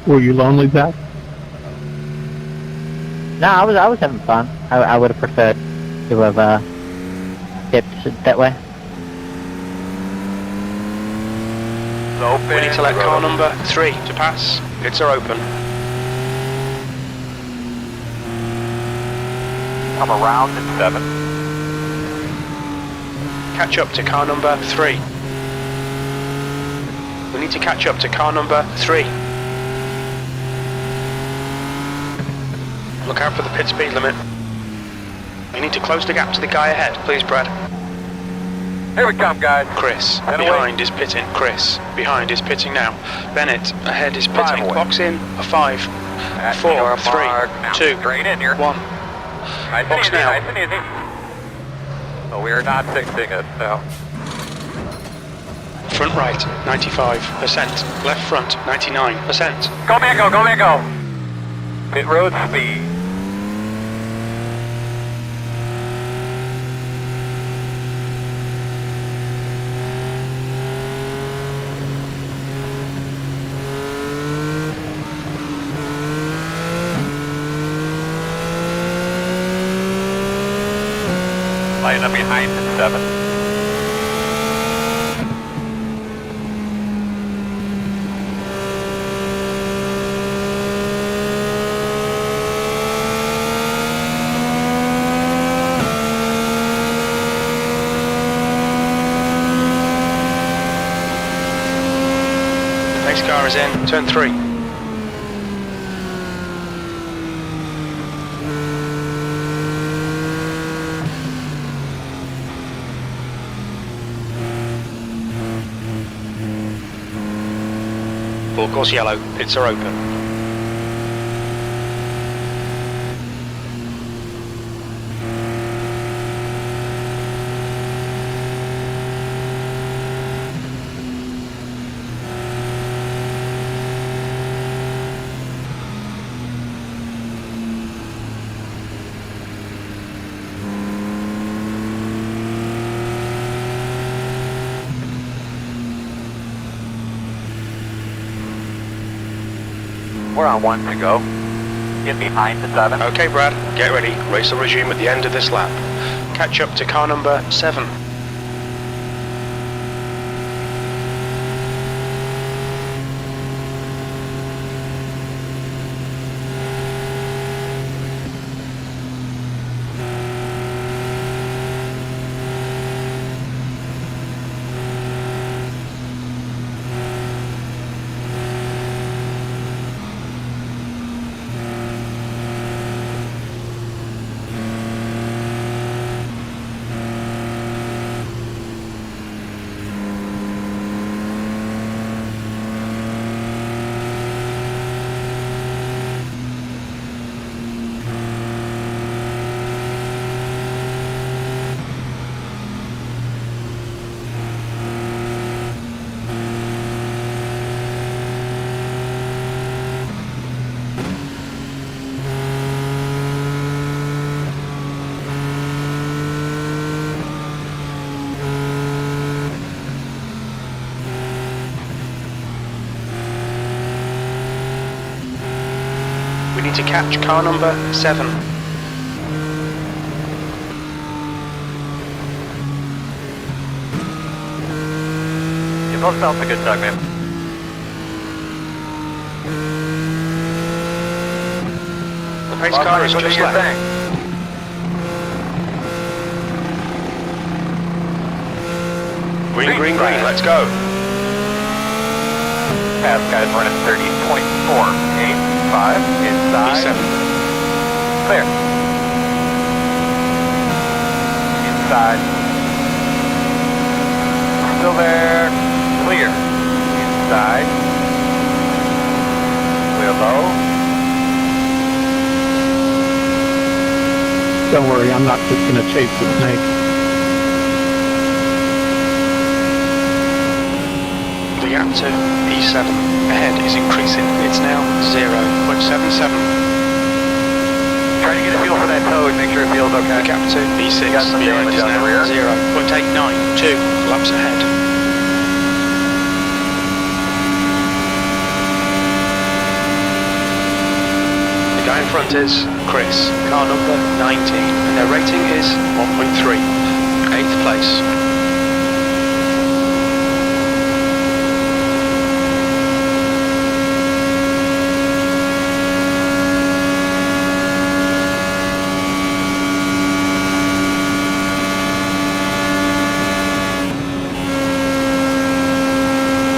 Were you lonely, Zach? No, I was having fun. I would have preferred to have dipped that way. Open. We need to let car number 3 to pass. Pits are open. Come around at 7. Catch up to car number 3. We need to catch up to car number 3. Look out for the pit speed limit. We need to close the gap to the guy ahead, please, Brad. Here we come, guys. Chris, And behind is pitting. Chris, behind is pitting now. Bennett, ahead is pitting. Away. Box in, a 5, 4, 3, 2, Straight in here. 1. Nice Box and easy, now. nice and easy. Oh, we are not fixing it, no. Front right, 95%. Left front, 99%. Go, man, go, go, man, go. Pit road speed. Line up behind at 7. Pace car is in, turn 3. Full course yellow, pits are open. We're on 1 to go. Get behind the 7. Okay, Brad, get ready. Race will resume at the end of this lap. Catch up to car number 7. We need to catch car number 7. You both felt a good tug, man. The pace car is just left. Green, green, green, let's go. Pass guys running 30.485 inside. E7. Clear. Inside. Still there. Clear. Inside. Clear low. Don't worry, I'm not just gonna chase the snake. The gap to E7 ahead is increasing. It's now 0.77. Try to get a feel for that toe and make sure it feels okay. The gap to E6 Got some behind damage is on the now rear. 0.892 laps ahead. The guy in front is Chris, car number 19, and their rating is 1.3. 8th place.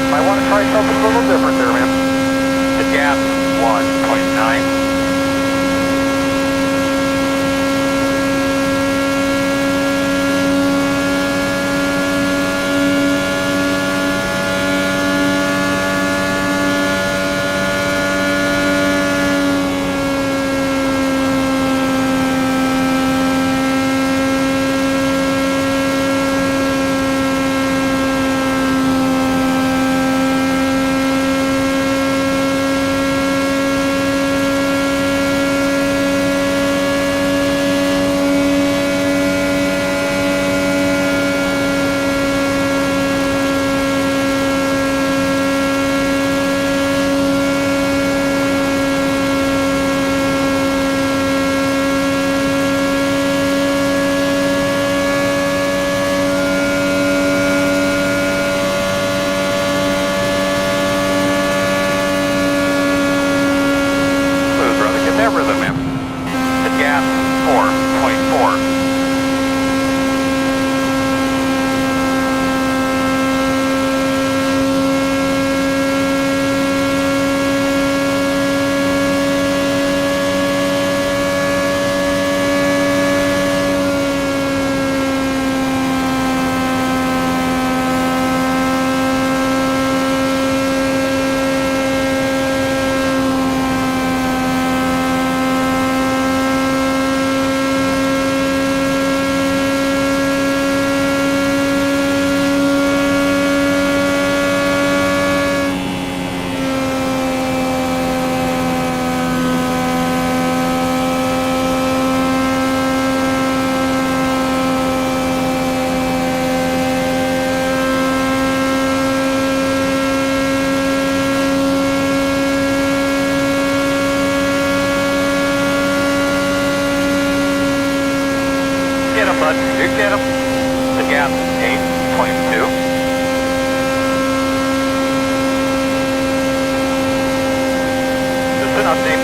Might want to try something a little different there, man. The gap, 1.9.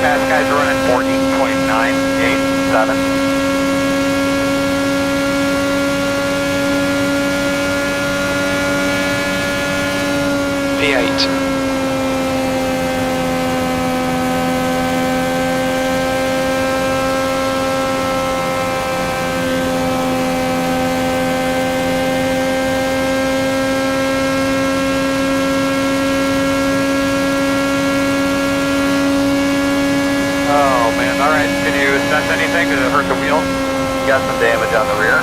Fast guys are running 14.987. P8. Oh man, alright. Can you sense anything? Did it hurt the wheel? You got some damage on the rear.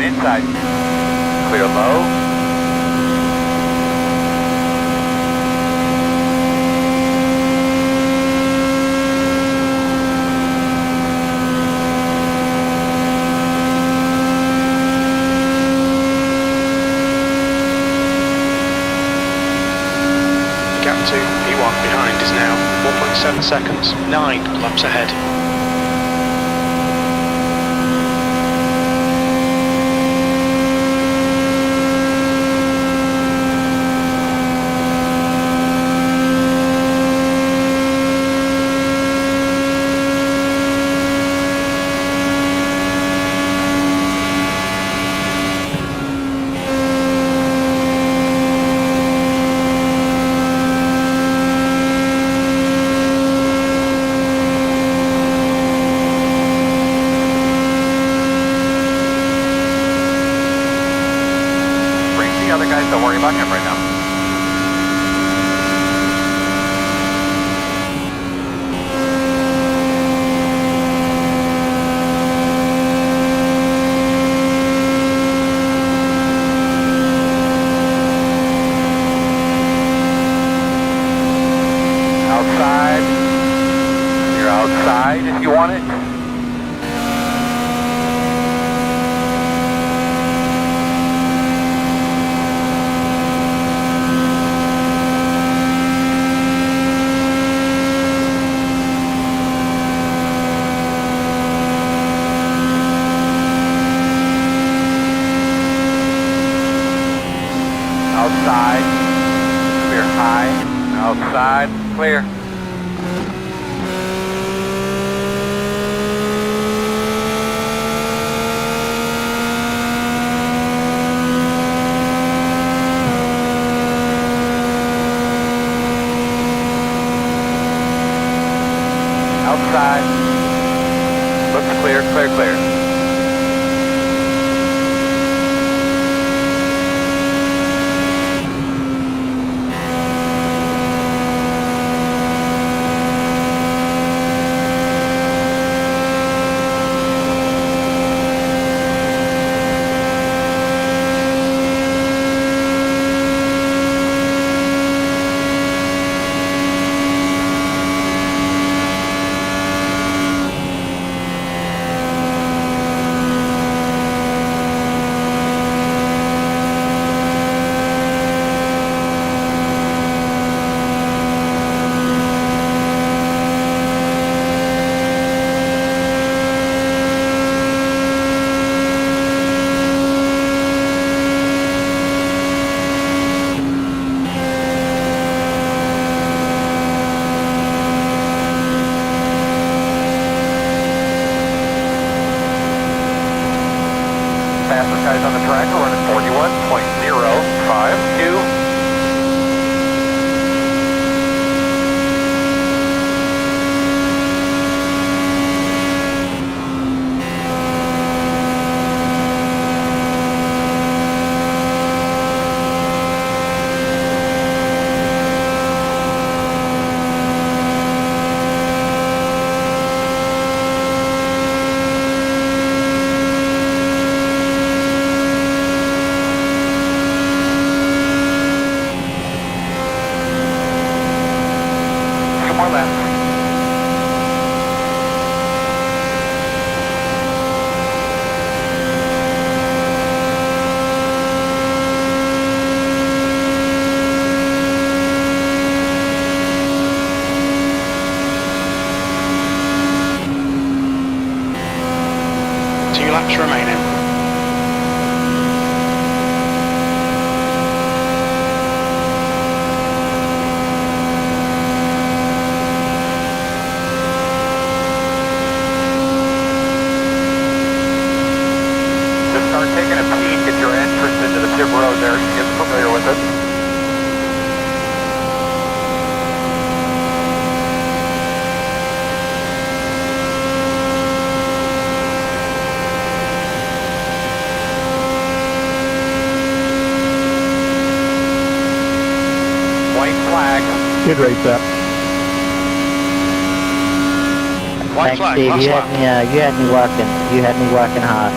Inside. Clear low. mark behind is now 4.7 seconds, 9 laps ahead. Don't worry about him right now. Outside. You're outside if you want it. Outside, clear high, outside, clear. Outside, looks clear, clear, clear. Fastest guys on the track are running 41.052. More laps. Two laps remaining. Start taking a peek at your entrance into the pit road there so you get familiar with it. White flag. Good race up. White Thanks, flag, Steve. last You lap. had me working. You had me working hard.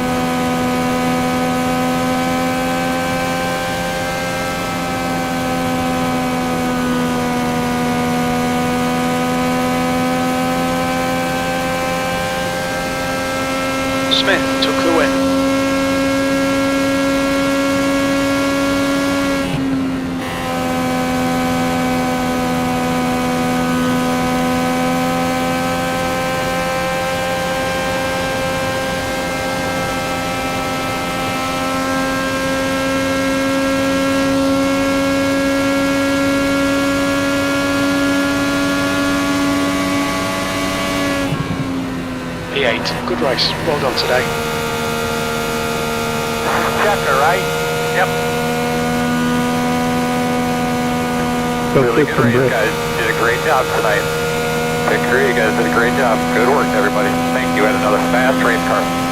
Smith took the win. Great. Good race. Well done today. Checker, right? Yep. Really good race, guys. Did a great job tonight. Victory, you guys did a great job. Good work, everybody. Thank you. Had another fast race car.